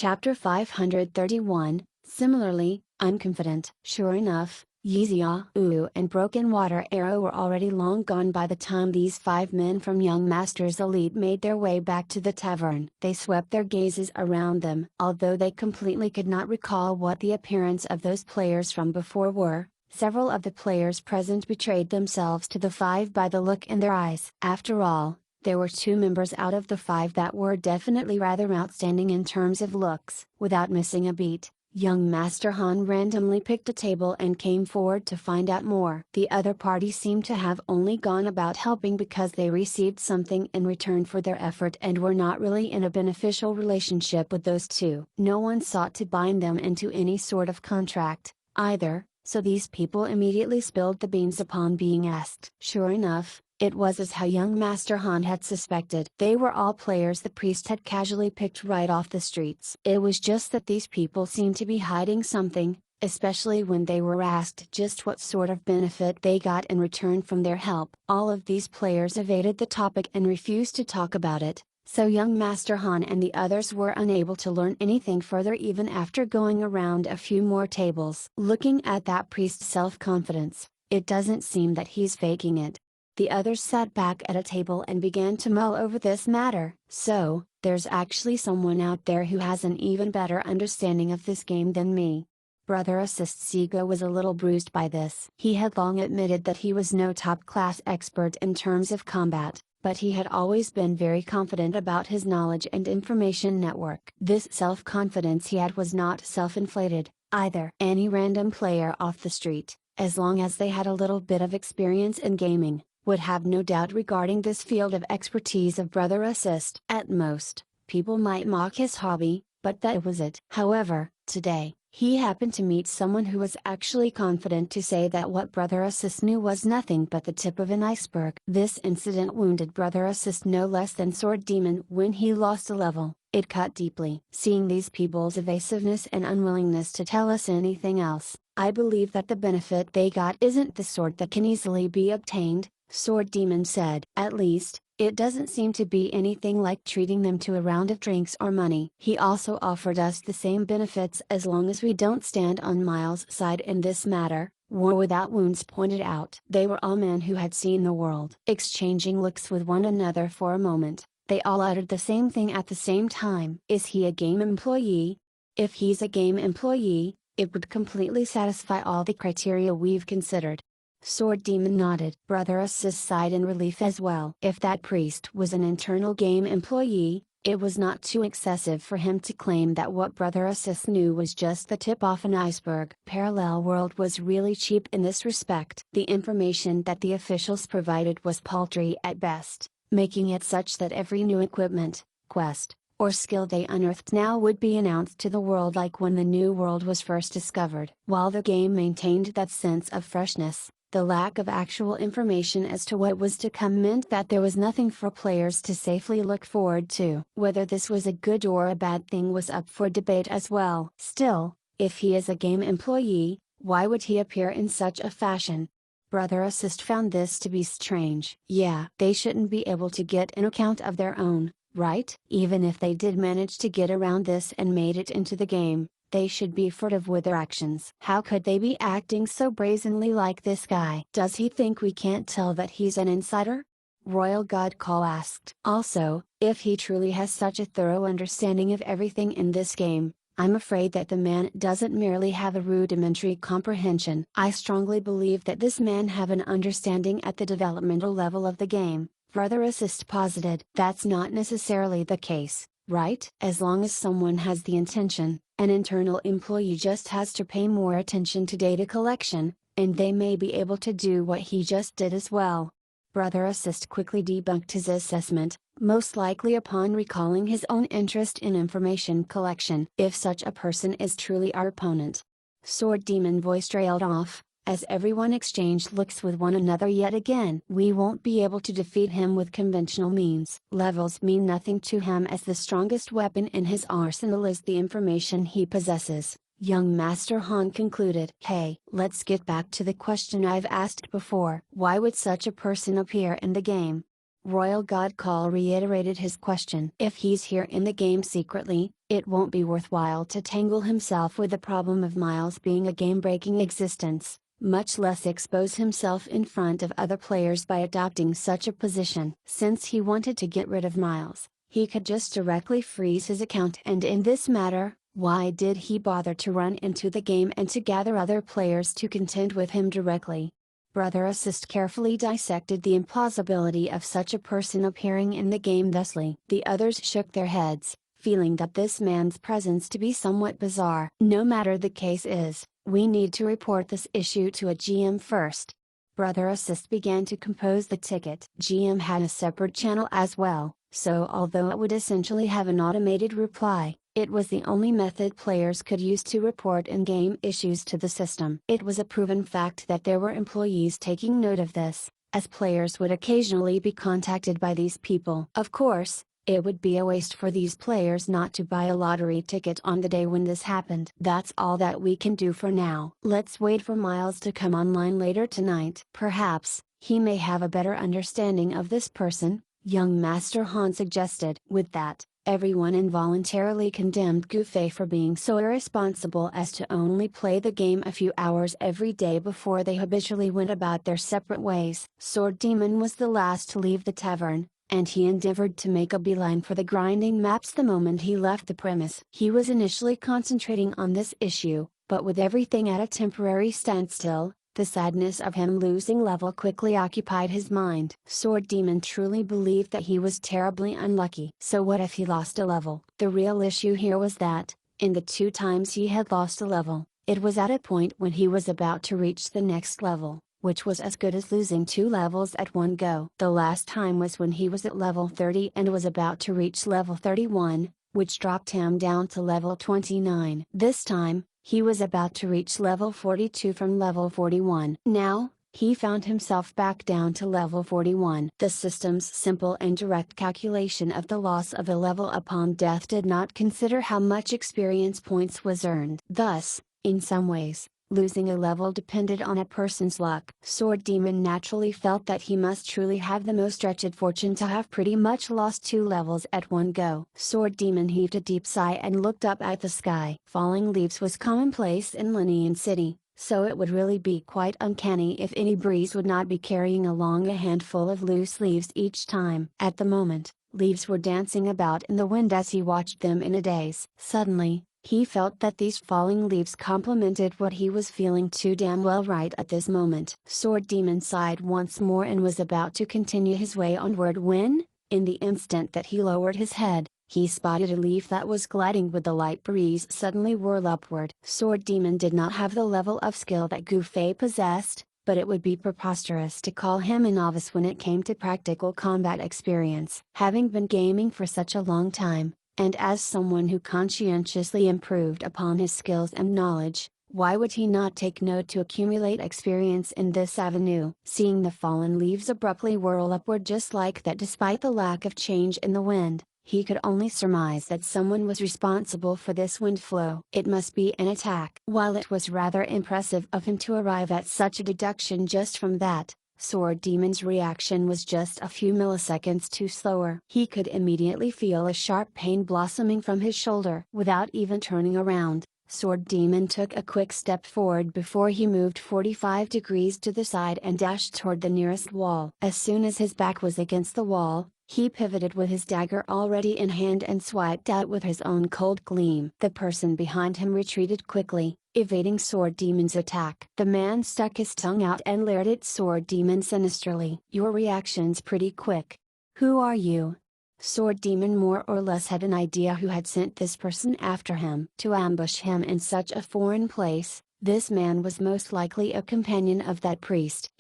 Chapter 531, similarly, unconfident. Sure enough, Yizia, Uu and Broken Water Arrow were already long gone by the time these 5 men from Young Master's elite made their way back to the tavern. They swept their gazes around them. Although they completely could not recall what the appearance of those players from before were, several of the players present betrayed themselves to the 5 by the look in their eyes. After all, there were 2 members out of the 5 that were definitely rather outstanding in terms of looks. Without missing a beat, young Master Han randomly picked a table and came forward to find out more. The other party seemed to have only gone about helping because they received something in return for their effort and were not really in a beneficial relationship with those 2. No one sought to bind them into any sort of contract, either, so these people immediately spilled the beans upon being asked. Sure enough, it was as how young Master Han had suspected. They were all players the priest had casually picked right off the streets. It was just that these people seemed to be hiding something, especially when they were asked just what sort of benefit they got in return from their help. All of these players evaded the topic and refused to talk about it, so young Master Han and the others were unable to learn anything further even after going around a few more tables. Looking at that priest's self-confidence, it doesn't seem that he's faking it. The others sat back at a table and began to mull over this matter. So, there's actually someone out there who has an even better understanding of this game than me. Brother Assist's ego was a little bruised by this. He had long admitted that he was no top-class expert in terms of combat, but he had always been very confident about his knowledge and information network. This self-confidence he had was not self-inflated, either. Any random player off the street, as long as they had a little bit of experience in gaming, would have no doubt regarding this field of expertise of Brother Assist. At most, people might mock his hobby, but that was it. However, today, he happened to meet someone who was actually confident to say that what Brother Assist knew was nothing but the tip of an iceberg. This incident wounded Brother Assist no less than Sword Demon when he lost a level. It cut deeply. Seeing these people's evasiveness and unwillingness to tell us anything else, I believe that the benefit they got isn't the sort that can easily be obtained, Sword Demon said. At least, it doesn't seem to be anything like treating them to a round of drinks or money. He also offered us the same benefits as long as we don't stand on Miles' side in this matter, War Without Wounds pointed out. They were all men who had seen the world. Exchanging looks with one another for a moment, they all uttered the same thing at the same time. Is he a game employee? If he's a game employee, it would completely satisfy all the criteria we've considered. Sword Demon nodded. Brother Assist sighed in relief as well. If that priest was an internal game employee, it was not too excessive for him to claim that what Brother Assist knew was just the tip off an iceberg. Parallel World was really cheap in this respect. The information that the officials provided was paltry at best, making it such that every new equipment, quest, or skill they unearthed now would be announced to the world like when the new world was first discovered. While the game maintained that sense of freshness, the lack of actual information as to what was to come meant that there was nothing for players to safely look forward to. Whether this was a good or a bad thing was up for debate as well. Still, if he is a game employee, why would he appear in such a fashion? Brother Assist found this to be strange. Yeah, they shouldn't be able to get an account of their own, right? Even if they did manage to get around this and made it into the game, they should be furtive with their actions. How could they be acting so brazenly like this guy? Does he think we can't tell that he's an insider? Royal God Call asked. Also, if he truly has such a thorough understanding of everything in this game, I'm afraid that the man doesn't merely have a rudimentary comprehension. I strongly believe that this man have an understanding at the developmental level of the game, Brother Assist posited. That's not necessarily the case, right? As long as someone has the intention, an internal employee just has to pay more attention to data collection, and they may be able to do what he just did as well. Brother Assist quickly debunked his assessment, most likely upon recalling his own interest in information collection. If such a person is truly our opponent. Sword Demon voice trailed off, as everyone exchanged looks with one another yet again. We won't be able to defeat him with conventional means. Levels mean nothing to him, as the strongest weapon in his arsenal is the information he possesses, young Master Han concluded. Hey, let's get back to the question I've asked before. Why would such a person appear in the game? Royal God Call reiterated his question. If he's here in the game secretly, It won't be worthwhile to tangle himself with the problem of Miles being a game-breaking existence, much less expose himself in front of other players by adopting such a position. Since he wanted to get rid of Miles, he could just directly freeze his account, and in this matter, why did he bother to run into the game and to gather other players to contend with him directly? Brother Assist carefully dissected the implausibility of such a person appearing in the game thusly. The others shook their heads, feeling that this man's presence to be somewhat bizarre. No matter the case is, we need to report this issue to a GM first. Brother Assist began to compose the ticket. GM had a separate channel as well, so although it would essentially have an automated reply, it was the only method players could use to report in-game issues to the system. It was a proven fact that there were employees taking note of this, as players would occasionally be contacted by these people. Of course, it would be a waste for these players not to buy a lottery ticket on the day when this happened. That's all that we can do for now. Let's wait for Miles to come online later tonight. Perhaps, he may have a better understanding of this person, young Master Han suggested. With that, everyone involuntarily condemned Gufei for being so irresponsible as to only play the game a few hours every day before they habitually went about their separate ways. Sword Demon was the last to leave the tavern, and he endeavored to make a beeline for the grinding maps the moment he left the premise. He was initially concentrating on this issue, but with everything at a temporary standstill, the sadness of him losing level quickly occupied his mind. Sword Demon truly believed that he was terribly unlucky. So what if he lost a level? The real issue here was that, in the 2 times he had lost a level, it was at a point when he was about to reach the next level, which was as good as losing 2 levels at one go. The last time was when he was at level 30 and was about to reach level 31, which dropped him down to level 29. This time, he was about to reach level 42 from level 41. Now, he found himself back down to level 41. The system's simple and direct calculation of the loss of a level upon death did not consider how much experience points was earned. Thus, in some ways, losing a level depended on a person's luck. Sword Demon naturally felt that he must truly have the most wretched fortune to have pretty much lost 2 levels at one go. Sword Demon heaved a deep sigh and looked up at the sky. Falling leaves was commonplace in Linian City, so it would really be quite uncanny if any breeze would not be carrying along a handful of loose leaves each time. At the moment, leaves were dancing about in the wind as he watched them in a daze. Suddenly, he felt that these falling leaves complemented what he was feeling too damn well right at this moment. Sword Demon sighed once more and was about to continue his way onward when, in the instant that he lowered his head, he spotted a leaf that was gliding with the light breeze suddenly whirl upward. Sword Demon did not have the level of skill that Gufei possessed, but it would be preposterous to call him a novice when it came to practical combat experience. Having been gaming for such a long time, and as someone who conscientiously improved upon his skills and knowledge, why would he not take note to accumulate experience in this avenue? Seeing the fallen leaves abruptly whirl upward just like that despite the lack of change in the wind, he could only surmise that someone was responsible for this wind flow. It must be an attack. While it was rather impressive of him to arrive at such a deduction just from that, Sword Demon's reaction was just a few milliseconds too slower. He could immediately feel a sharp pain blossoming from his shoulder. Without even turning around, Sword Demon took a quick step forward before he moved 45 degrees to the side and dashed toward the nearest wall. As soon as his back was against the wall, he pivoted with his dagger already in hand and swiped out with his own cold gleam. The person behind him retreated quickly, evading Sword Demon's attack. The man stuck his tongue out and leered at Sword Demon sinisterly. "Your reaction's pretty quick. Who are you?" Sword Demon more or less had an idea who had sent this person after him. To ambush him in such a foreign place, this man was most likely a companion of that priest.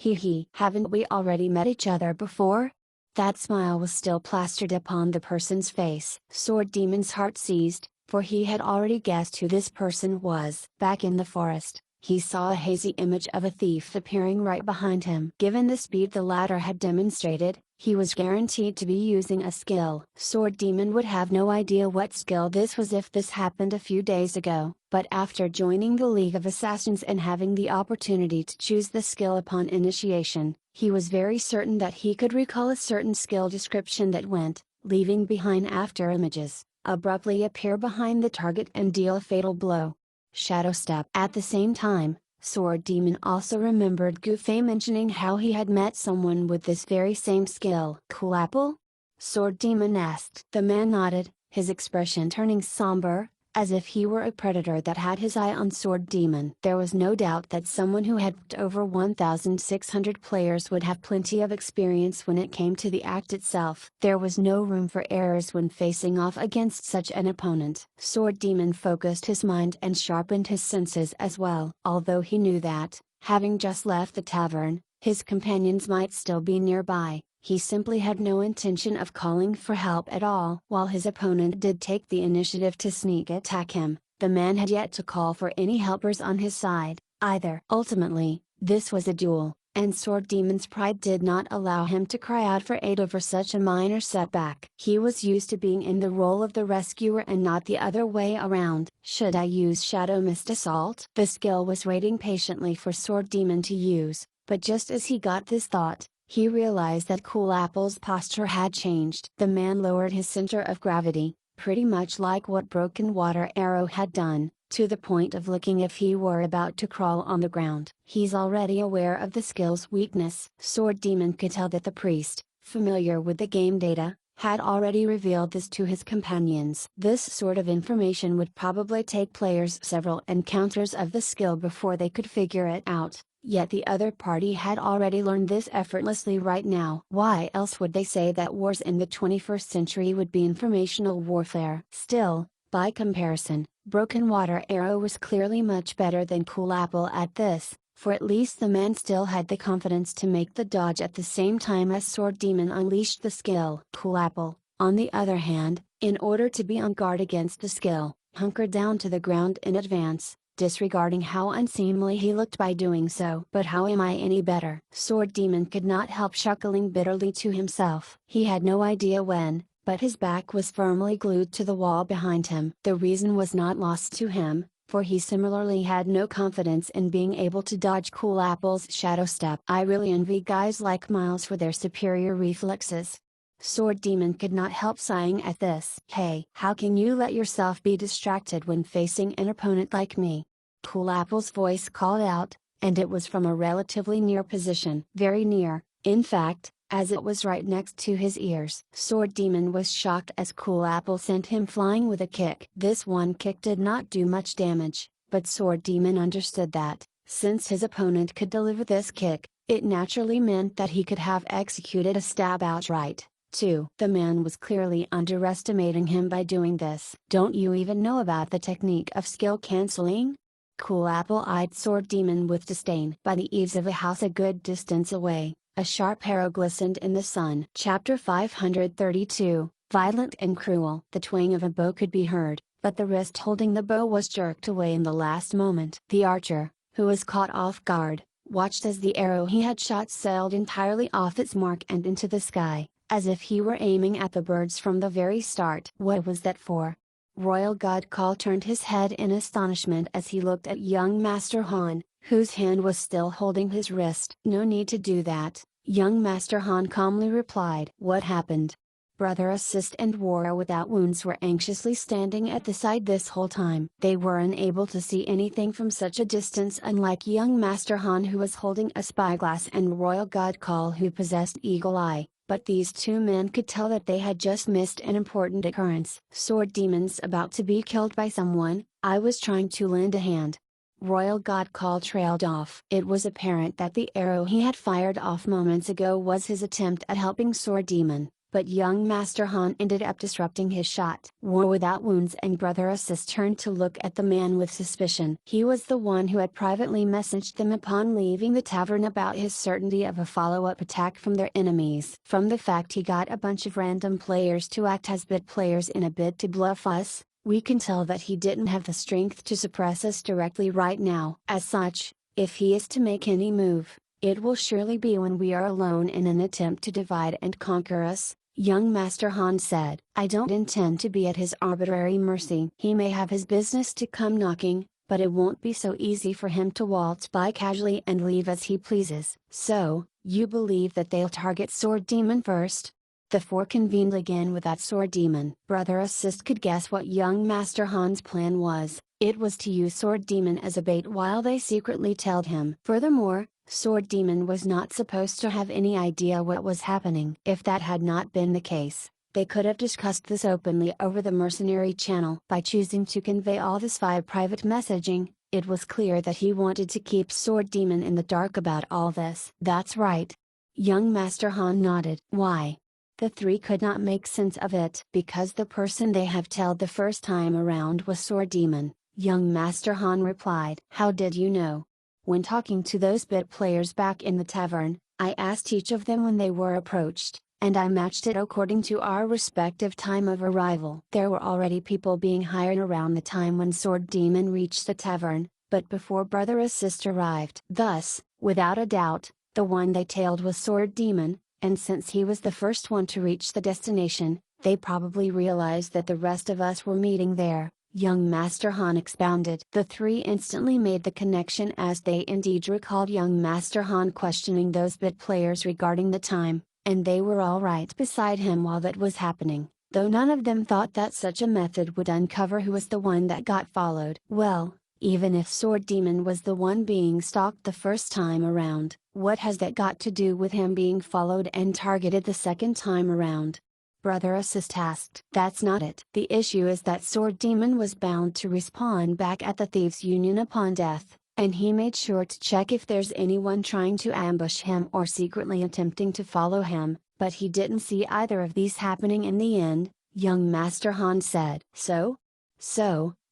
Haven't we already met each other before?" That smile was still plastered upon the person's face. Sword Demon's heart seized, for he had already guessed who this person was. Back in the forest, he saw a hazy image of a thief appearing right behind him. Given the speed the latter had demonstrated, he was guaranteed to be using a skill. Sword Demon would have no idea what skill this was if this happened a few days ago, but after joining the League of Assassins and having the opportunity to choose the skill upon initiation, he was very certain that he could recall a certain skill description that went, leaving behind after images, abruptly appear behind the target and deal a fatal blow. Shadow Step. At the same time, Sword Demon also remembered Gufei mentioning how he had met someone with this very same skill. Cool apple? Sword Demon asked. The man nodded, his expression turning somber, as if he were a predator that had his eye on Sword Demon. There was no doubt that someone who had over 1,600 players would have plenty of experience when it came to the act itself. There was no room for errors when facing off against such an opponent. Sword Demon focused his mind and sharpened his senses as well. Although he knew that, having just left the tavern, his companions might still be nearby, he simply had no intention of calling for help at all. While his opponent did take the initiative to sneak attack him, the man had yet to call for any helpers on his side, either. Ultimately, this was a duel, and Sword Demon's pride did not allow him to cry out for aid over such a minor setback. He was used to being in the role of the rescuer and not the other way around. Should I use Shadow Mist Assault? The skill was waiting patiently for Sword Demon to use, but just as he got this thought, he realized that Cool Apple's posture had changed. The man lowered his center of gravity, pretty much like what Broken Water Arrow had done, to the point of looking if he were about to crawl on the ground. He's already aware of the skill's weakness. Sword Demon could tell that the priest, familiar with the game data, had already revealed this to his companions. This sort of information would probably take players several encounters of the skill before they could figure it out. Yet the other party had already learned this effortlessly right now. Why else would they say that wars in the 21st century would be informational warfare? Still, by comparison, Broken Water Arrow was clearly much better than Cool Apple at this, for at least the man still had the confidence to make the dodge at the same time as Sword Demon unleashed the skill. Cool Apple, on the other hand, in order to be on guard against the skill, hunkered down to the ground in advance, disregarding how unseemly he looked by doing so. But how am I any better? Sword Demon could not help chuckling bitterly to himself. He had no idea when, but his back was firmly glued to the wall behind him. The reason was not lost to him, for he similarly had no confidence in being able to dodge Cool Apple's Shadow Step. I really envy guys like Miles for their superior reflexes. Sword Demon could not help sighing at this. Hey, how can you let yourself be distracted when facing an opponent like me? Cool Apple's voice called out, and it was from a relatively near position. Very near, in fact, as it was right next to his ears. Sword Demon was shocked as Cool Apple sent him flying with a kick. This one kick did not do much damage, but Sword Demon understood that, since his opponent could deliver this kick, it naturally meant that he could have executed a stab outright. 2. The man was clearly underestimating him by doing this. Don't you even know about the technique of skill cancelling? Cool Apple eyed Sword Demon with disdain. By the eaves of a house a good distance away, a sharp arrow glistened in the sun. Chapter 532, Violent and Cruel. The twang of a bow could be heard, but the wrist holding the bow was jerked away in the last moment. The archer, who was caught off guard, watched as the arrow he had shot sailed entirely off its mark and into the sky, as if he were aiming at the birds from the very start. What was that for? Royal Godcall turned his head in astonishment as he looked at young Master Han, whose hand was still holding his wrist. No need to do that, young Master Han calmly replied. What happened? Brother Assist and Warrior Without Wounds were anxiously standing at the side this whole time. They were unable to see anything from such a distance, unlike young Master Han who was holding a spyglass and Royal Godcall who possessed Eagle Eye. But these two men could tell that they had just missed an important occurrence. Sword Demon's about to be killed by someone. I was trying to lend a hand. Royal Godcall trailed off. It was apparent that the arrow he had fired off moments ago was his attempt at helping Sword Demon, but young Master Han ended up disrupting his shot. War Without Wounds and Brother Assist turned to look at the man with suspicion. He was the one who had privately messaged them upon leaving the tavern about his certainty of a follow-up attack from their enemies. From the fact he got a bunch of random players to act as bit players in a bid to bluff us, we can tell that he didn't have the strength to suppress us directly right now. As such, if he is to make any move, it will surely be when we are alone in an attempt to divide and conquer us. Young Master Han said. I don't intend to be at his arbitrary mercy. He may have his business to come knocking, but it won't be so easy for him to waltz by casually and leave as he pleases. So, you believe that they'll target Sword Demon first? The four convened again with that sword demon. Brother Assist could guess what young Master Han's plan was. It was to use Sword Demon as a bait while they secretly tailed him. Furthermore, Sword Demon was not supposed to have any idea what was happening. If that had not been the case, they could have discussed this openly over the mercenary channel. By choosing to convey all this via private messaging, it was clear that he wanted to keep Sword Demon in the dark about all this. That's right. Young Master Han nodded. Why? The three could not make sense of it. Because the person they have tailed the first time around was Sword Demon, young Master Han replied. How did you know? When talking to those bit players back in the tavern, I asked each of them when they were approached, and I matched it according to our respective time of arrival. There were already people being hired around the time when Sword Demon reached the tavern, but before Brother Assist arrived. Thus, without a doubt, the one they tailed was Sword Demon, and since he was the first one to reach the destination, they probably realized that the rest of us were meeting there, young Master Han expounded. The three instantly made the connection as they indeed recalled young Master Han questioning those bit players regarding the time, and they were all right beside him while that was happening, though none of them thought that such a method would uncover who was the one that got followed. Well, even if Sword Demon was the one being stalked the first time around, what has that got to do with him being followed and targeted the second time around? Brother Assist asked. That's not it. The issue is that Sword Demon was bound to respawn back at the Thieves' Union upon death, and he made sure to check if there's anyone trying to ambush him or secretly attempting to follow him, but he didn't see either of these happening in the end, young Master Han said. So,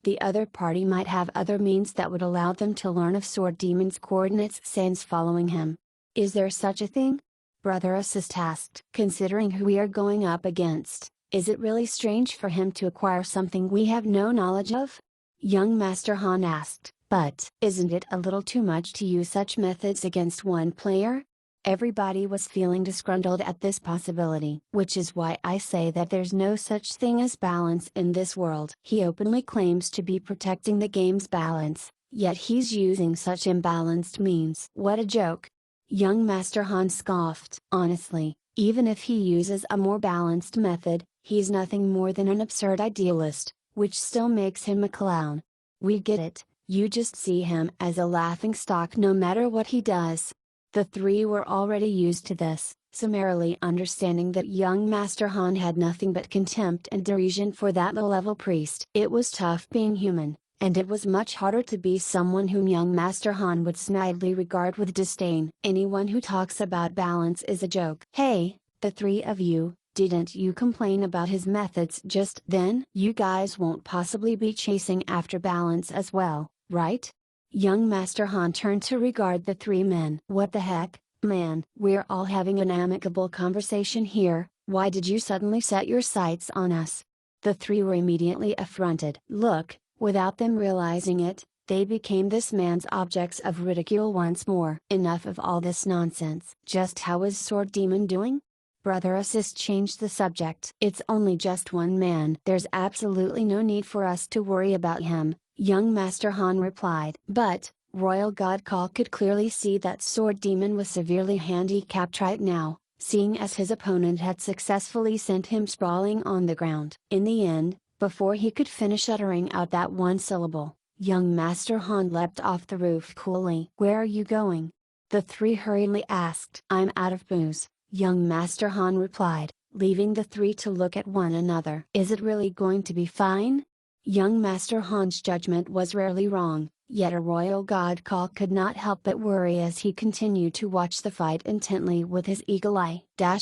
the other party might have other means that would allow them to learn of Sword Demon's coordinates since following him. Is there such a thing? Brother Assist asked. Considering who we are going up against, is it really strange for him to acquire something we have no knowledge of? Young Master Han asked. But isn't it a little too much to use such methods against one player? Everybody was feeling disgruntled at this possibility. Which is why I say that there's no such thing as balance in this world. He openly claims to be protecting the game's balance, yet he's using such imbalanced means. What a joke! Young Master Han scoffed. Honestly, even if he uses a more balanced method, he's nothing more than an absurd idealist, which still makes him a clown. We get it, you just see him as a laughingstock no matter what he does. The three were already used to this, summarily understanding that young Master Han had nothing but contempt and derision for that low-level priest. It was tough being human, and it was much harder to be someone whom young Master Han would snidely regard with disdain. Anyone who talks about balance is a joke. Hey, the three of you, didn't you complain about his methods just then? You guys won't possibly be chasing after balance as well, right? Young Master Han turned to regard the three men. What the heck, man? We're all having an amicable conversation here, why did you suddenly set your sights on us? The three were immediately affronted. Look, without them realizing it, they became this man's objects of ridicule once more. Enough of all this nonsense. Just how is Sword Demon doing? Brother Assist changed the subject. It's only just one man. There's absolutely no need for us to worry about him, young Master Han replied. But, Royal God Call could clearly see that Sword Demon was severely handicapped right now, seeing as his opponent had successfully sent him sprawling on the ground. In the end, before he could finish uttering out that one syllable, young Master Han leapt off the roof coolly. Where are you going? The three hurriedly asked. I'm out of booze, young Master Han replied, leaving the three to look at one another. Is it really going to be fine? Young Master Han's judgment was rarely wrong, yet a royal god call could not help but worry as he continued to watch the fight intently with his eagle eye. Back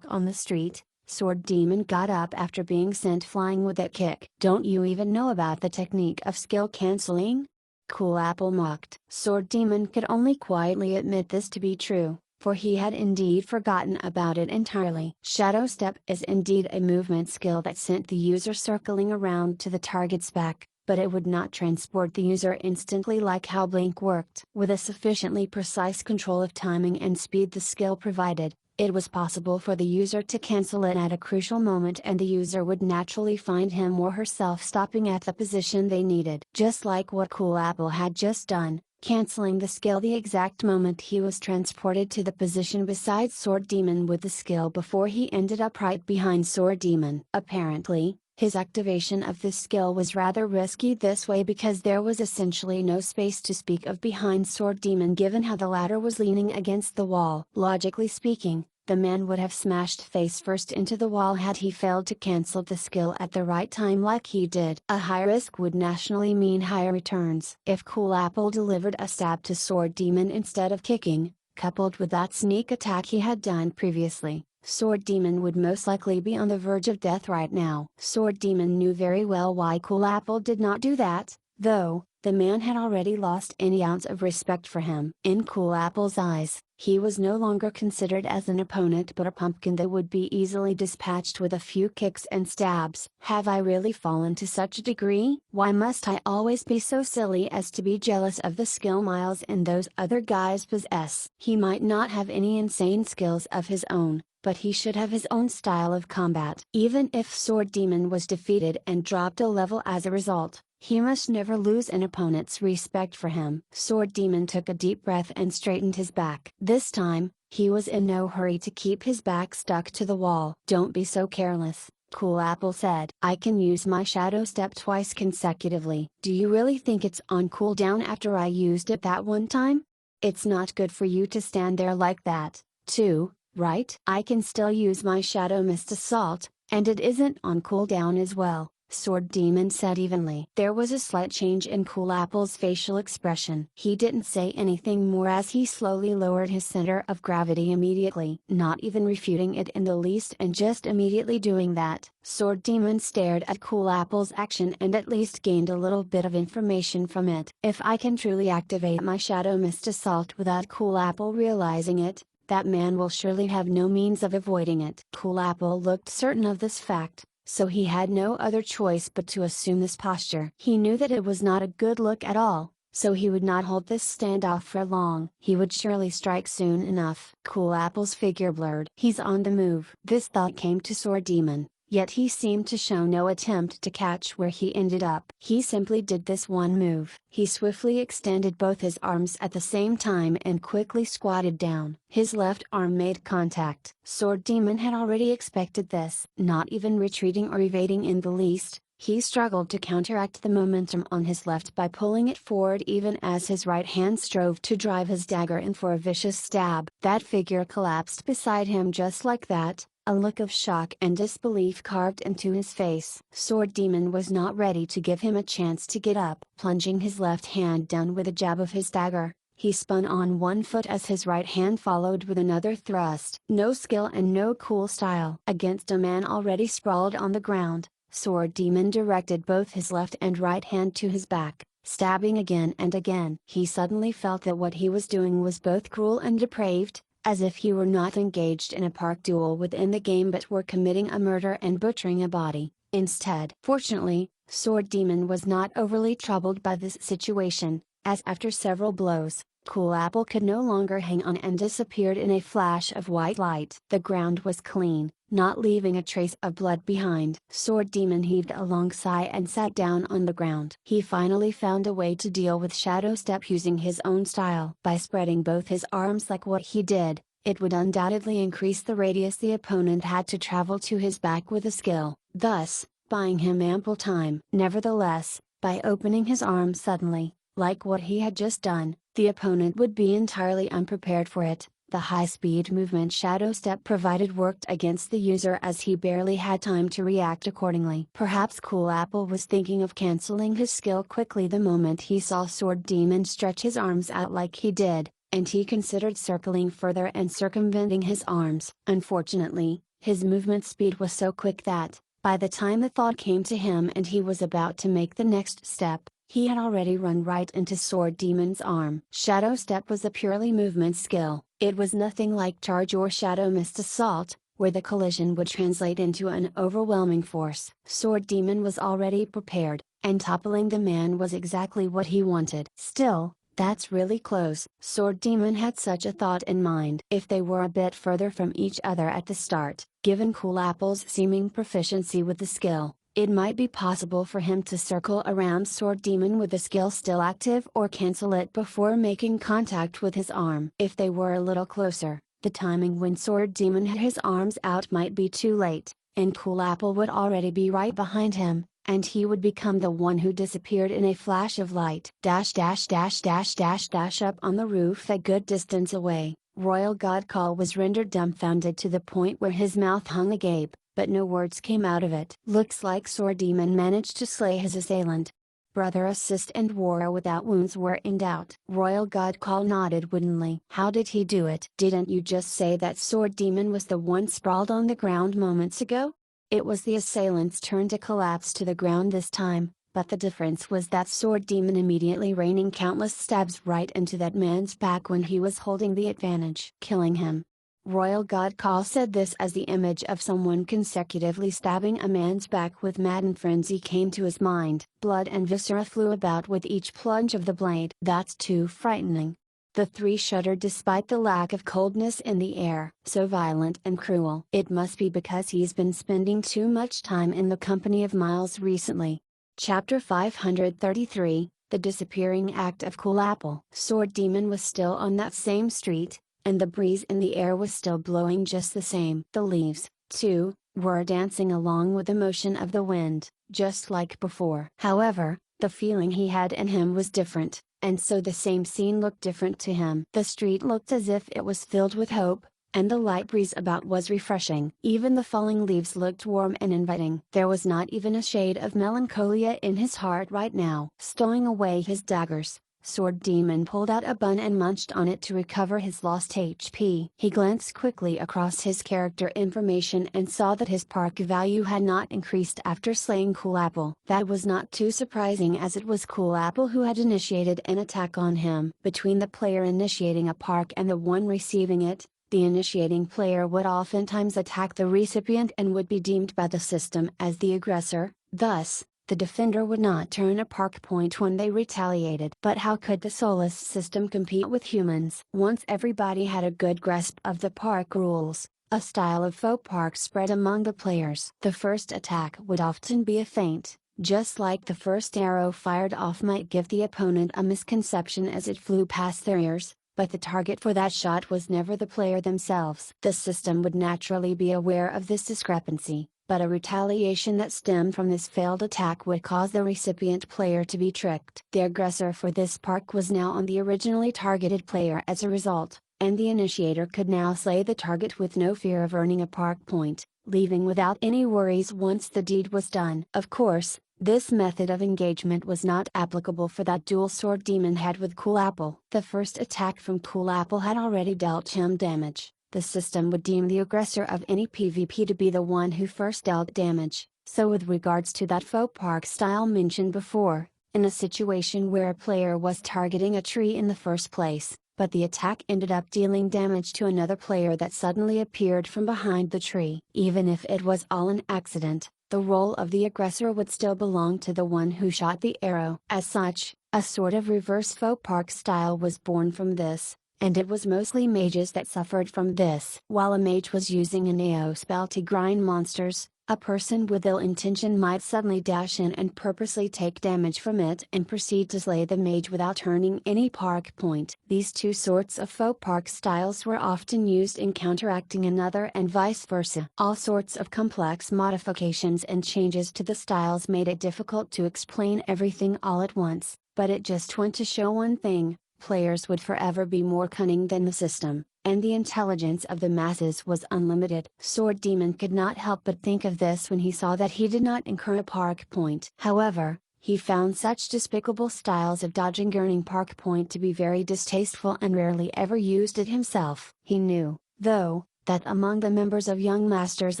on the street, Sword Demon got up after being sent flying with that kick. Don't you even know about the technique of skill cancelling? Cool Apple mocked. Sword Demon could only quietly admit this to be true, for he had indeed forgotten about it entirely. Shadow Step is indeed a movement skill that sent the user circling around to the target's back, but it would not transport the user instantly like how Blink worked. With a sufficiently precise control of timing and speed the skill provided, it was possible for the user to cancel it at a crucial moment and the user would naturally find him or herself stopping at the position they needed. Just like what Cool Apple had just done, canceling the skill the exact moment he was transported to the position beside Sword Demon with the skill before he ended up right behind Sword Demon. Apparently, his activation of this skill was rather risky this way because there was essentially no space to speak of behind Sword Demon given how the latter was leaning against the wall. Logically speaking, the man would have smashed face first into the wall had he failed to cancel the skill at the right time like he did. A high risk would naturally mean higher returns. If Cool Apple delivered a stab to Sword Demon instead of kicking, coupled with that sneak attack he had done previously, Sword Demon would most likely be on the verge of death right now. Sword Demon knew very well why Cool Apple did not do that, though. The man had already lost any ounce of respect for him. In Cool Apple's eyes, he was no longer considered as an opponent but a pumpkin that would be easily dispatched with a few kicks and stabs. Have I really fallen to such a degree? Why must I always be so silly as to be jealous of the skill Miles and those other guys possess? He might not have any insane skills of his own, but he should have his own style of combat. Even if Sword Demon was defeated and dropped a level as a result, he must never lose an opponent's respect for him. Sword Demon took a deep breath and straightened his back. This time, he was in no hurry to keep his back stuck to the wall. Don't be so careless, Cool Apple said. I can use my Shadow Step twice consecutively. Do you really think it's on cooldown after I used it that one time? It's not good for you to stand there like that, too, right? I can still use my Shadow Mist Assault, and it isn't on cooldown as well, Sword Demon said evenly. There was a slight change in Cool Apple's facial expression. He didn't say anything more as he slowly lowered his center of gravity immediately. Not even refuting it in the least and just immediately doing that, Sword Demon stared at Cool Apple's action and at least gained a little bit of information from it. If I can truly activate my Shadow Mist Assault without Cool Apple realizing it, that man will surely have no means of avoiding it. Cool Apple looked certain of this fact, so he had no other choice but to assume this posture. He knew that it was not a good look at all, so he would not hold this standoff for long. He would surely strike soon enough. Cool Apple's figure blurred. He's on the move. This thought came to Sword Demon, yet he seemed to show no attempt to catch where he ended up. He simply did this one move. He swiftly extended both his arms at the same time and quickly squatted down. His left arm made contact. Sword Demon had already expected this. Not even retreating or evading in the least, he struggled to counteract the momentum on his left by pulling it forward even as his right hand strove to drive his dagger in for a vicious stab. That figure collapsed beside him just like that, a look of shock and disbelief carved into his face. Sword Demon was not ready to give him a chance to get up. Plunging his left hand down with a jab of his dagger, he spun on one foot as his right hand followed with another thrust. No skill and no cool style. Against a man already sprawled on the ground, Sword Demon directed both his left and right hand to his back, stabbing again and again. He suddenly felt that what he was doing was both cruel and depraved, as if he were not engaged in a park duel within the game but were committing a murder and butchering a body, instead. Fortunately, Sword Demon was not overly troubled by this situation, as after several blows, Cool Apple could no longer hang on and disappeared in a flash of white light. The ground was clean, not leaving a trace of blood behind. Sword Demon heaved a long sigh and sat down on the ground. He finally found a way to deal with Shadow Step using his own style. By spreading both his arms like what he did, it would undoubtedly increase the radius the opponent had to travel to his back with a skill, thus, buying him ample time. Nevertheless, by opening his arm suddenly, like what he had just done, the opponent would be entirely unprepared for it. The high-speed movement Shadow Step provided worked against the user as he barely had time to react accordingly. Perhaps Cool Apple was thinking of canceling his skill quickly the moment he saw Sword Demon stretch his arms out like he did, and he considered circling further and circumventing his arms. Unfortunately, his movement speed was so quick that, by the time the thought came to him and he was about to make the next step, he had already run right into Sword Demon's arm. Shadow Step was a purely movement skill. It was nothing like Charge or Shadow Mist Assault, where the collision would translate into an overwhelming force. Sword Demon was already prepared, and toppling the man was exactly what he wanted. Still, that's really close. Sword Demon had such a thought in mind. If they were a bit further from each other at the start, given Cool Apple's seeming proficiency with the skill, It might be possible for him to circle around Sword Demon with the skill still active or cancel it before making contact with his arm. If they were a little closer, the timing when Sword Demon had his arms out might be too late, and Cool Apple would already be right behind him, and he would become the one who disappeared in a flash of light. Dash dash dash dash dash dash up on the roof a good distance away, Royal Godcall was rendered dumbfounded to the point where his mouth hung agape, but no words came out of it. Looks like Sword Demon managed to slay his assailant. Brother Assist and Warrior Without Wounds were in doubt. Royal Godcall nodded woodenly. How did he do it? Didn't you just say that Sword Demon was the one sprawled on the ground moments ago? It was the assailant's turn to collapse to the ground this time, but the difference was that Sword Demon immediately raining countless stabs right into that man's back when he was holding the advantage, killing him. Royal Godcall said this as the image of someone consecutively stabbing a man's back with madden frenzy came to his mind. Blood and viscera flew about with each plunge of the blade. That's too frightening. The three shuddered despite the lack of coldness in the air. So violent and cruel. It must be because he's been spending too much time in the company of Miles recently. Chapter 533, The Disappearing Act of Cool Apple. Sword Demon was still on that same street, and the breeze in the air was still blowing just the same. The leaves, too, were dancing along with the motion of the wind, just like before. However, the feeling he had in him was different, and so the same scene looked different to him. The street looked as if it was filled with hope, and the light breeze about was refreshing. Even the falling leaves looked warm and inviting. There was not even a shade of melancholia in his heart right now. Stowing away his daggers, Sword Demon pulled out a bun and munched on it to recover his lost HP. He glanced quickly across his character information and saw that his park value had not increased after slaying Cool Apple. That was not too surprising as it was Cool Apple who had initiated an attack on him. Between the player initiating a park and the one receiving it, the initiating player would oftentimes attack the recipient and would be deemed by the system as the aggressor. Thus, the defender would not turn a park point when they retaliated. But how could the soulless system compete with humans? Once everybody had a good grasp of the park rules, a style of faux park spread among the players. The first attack would often be a feint, just like the first arrow fired off might give the opponent a misconception as it flew past their ears, but the target for that shot was never the player themselves. The system would naturally be aware of this discrepancy, but a retaliation that stemmed from this failed attack would cause the recipient player to be tricked. The aggressor for this park was now on the originally targeted player as a result, and the initiator could now slay the target with no fear of earning a park point, leaving without any worries once the deed was done. Of course, this method of engagement was not applicable for that duel Sword Demon had with Cool Apple. The first attack from Cool Apple had already dealt him damage. The system would deem the aggressor of any PvP to be the one who first dealt damage. So with regards to that faux park style mentioned before, in a situation where a player was targeting a tree in the first place, but the attack ended up dealing damage to another player that suddenly appeared from behind the tree. Even if it was all an accident, the role of the aggressor would still belong to the one who shot the arrow. As such, a sort of reverse faux park style was born from this, and it was mostly mages that suffered from this. While a mage was using an AO spell to grind monsters, a person with ill intention might suddenly dash in and purposely take damage from it and proceed to slay the mage without earning any park point. These two sorts of faux park styles were often used in counteracting another and vice versa. All sorts of complex modifications and changes to the styles made it difficult to explain everything all at once, but it just went to show one thing: players would forever be more cunning than the system, and the intelligence of the masses was unlimited. Sword Demon could not help but think of this when he saw that he did not incur a park point. However, he found such despicable styles of dodging earning park point to be very distasteful and rarely ever used it himself. He knew, though, that among the members of Young Masters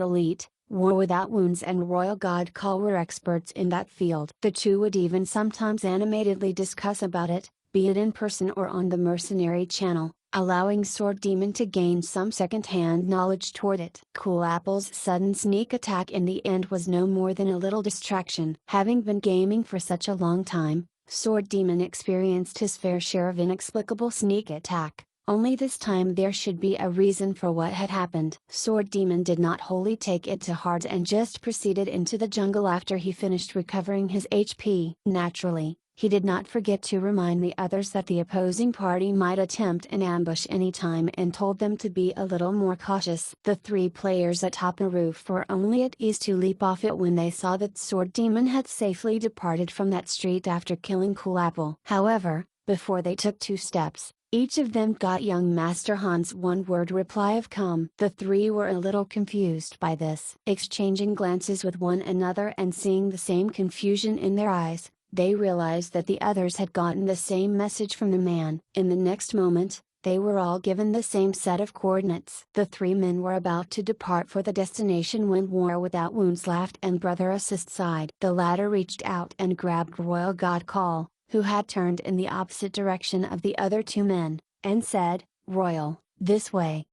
Elite, War Without Wounds and Royal Godcall were experts in that field. The two would even sometimes animatedly discuss about it, be it in person or on the mercenary channel, allowing Sword Demon to gain some second-hand knowledge toward it. Cool Apple's sudden sneak attack in the end was no more than a little distraction. Having been gaming for such a long time, Sword Demon experienced his fair share of inexplicable sneak attack, only this time there should be a reason for what had happened. Sword Demon did not wholly take it to heart and just proceeded into the jungle after he finished recovering his HP. Naturally, he did not forget to remind the others that the opposing party might attempt an ambush anytime and told them to be a little more cautious. The 3 players atop the roof were only at ease to leap off it when they saw that Sword Demon had safely departed from that street after killing Cool Apple. However, before they took 2 steps, each of them got young Master Han's one-word reply of come. The 3 were a little confused by this. Exchanging glances with one another and seeing the same confusion in their eyes, they realized that the others had gotten the same message from the man. In the next moment, they were all given the same set of coordinates. The 3 men were about to depart for the destination when War Without Wounds laughed and Brother Assist sighed. The latter reached out and grabbed Royal God Call, who had turned in the opposite direction of the other 2 men, and said, "Royal, this way."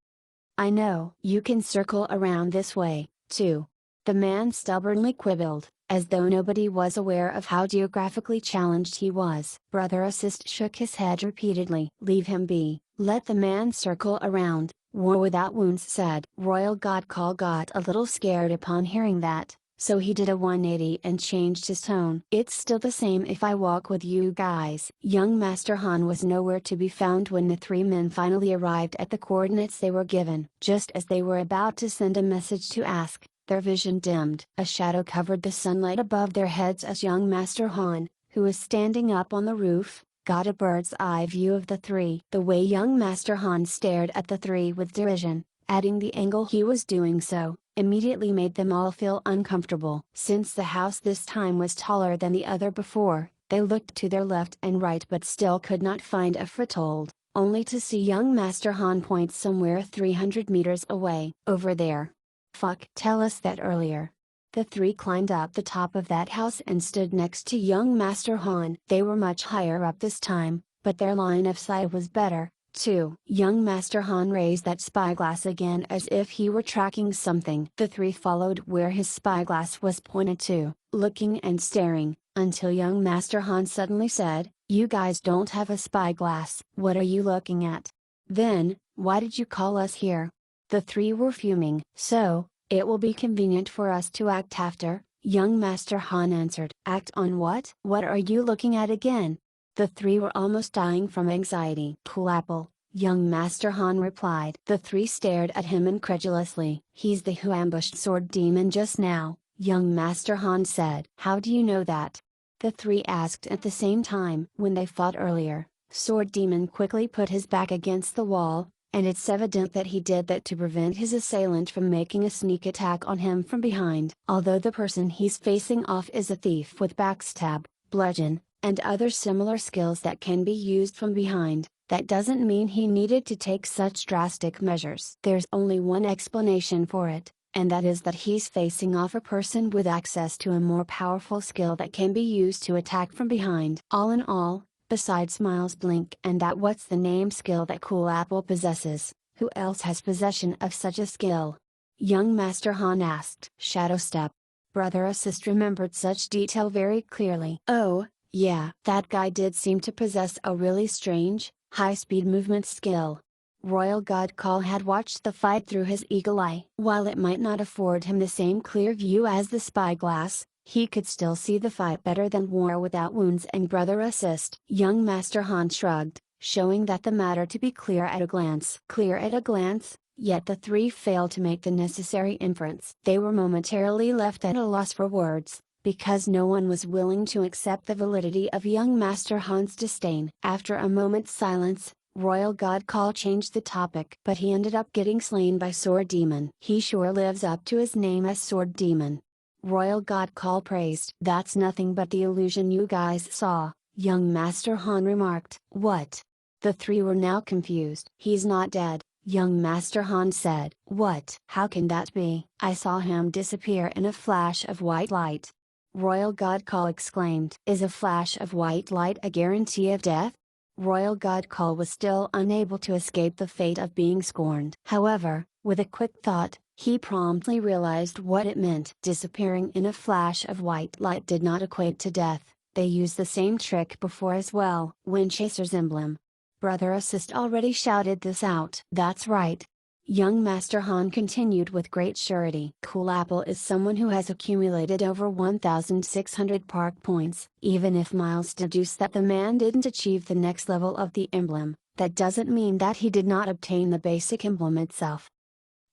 "I know. You can circle around this way, too." The man stubbornly quibbled, as though nobody was aware of how geographically challenged he was. Brother Assist shook his head repeatedly. "Leave him be, let the man circle around," War Without Wounds said. Royal God Call got a little scared upon hearing that, so he did a 180 and changed his tone. "It's still the same if I walk with you guys." Young Master Han was nowhere to be found when the 3 men finally arrived at the coordinates they were given. Just as they were about to send a message to ask, their vision dimmed. A shadow covered the sunlight above their heads as young Master Han, who was standing up on the roof, got a bird's eye view of the 3. The way young Master Han stared at the 3 with derision, adding the angle he was doing so, immediately made them all feel uncomfortable. Since the house this time was taller than the other before, they looked to their left and right but still could not find a foothold, only to see young Master Han point somewhere 300 meters away. "Over there." "Fuck, tell us that earlier." The 3 climbed up the top of that house and stood next to young Master Han. They were much higher up this time, but their line of sight was better, too. Young Master Han raised that spyglass again as if he were tracking something. The 3 followed where his spyglass was pointed to, looking and staring, until young Master Han suddenly said, "You guys don't have a spyglass. What are you looking at? Then, why did you call us here?" The 3 were fuming. "So, it will be convenient for us to act after," young Master Han answered. "Act on what? What are you looking at again?" The 3 were almost dying from anxiety. "Cool Apple," young Master Han replied. The 3 stared at him incredulously. "He's the who ambushed Sword Demon just now," young Master Han said. "How do you know that?" the 3 asked at the same time. "When they fought earlier, Sword Demon quickly put his back against the wall, and it's evident that he did that to prevent his assailant from making a sneak attack on him from behind. Although the person he's facing off is a thief with backstab, bludgeon, and other similar skills that can be used from behind, that doesn't mean he needed to take such drastic measures. There's only one explanation for it, and that is that he's facing off a person with access to a more powerful skill that can be used to attack from behind. All in all, besides Miles Blink and that what's the name skill that Cool Apple possesses, who else has possession of such a skill?" young Master Han asked. "Shadow Step." Brother Assist remembered such detail very clearly. "Oh, yeah, that guy did seem to possess a really strange, high-speed movement skill." Royal God Call had watched the fight through his eagle eye. While it might not afford him the same clear view as the spyglass, he could still see the fight better than War Without Wounds and Brother Assist. Young Master Han shrugged, showing that the matter to be clear at a glance. Clear at a glance, yet the 3 failed to make the necessary inference. They were momentarily left at a loss for words, because no one was willing to accept the validity of young Master Han's disdain. After a moment's silence, Royal God Call changed the topic. "But he ended up getting slain by Sword Demon. He sure lives up to his name as Sword Demon," Royal God Call praised. "That's nothing but the illusion you guys saw," young Master Han remarked. "What?" The 3 were now confused. "He's not dead," young Master Han said. "What? How can that be? I saw him disappear in a flash of white light," Royal God Call exclaimed. "Is a flash of white light a guarantee of death?" Royal God Call was still unable to escape the fate of being scorned. However, with a quick thought, he promptly realized what it meant. Disappearing in a flash of white light did not equate to death. They used the same trick before as well. Windchaser's emblem. Brother Assist already shouted this out. That's right. Young Master Han continued with great surety. Cool Apple is someone who has accumulated over 1,600 park points. Even if Miles deduced that the man didn't achieve the next level of the emblem, that doesn't mean that he did not obtain the basic emblem itself.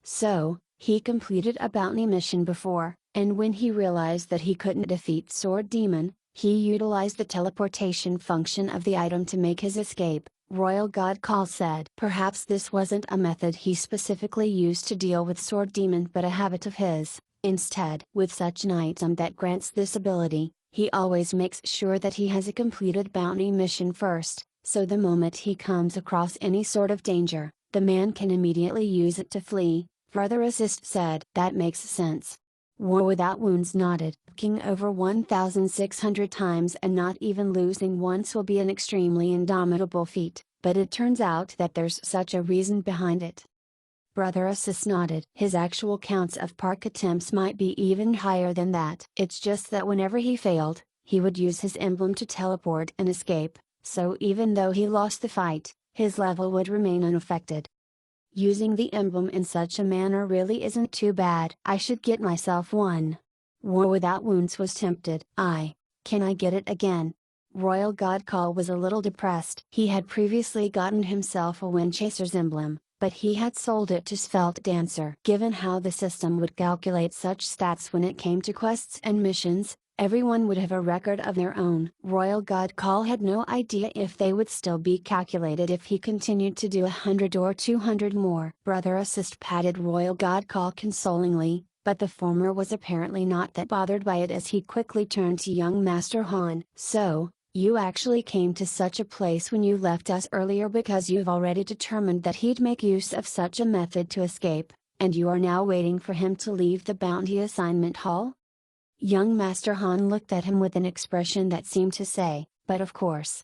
So, he completed a bounty mission before, and when he realized that he couldn't defeat Sword Demon, he utilized the teleportation function of the item to make his escape. Royal God Call said. Perhaps this wasn't a method he specifically used to deal with Sword Demon but a habit of his. Instead, with such an item that grants this ability, he always makes sure that he has a completed bounty mission first, so the moment he comes across any sort of danger, the man can immediately use it to flee. Brother Assist said. That makes sense. War Without Wounds nodded. King over 1,600 times and not even losing once will be an extremely indomitable feat, but it turns out that there's such a reason behind it. Brother Assist nodded. His actual counts of park attempts might be even higher than that. It's just that whenever he failed, he would use his emblem to teleport and escape, so even though he lost the fight, his level would remain unaffected. Using the emblem in such a manner really isn't too bad. I should get myself one. War Without Wounds was tempted. Can I get it again? Royal God Call was a little depressed. He had previously gotten himself a Windchaser's emblem, but he had sold it to Svelte Dancer. Given how the system would calculate such stats when it came to quests and missions, everyone would have a record of their own. Royal God Call had no idea if they would still be calculated if he continued to do 100 or 200 more. Brother Assist patted Royal God Call consolingly, but the former was apparently not that bothered by it as he quickly turned to young Master Han. So, you actually came to such a place when you left us earlier because you've already determined that he'd make use of such a method to escape, and you are now waiting for him to leave the bounty assignment hall? Young Master Han looked at him with an expression that seemed to say, but of course.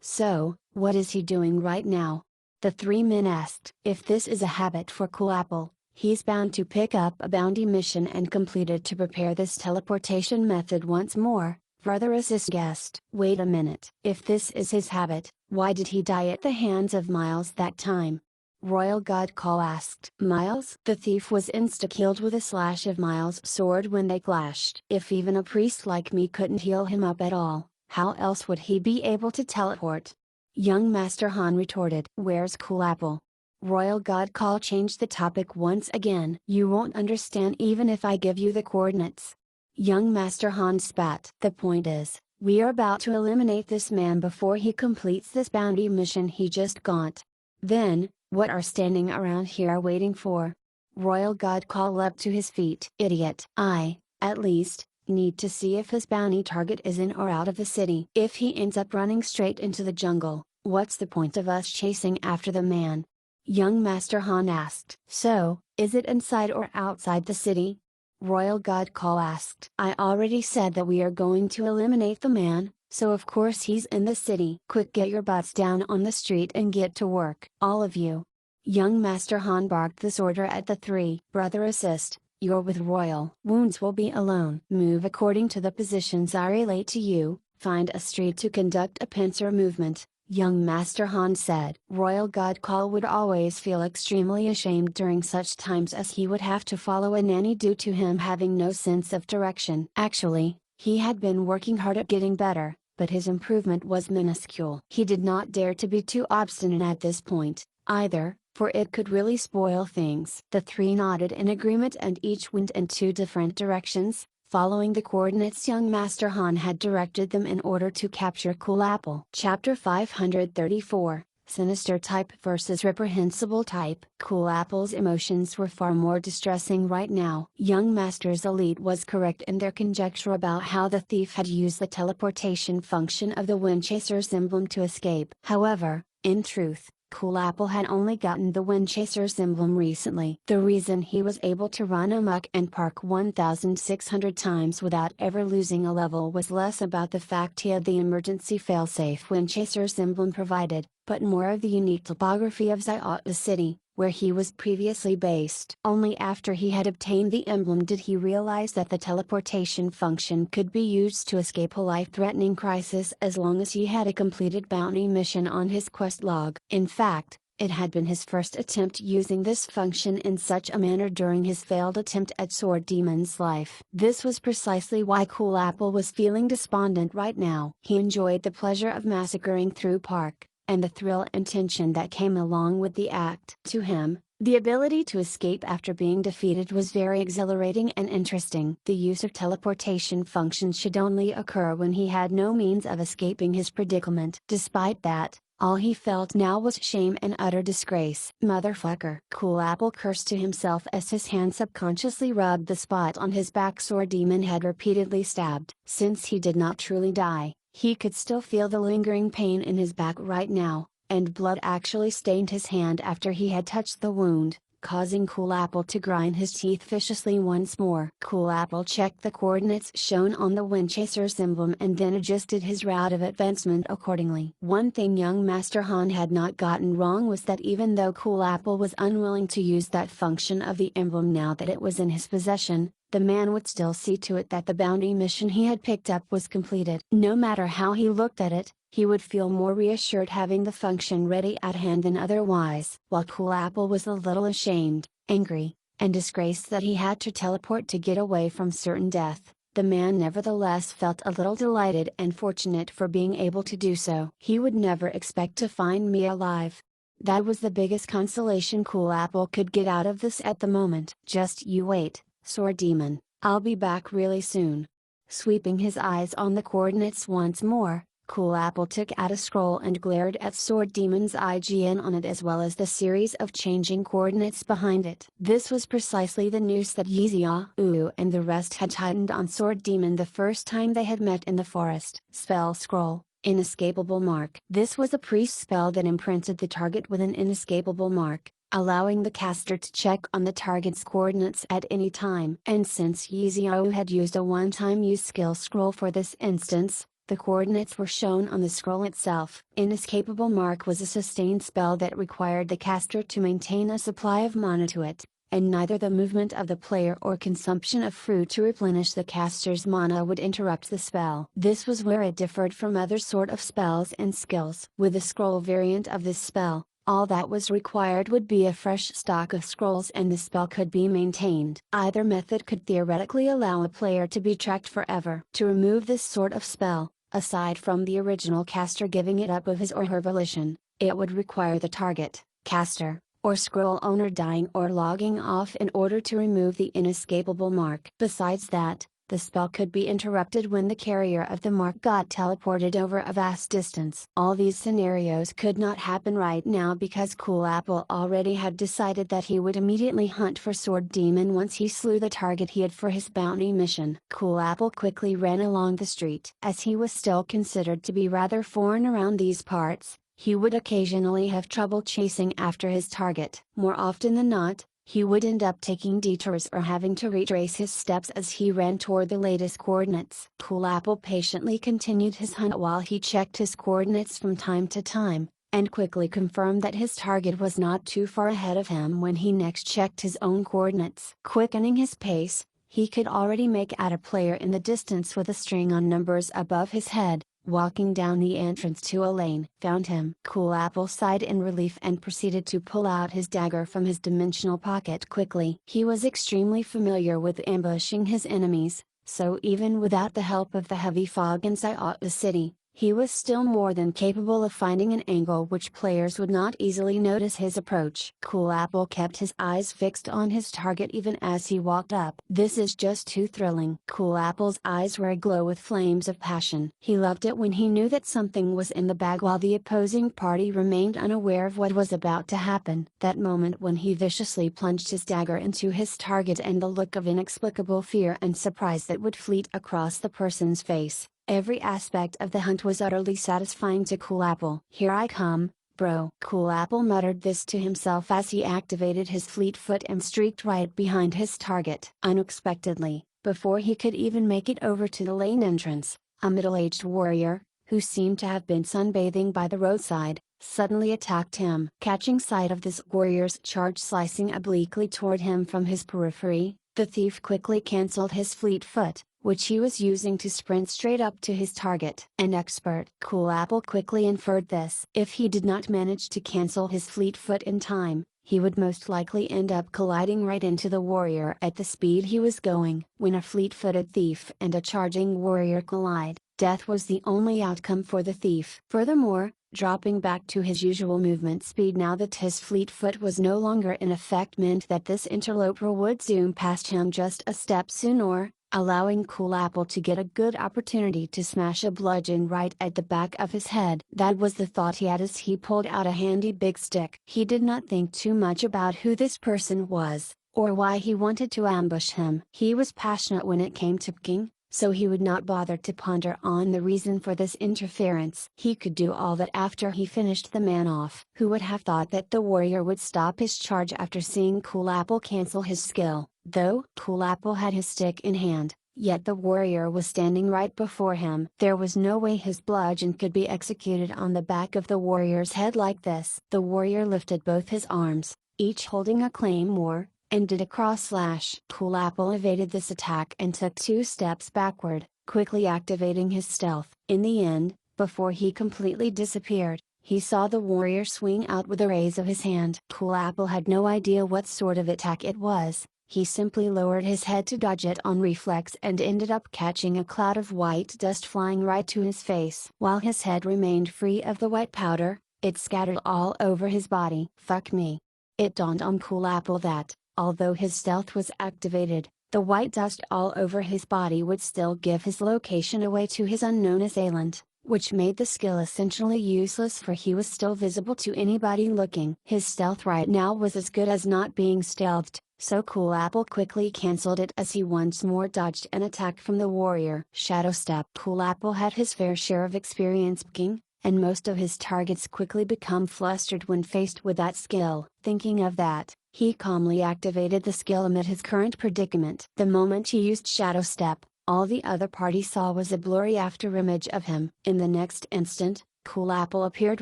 So, what is he doing right now? The three men asked. If this is a habit for Cool Apple, he's bound to pick up a bounty mission and complete it to prepare this teleportation method once more, Brother Assist guessed. Wait a minute. If this is his habit, why did he die at the hands of Miles that time? Royal God Call asked. Miles? The thief was insta-killed with a slash of Miles' sword when they clashed. If even a priest like me couldn't heal him up at all, how else would he be able to teleport? Young Master Han retorted. Where's Cool Apple? Royal God Call changed the topic once again. You won't understand even if I give you the coordinates. Young Master Han spat. The point is, we are about to eliminate this man before he completes this bounty mission he just got. Then, what are standing around here waiting for? Royal God Call leapt to his feet. Idiot. I, at least, need to see if his bounty target is in or out of the city. If he ends up running straight into the jungle, what's the point of us chasing after the man? Young Master Han asked. So, is it inside or outside the city? Royal God Call asked. I already said that we are going to eliminate the man, so of course he's in the city. Quick, get your butts down on the street and get to work. All of you. Young Master Han barked this order at the three. Brother Assist, you're with Royal Wounds will be alone. Move according to the positions I relate to you, find a street to conduct a pincer movement, young Master Han said. Royal God Call would always feel extremely ashamed during such times as he would have to follow a nanny due to him having no sense of direction. Actually, he had been working hard at getting better, but his improvement was minuscule. He did not dare to be too obstinate at this point, either, for it could really spoil things. The three nodded in agreement and each went in two different directions, following the coordinates young Master Han had directed them in order to capture Cool Apple. Chapter 534, Sinister Type vs Reprehensible Type. Cool Apple's emotions were far more distressing right now. Young Master's Elite was correct in their conjecture about how the thief had used the teleportation function of the Windchaser's emblem to escape. However, in truth, Cool Apple had only gotten the Windchaser's emblem recently. The reason he was able to run amok and park 1,600 times without ever losing a level was less about the fact he had the emergency failsafe Windchaser's emblem provided, but more of the unique topography of Xiaota City, where he was previously based. Only after he had obtained the emblem did he realize that the teleportation function could be used to escape a life-threatening crisis as long as he had a completed bounty mission on his quest log. In fact, it had been his first attempt using this function in such a manner during his failed attempt at Sword Demon's life. This was precisely why Cool Apple was feeling despondent right now. He enjoyed the pleasure of massacring through Park, and the thrill and tension that came along with the act. To him, the ability to escape after being defeated was very exhilarating and interesting. The use of teleportation functions should only occur when he had no means of escaping his predicament. Despite that, all he felt now was shame and utter disgrace. Motherfucker. Cool Apple cursed to himself as his hand subconsciously rubbed the spot on his back Sword Demon had repeatedly stabbed. Since he did not truly die, he could still feel the lingering pain in his back right now, and blood actually stained his hand after he had touched the wound, causing Cool Apple to grind his teeth viciously once more. Cool Apple checked the coordinates shown on the Windchaser's emblem and then adjusted his route of advancement accordingly. One thing young Master Han had not gotten wrong was that even though Cool Apple was unwilling to use that function of the emblem now that it was in his possession, the man would still see to it that the bounty mission he had picked up was completed. No matter how he looked at it, he would feel more reassured having the function ready at hand than otherwise. While Cool Apple was a little ashamed, angry, and disgraced that he had to teleport to get away from certain death, the man nevertheless felt a little delighted and fortunate for being able to do so. He would never expect to find me alive. That was the biggest consolation Cool Apple could get out of this at the moment. Just you wait, Sword Demon, I'll be back really soon. Sweeping his eyes on the coordinates once more, Cool Apple took out a scroll and glared at Sword Demon's IGN on it as well as the series of changing coordinates behind it. This was precisely the noose that Yizia and the rest had tightened on Sword Demon the first time they had met in the forest. Spell scroll, inescapable mark. This was a priest spell that imprinted the target with an inescapable mark, allowing the caster to check on the target's coordinates at any time. And since Yizia had used a one-time use skill scroll for this instance, the coordinates were shown on the scroll itself. Inescapable Mark was a sustained spell that required the caster to maintain a supply of mana to it, and neither the movement of the player or consumption of fruit to replenish the caster's mana would interrupt the spell. This was where it differed from other sort of spells and skills. With the scroll variant of this spell, all that was required would be a fresh stock of scrolls and the spell could be maintained. Either method could theoretically allow a player to be tracked forever. To remove this sort of spell, aside from the original caster giving it up of his or her volition, it would require the target, caster, or scroll owner dying or logging off in order to remove the inescapable mark. Besides that, the spell could be interrupted when the carrier of the mark got teleported over a vast distance. All these scenarios could not happen right now because Cool Apple already had decided that he would immediately hunt for Sword Demon once he slew the target he had for his bounty mission. Cool Apple quickly ran along the street. As he was still considered to be rather foreign around these parts, he would occasionally have trouble chasing after his target. More often than not, he would end up taking detours or having to retrace his steps as he ran toward the latest coordinates. Cool Apple patiently continued his hunt while he checked his coordinates from time to time, and quickly confirmed that his target was not too far ahead of him when he next checked his own coordinates. Quickening his pace, he could already make out a player in the distance with a string on numbers above his head, walking down the entrance to a lane. Found him. Cool Apple sighed in relief and proceeded to pull out his dagger from his dimensional pocket quickly. He was extremely familiar with ambushing his enemies, so even without the help of the heavy fog inside the city, he was still more than capable of finding an angle which players would not easily notice his approach. Cool Apple kept his eyes fixed on his target even as he walked up. This is just too thrilling. Cool Apple's eyes were aglow with flames of passion. He loved it when he knew that something was in the bag while the opposing party remained unaware of what was about to happen. That moment when he viciously plunged his dagger into his target and the look of inexplicable fear and surprise that would fleet across the person's face. Every aspect of the hunt was utterly satisfying to Cool Apple. Here I come, bro. Cool Apple muttered this to himself as he activated his fleet foot and streaked right behind his target. Unexpectedly, before he could even make it over to the lane entrance, a middle-aged warrior, who seemed to have been sunbathing by the roadside, suddenly attacked him. Catching sight of this warrior's charge slicing obliquely toward him from his periphery, the thief quickly cancelled his fleet foot, which he was using to sprint straight up to his target. An expert Cool Apple quickly inferred this. If he did not manage to cancel his fleet foot in time, he would most likely end up colliding right into the warrior at the speed he was going. When a fleet-footed thief and a charging warrior collide, death was the only outcome for the thief. Furthermore, dropping back to his usual movement speed now that his fleet foot was no longer in effect meant that this interloper would zoom past him just a step sooner, allowing Cool Apple to get a good opportunity to smash a bludgeon right at the back of his head. That was the thought he had as he pulled out a handy big stick. He did not think too much about who this person was, or why he wanted to ambush him. He was passionate when it came to picking, so he would not bother to ponder on the reason for this interference. He could do all that after he finished the man off. Who would have thought that the warrior would stop his charge after seeing Cool Apple cancel his skill? Though Cool Apple had his stick in hand, yet the warrior was standing right before him. There was no way his bludgeon could be executed on the back of the warrior's head like this. The warrior lifted both his arms, each holding a claymore, and did a cross slash. Cool Apple evaded this attack and took 2 steps backward, quickly activating his stealth. In the end, before he completely disappeared, he saw the warrior swing out with a raise of his hand. Cool Apple had no idea what sort of attack it was. He simply lowered his head to dodge it on reflex and ended up catching a cloud of white dust flying right to his face. While his head remained free of the white powder, it scattered all over his body. Fuck me. It dawned on Cool Apple that, although his stealth was activated, the white dust all over his body would still give his location away to his unknown assailant, which made the skill essentially useless for he was still visible to anybody looking. His stealth right now was as good as not being stealthed, so Cool Apple quickly cancelled it as he once more dodged an attack from the warrior. Shadow Step. Cool Apple had his fair share of experience picking, and most of his targets quickly become flustered when faced with that skill. Thinking of that, he calmly activated the skill amid his current predicament. The moment he used Shadow Step, all the other party saw was a blurry afterimage of him. In the next instant, Cool Apple appeared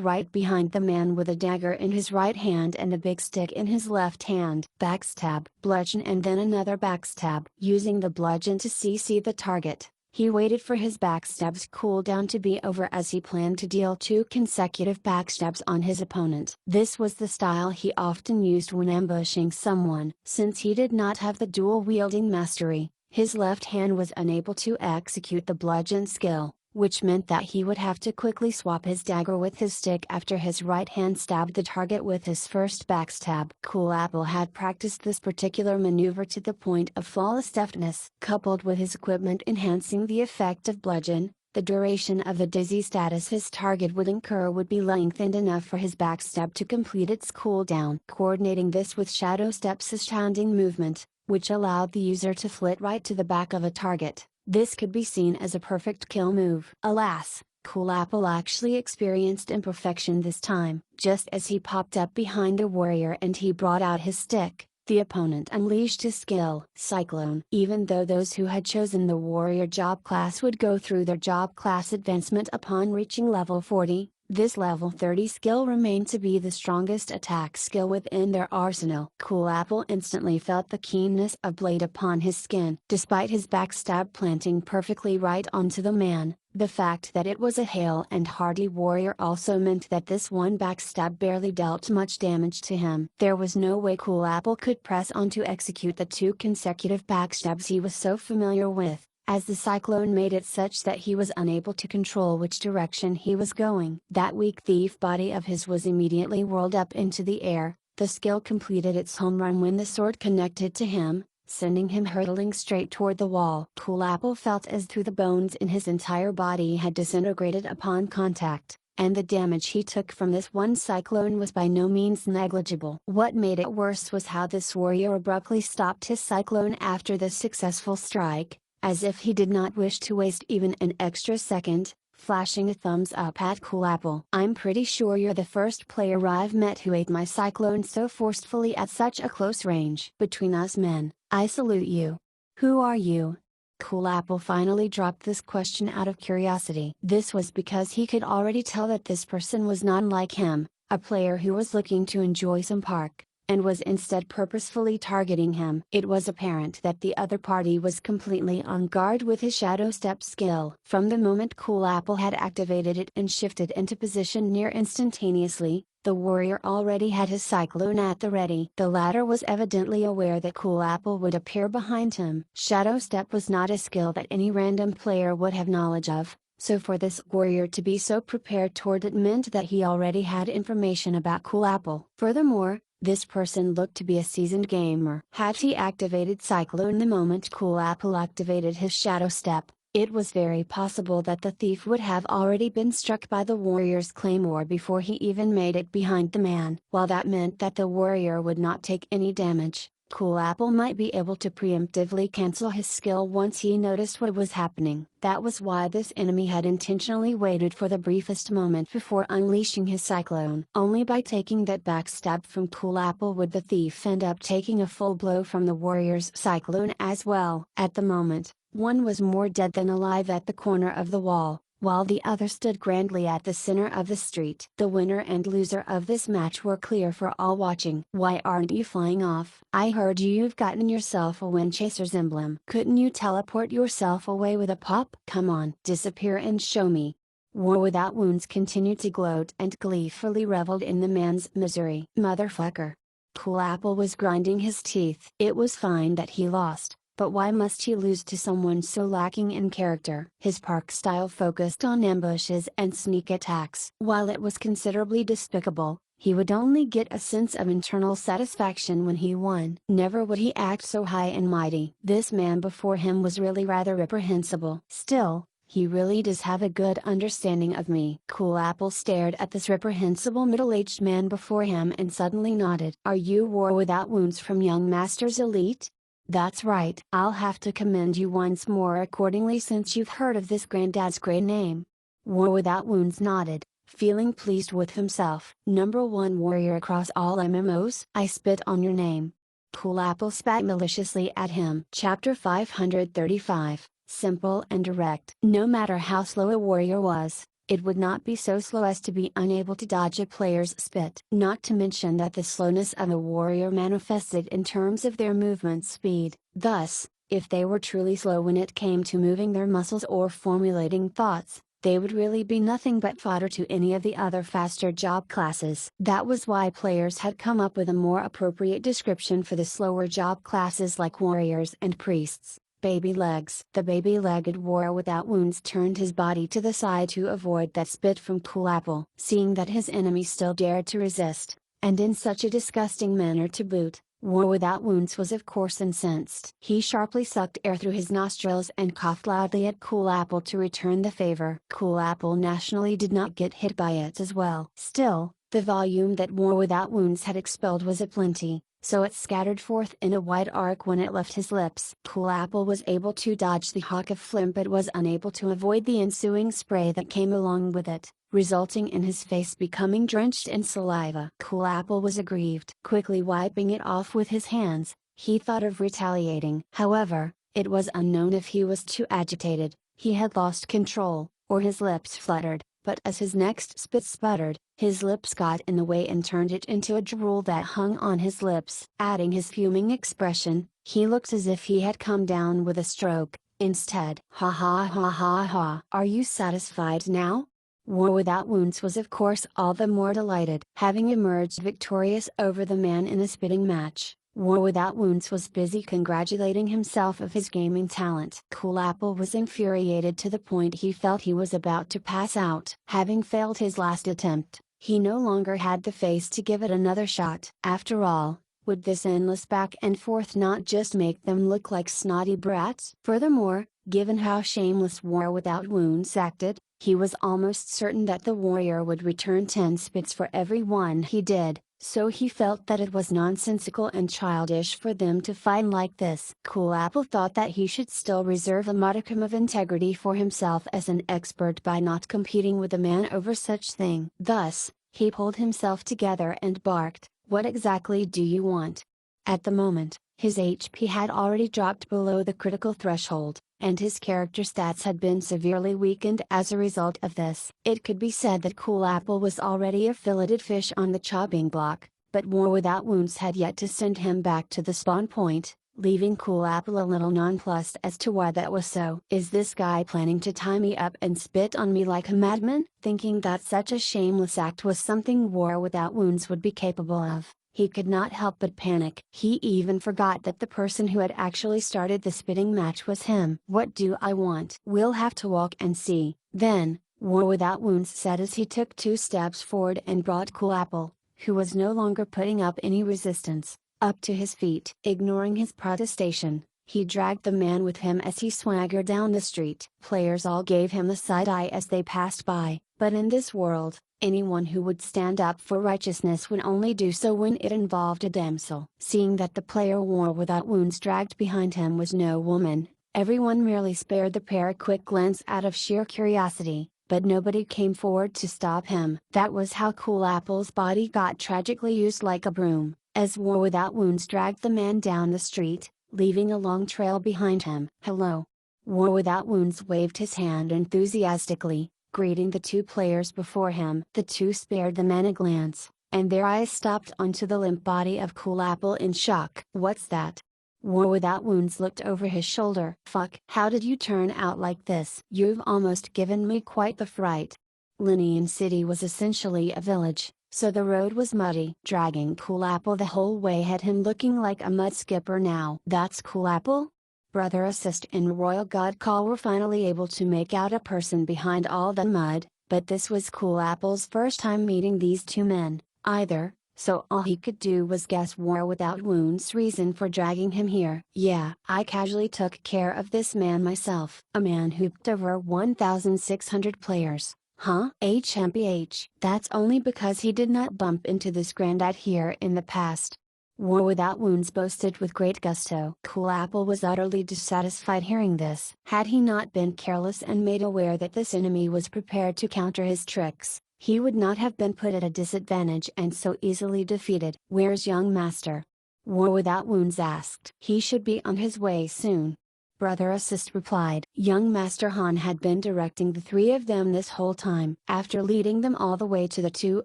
right behind the man with a dagger in his right hand and a big stick in his left hand. Backstab, bludgeon and then another backstab. Using the bludgeon to CC the target, he waited for his backstab's cooldown to be over as he planned to deal 2 consecutive backstabs on his opponent. This was the style he often used when ambushing someone. Since he did not have the dual-wielding mastery, his left hand was unable to execute the bludgeon skill, which meant that he would have to quickly swap his dagger with his stick after his right hand stabbed the target with his first backstab. Cool Apple had practiced this particular maneuver to the point of flawless deftness. Coupled with his equipment enhancing the effect of bludgeon, the duration of the dizzy status his target would incur would be lengthened enough for his backstab to complete its cooldown. Coordinating this with Shadow Step's astounding movement, which allowed the user to flit right to the back of a target, this could be seen as a perfect kill move. Alas, Cool Apple actually experienced imperfection this time. Just as he popped up behind the warrior and he brought out his stick, the opponent unleashed his skill. Cyclone. Even though those who had chosen the warrior job class would go through their job class advancement upon reaching level 40, this level 30 skill remained to be the strongest attack skill within their arsenal. Cool Apple instantly felt the keenness of blade upon his skin. Despite his backstab planting perfectly right onto the man, the fact that it was a hale and hardy warrior also meant that this one backstab barely dealt much damage to him. There was no way Cool Apple could press on to execute the 2 consecutive backstabs he was so familiar with, as the cyclone made it such that he was unable to control which direction he was going. That weak thief body of his was immediately whirled up into the air. The skill completed its home run when the sword connected to him, sending him hurtling straight toward the wall. Cool Apple felt as though the bones in his entire body had disintegrated upon contact, and the damage he took from this one cyclone was by no means negligible. What made it worse was how this warrior abruptly stopped his cyclone after the successful strike, as if he did not wish to waste even an extra second, flashing a thumbs up at Cool Apple. "I'm pretty sure you're the first player I've met who ate my cyclone so forcefully at such a close range. Between us men, I salute you. Who are you?" Cool Apple finally dropped this question out of curiosity. This was because he could already tell that this person was not like him, a player who was looking to enjoy some park, and was instead purposefully targeting him. It was apparent that the other party was completely on guard with his Shadow Step skill. From the moment Cool Apple had activated it and shifted into position near instantaneously, the warrior already had his cyclone at the ready. The latter was evidently aware that Cool Apple would appear behind him. Shadow Step was not a skill that any random player would have knowledge of, so for this warrior to be so prepared toward it meant that he already had information about Cool Apple. Furthermore, this person looked to be a seasoned gamer. Had he activated Cyclone the moment Cool Apple activated his Shadow Step, it was very possible that the thief would have already been struck by the warrior's claymore before he even made it behind the man. While that meant that the warrior would not take any damage, Cool Apple might be able to preemptively cancel his skill once he noticed what was happening. That was why this enemy had intentionally waited for the briefest moment before unleashing his cyclone. Only by taking that backstab from Cool Apple would the thief end up taking a full blow from the warrior's cyclone as well. At the moment, one was more dead than alive at the corner of the wall, while the other stood grandly at the center of the street. The winner and loser of this match were clear for all watching. Why aren't you flying off? I heard you've gotten yourself a Windchaser's emblem. Couldn't you teleport yourself away with a pop? Come on, disappear and show me. War Without Wounds continued to gloat and gleefully reveled in the man's misery. Motherfucker. Cool Apple was grinding his teeth. It was fine that he lost. But why must he lose to someone so lacking in character? His park style focused on ambushes and sneak attacks. While it was considerably despicable, he would only get a sense of internal satisfaction when he won. Never would he act so high and mighty. This man before him was really rather reprehensible. Still, he really does have a good understanding of me. Cool Apple stared at this reprehensible middle-aged man before him and suddenly nodded. Are you War Without Wounds from Young Masters Elite? That's right. I'll have to commend you once more accordingly since you've heard of this granddad's great name. War Without Wounds nodded, feeling pleased with himself. Number 1 warrior across all MMOs? I spit on your name. Cool Apple spat maliciously at him. Chapter 535, Simple and Direct. No matter how slow a warrior was, it would not be so slow as to be unable to dodge a player's spit. Not to mention that the slowness of a warrior manifested in terms of their movement speed. Thus, if they were truly slow when it came to moving their muscles or formulating thoughts, they would really be nothing but fodder to any of the other faster job classes. That was why players had come up with a more appropriate description for the slower job classes like warriors and priests. Baby legs. The baby-legged War Without Wounds turned his body to the side to avoid that spit from Cool Apple. Seeing that his enemy still dared to resist, and in such a disgusting manner to boot, War Without Wounds was of course incensed. He sharply sucked air through his nostrils and coughed loudly at Cool Apple to return the favor. Cool Apple naturally did not get hit by it as well. Still, the volume that War Without Wounds had expelled was aplenty, so it scattered forth in a wide arc when it left his lips. Cool Apple was able to dodge the hawk of phlegm but was unable to avoid the ensuing spray that came along with it, resulting in his face becoming drenched in saliva. Cool Apple was aggrieved. Quickly wiping it off with his hands, he thought of retaliating. However, it was unknown if he was too agitated, he had lost control, or his lips fluttered. But as his next spit sputtered, his lips got in the way and turned it into a drool that hung on his lips. Adding his fuming expression, he looked as if he had come down with a stroke, instead. Ha ha ha ha ha. Are you satisfied now? War Without Wounds was of course all the more delighted. Having emerged victorious over the man in a spitting match, War Without Wounds was busy congratulating himself of his gaming talent. Cool Apple was infuriated to the point he felt he was about to pass out. Having failed his last attempt, he no longer had the face to give it another shot. After all, would this endless back and forth not just make them look like snotty brats? Furthermore, given how shameless War Without Wounds acted, he was almost certain that the warrior would return 10 spits for every one he did. So he felt that it was nonsensical and childish for them to fight like this. Cool Apple thought that he should still reserve a modicum of integrity for himself as an expert by not competing with a man over such thing. Thus, he pulled himself together and barked, "What exactly do you want? At the moment, his HP had already dropped below the critical threshold, and his character stats had been severely weakened as a result of this. It could be said that Cool Apple was already a filleted fish on the chopping block, but War Without Wounds had yet to send him back to the spawn point, leaving Cool Apple a little nonplussed as to why that was so. Is this guy planning to tie me up and spit on me like a madman? Thinking that such a shameless act was something War Without Wounds would be capable of, he could not help but panic. He even forgot that the person who had actually started the spitting match was him. What do I want? We'll have to walk and see. Then, War Without Wounds said as he took 2 steps forward and brought Cool Apple, who was no longer putting up any resistance, up to his feet. Ignoring his protestation, he dragged the man with him as he swaggered down the street. Players all gave him the side eye as they passed by, but in this world, anyone who would stand up for righteousness would only do so when it involved a damsel. Seeing that the player War Without Wounds dragged behind him was no woman, everyone merely spared the pair a quick glance out of sheer curiosity, but nobody came forward to stop him. That was how Cool Apple's body got tragically used like a broom, as War Without Wounds dragged the man down the street, leaving a long trail behind him. Hello. War Without Wounds waved his hand enthusiastically, greeting the 2 players before him. The 2 spared the man a glance, and their eyes stopped onto the limp body of Cool Apple in shock. What's that? War Without Wounds looked over his shoulder. Fuck, how did you turn out like this? You've almost given me quite the fright. Linian City was essentially a village, so the road was muddy. Dragging Cool Apple the whole way had him looking like a mud skipper now. That's Cool Apple? Brother Assist and Royal God Call were finally able to make out a person behind all the mud, but this was Cool Apple's first time meeting these 2 men, either, so all he could do was guess War Without Wounds' reason for dragging him here. Yeah, I casually took care of this man myself. A man who hooped over 1,600 players. Huh? HMPH. That's only because he did not bump into this grandad here in the past. War Without Wounds boasted with great gusto. Cool Apple was utterly dissatisfied hearing this. Had he not been careless and made aware that this enemy was prepared to counter his tricks, he would not have been put at a disadvantage and so easily defeated. Where's young master? War Without Wounds asked. He should be on his way soon. Brother Assist replied. Young Master Han had been directing the 3 of them this whole time. After leading them all the way to the 2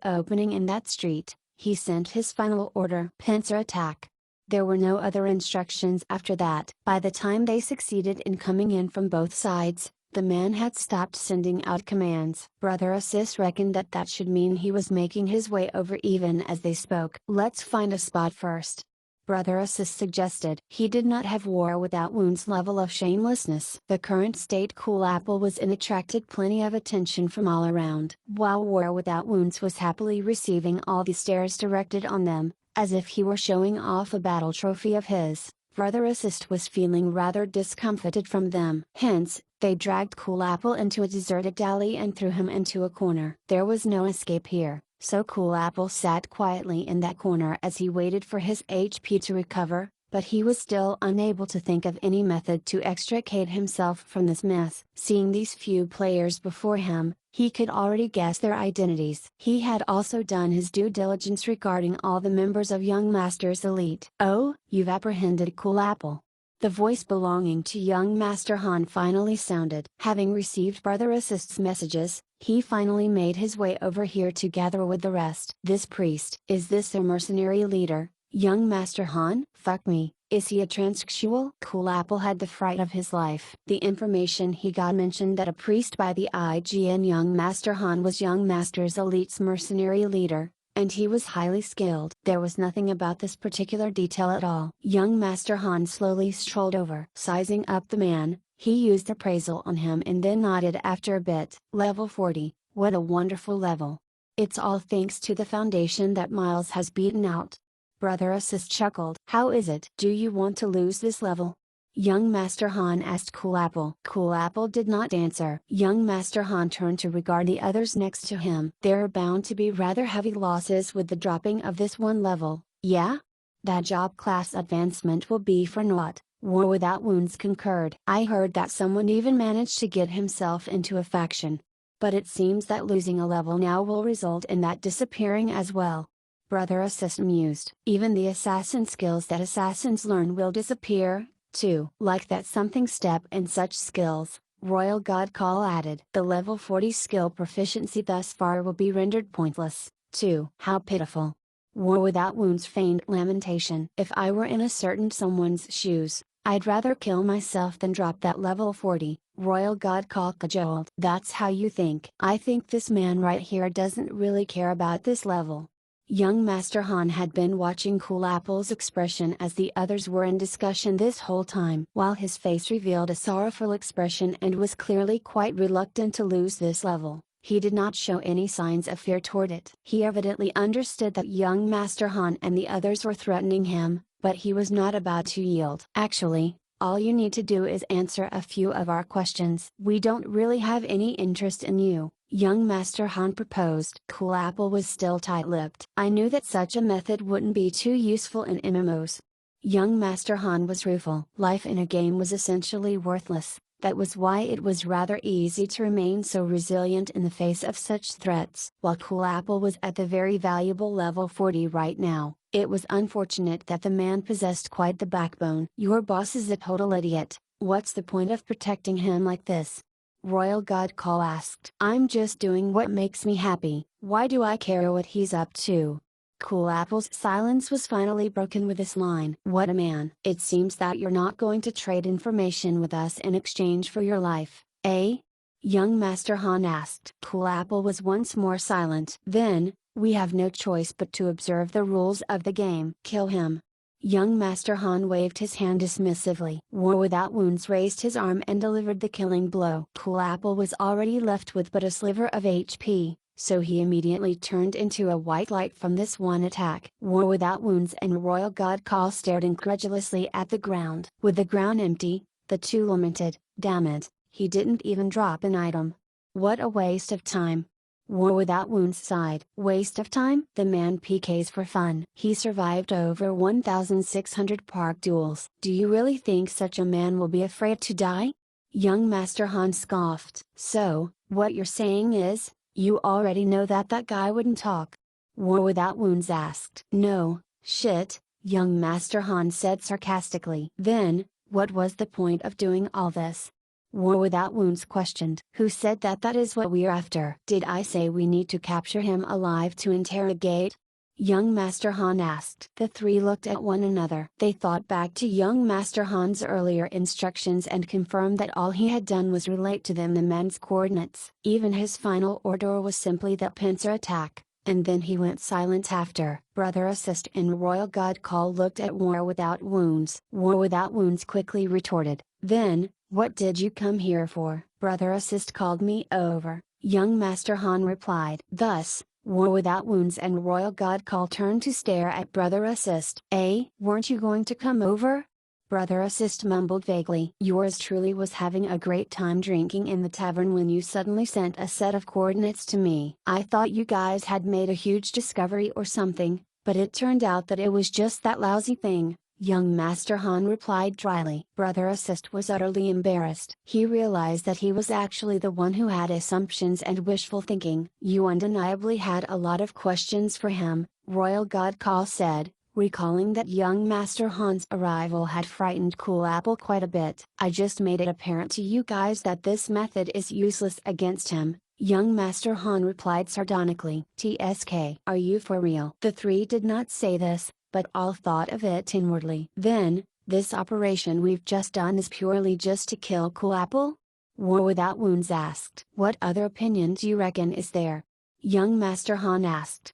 opening in that street, he sent his final order. Pincer attack. There were no other instructions after that. By the time they succeeded in coming in from both sides, the man had stopped sending out commands. Brother Assist reckoned that that should mean he was making his way over even as they spoke. Let's find a spot first. Brother Assist suggested. He did not have War Without Wounds' level of shamelessness. The current state Cool Apple was in attracted plenty of attention from all around. While War Without Wounds was happily receiving all the stares directed on them, as if he were showing off a battle trophy of his, Brother Assist was feeling rather discomfited from them. Hence, they dragged Cool Apple into a deserted alley and threw him into a corner. There was no escape here. So Cool Apple sat quietly in that corner as he waited for his HP to recover, but he was still unable to think of any method to extricate himself from this mess. Seeing these few players before him, he could already guess their identities. He had also done his due diligence regarding all the members of Young Master's elite. Oh, you've apprehended Cool Apple. The voice belonging to young Master Han finally sounded. Having received Brother Assist's messages, he finally made his way over here to gather with the rest. This priest. Is this their mercenary leader, young Master Han? Fuck me, is he a transsexual? Cool Apple had the fright of his life. The information he got mentioned that a priest by the IGN young Master Han was young Master's elite's mercenary leader, and he was highly skilled. There was nothing about this particular detail at all. Young Master Han slowly strolled over. Sizing up the man, he used appraisal on him and then nodded after a bit. Level 40, what a wonderful level. It's all thanks to the foundation that Miles has beaten out. Brother Assist chuckled. How is it? Do you want to lose this level? Young Master Han asked Cool Apple. Cool Apple did not answer. Young Master Han turned to regard the others next to him. There are bound to be rather heavy losses with the dropping of this one level, yeah? That job class advancement will be for naught. War Without Wounds concurred. I heard that someone even managed to get himself into a faction. But it seems that losing a level now will result in that disappearing as well. Brother Assist mused. Even the assassin skills that assassins learn will disappear, too. Like that something step and such skills, Royal God Call added. The level 40 skill proficiency thus far will be rendered pointless, too. How pitiful. War Without Wounds feigned lamentation. If I were in a certain someone's shoes, I'd rather kill myself than drop that level 40, Royal God Call cajoled. That's how you think. I think this man right here doesn't really care about this level. Young Master Han had been watching Cool Apple's expression as the others were in discussion this whole time. While his face revealed a sorrowful expression and was clearly quite reluctant to lose this level, he did not show any signs of fear toward it. He evidently understood that young Master Han and the others were threatening him, but he was not about to yield. Actually, all you need to do is answer a few of our questions. We don't really have any interest in you, young Master Han proposed. Cool Apple was still tight-lipped. I knew that such a method wouldn't be too useful in MMOs. Young Master Han was rueful. Life in a game was essentially worthless. That was why it was rather easy to remain so resilient in the face of such threats. While Cool Apple was at the very valuable level 40 right now, it was unfortunate that the man possessed quite the backbone. Your boss is a total idiot, what's the point of protecting him like this? Royal God Call asked. I'm just doing what makes me happy, why do I care what he's up to? Cool Apple's silence was finally broken with this line. What a man. It seems that you're not going to trade information with us in exchange for your life, eh? Young Master Han asked. Cool Apple was once more silent. Then, we have no choice but to observe the rules of the game. Kill him. Young Master Han waved his hand dismissively. War Without Wounds raised his arm and delivered the killing blow. Cool Apple was already left with but a sliver of HP. So he immediately turned into a white light from this one attack. War Without Wounds and Royal God Call stared incredulously at the ground. With the ground empty, the two lamented, damn it, he didn't even drop an item. What a waste of time. War Without Wounds sighed. Waste of time? The man PKs for fun. He survived over 1,600 park duels. Do you really think such a man will be afraid to die? Young Master Han scoffed. So, what you're saying is, you already know that guy wouldn't talk? War Without Wounds asked. No, shit, young Master Han said sarcastically. Then, what was the point of doing all this? War Without Wounds questioned. Who said that is what we're after? Did I say we need to capture him alive to interrogate? Young Master Han asked. The three looked at one another. They thought back to young Master Han's earlier instructions and confirmed that all he had done was relate to them the man's coordinates. Even his final order was simply that pincer attack, and then he went silent after. Brother Assist and Royal God Call looked at War Without Wounds. War Without Wounds quickly retorted. Then, what did you come here for? Brother Assist called me over, young Master Han replied. Thus, War Without Wounds and Royal God Call turned to stare at Brother Assist. Weren't you going to come over? Brother Assist mumbled vaguely. Yours truly was having a great time drinking in the tavern when you suddenly sent a set of coordinates to me. I thought you guys had made a huge discovery or something, but it turned out that it was just that lousy thing, young Master Han replied dryly. Brother Assist was utterly embarrassed. He realized that he was actually the one who had assumptions and wishful thinking. You undeniably had a lot of questions for him, Royal God Call said, recalling that young Master Han's arrival had frightened Cool Apple quite a bit. I just made it apparent to you guys that this method is useless against him, young Master Han replied sardonically. TSK. Are you for real? The three did not say this, but all thought of it inwardly. Then, this operation we've just done is purely just to kill Cool Apple? War Without Wounds asked. What other opinion do you reckon is there? Young Master Han asked.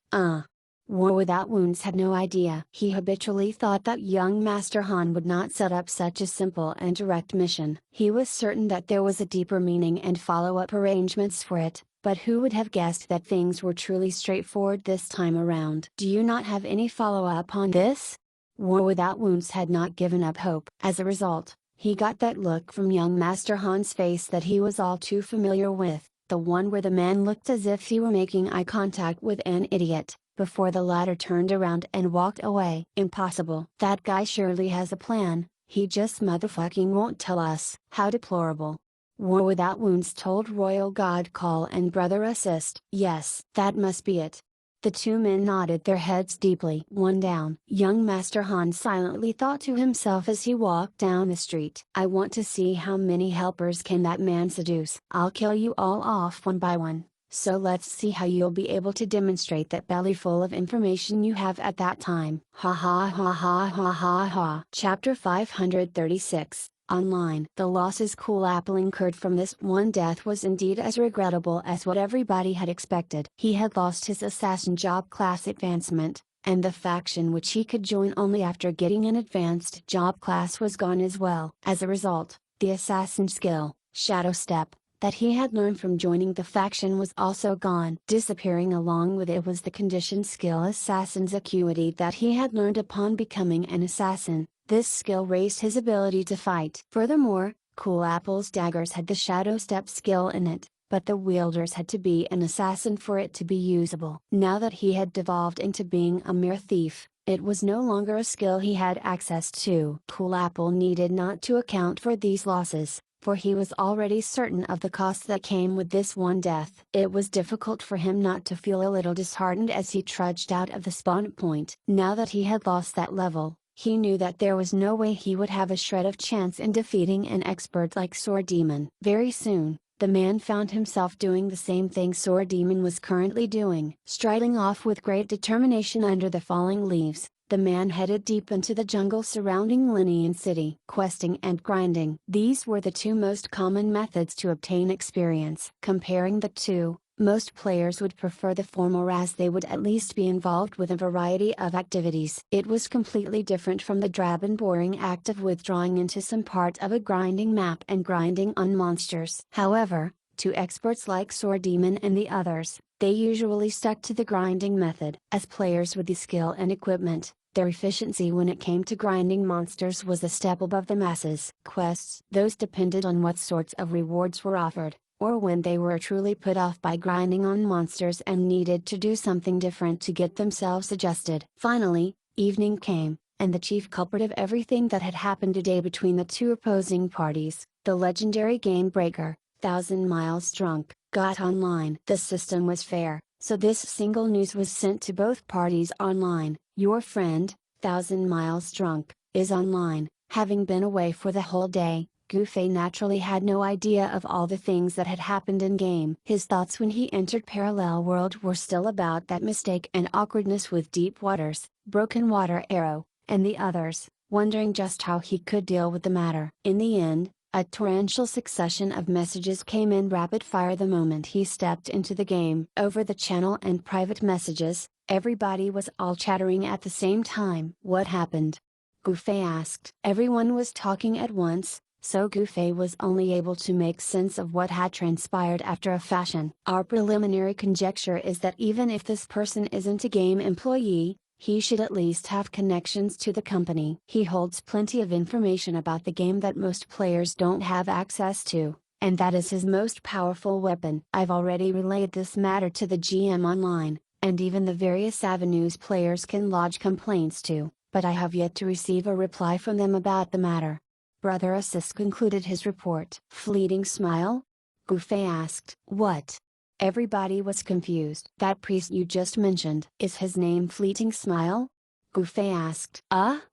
War Without Wounds had no idea. He habitually thought that young Master Han would not set up such a simple and direct mission. He was certain that there was a deeper meaning and follow-up arrangements for it, but who would have guessed that things were truly straightforward this time around? Do you not have any follow-up on this? War Without Wounds had not given up hope. As a result, he got that look from young Master Han's face that he was all too familiar with, the one where the man looked as if he were making eye contact with an idiot, before the latter turned around and walked away. Impossible. That guy surely has a plan, he just motherfucking won't tell us. How deplorable. War Without Wounds told Royal God Call and Brother Assist. Yes, that must be it. The two men nodded their heads deeply. One down. Young Master Han silently thought to himself as he walked down the street. I want to see how many helpers can that man seduce. I'll kill you all off one by one. So let's see how you'll be able to demonstrate that belly full of information you have at that time. Ha ha ha ha ha ha ha. Chapter 536, Online. The losses Cool Apple incurred from this one death was indeed as regrettable as what everybody had expected. He had lost his assassin job class advancement, and the faction which he could join only after getting an advanced job class was gone as well. As a result, the assassin skill, Shadow Step, that he had learned from joining the faction was also gone. Disappearing along with it was the conditioned skill Assassin's Acuity that he had learned upon becoming an assassin. This skill raised his ability to fight. Furthermore, Cool Apple's daggers had the Shadow Step skill in it, but the wielders had to be an assassin for it to be usable. Now that he had devolved into being a mere thief, it was no longer a skill he had access to. Cool Apple needed not to account for these losses, for he was already certain of the cost that came with this one death. It was difficult for him not to feel a little disheartened as he trudged out of the spawn point. Now that he had lost that level, he knew that there was no way he would have a shred of chance in defeating an expert like Sword Demon. Very soon, the man found himself doing the same thing Sword Demon was currently doing. Striding off with great determination under the falling leaves, the man headed deep into the jungle surrounding Linian City. Questing and grinding. These were the two most common methods to obtain experience. Comparing the two, most players would prefer the former as they would at least be involved with a variety of activities. It was completely different from the drab and boring act of withdrawing into some part of a grinding map and grinding on monsters. However, to experts like Sword Demon and the others, they usually stuck to the grinding method. As players with the skill and equipment, their efficiency when it came to grinding monsters was a step above the masses. Quests, those depended on what sorts of rewards were offered, or when they were truly put off by grinding on monsters and needed to do something different to get themselves adjusted. Finally, evening came, and the chief culprit of everything that had happened today between the two opposing parties, the legendary game breaker, 1000 Miles Drunk, got online. The system was fair, so this single news was sent to both parties online. Your friend, 1000 Miles Drunk, is online. Having been away for the whole day, Goofy naturally had no idea of all the things that had happened in game. His thoughts when he entered Parallel World were still about that mistake and awkwardness with Deep Waters, Broken Water Arrow, and the others, wondering just how he could deal with the matter. In the end, a torrential succession of messages came in rapid fire the moment he stepped into the game. Over the channel and private messages, everybody was all chattering at the same time. What happened? Goofy asked. Everyone was talking at once, so Goofy was only able to make sense of what had transpired after a fashion. Our preliminary conjecture is that even if this person isn't a game employee, he should at least have connections to the company. He holds plenty of information about the game that most players don't have access to, and that is his most powerful weapon. I've already relayed this matter to the GM online, and even the various avenues players can lodge complaints to, but I have yet to receive a reply from them about the matter. Brother Assist concluded his report. Fleeting smile? Goofy asked. What? Everybody was confused. That priest you just mentioned. Is his name Fleeting Smile? Goofy asked.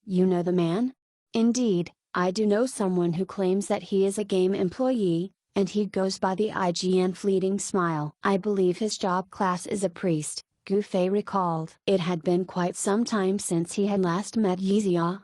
You know the man? Indeed, I do know someone who claims that he is a game employee, and he goes by the IGN Fleeting Smile. I believe his job class is a priest, Goofy recalled. It had been quite some time since he had last met Yizia.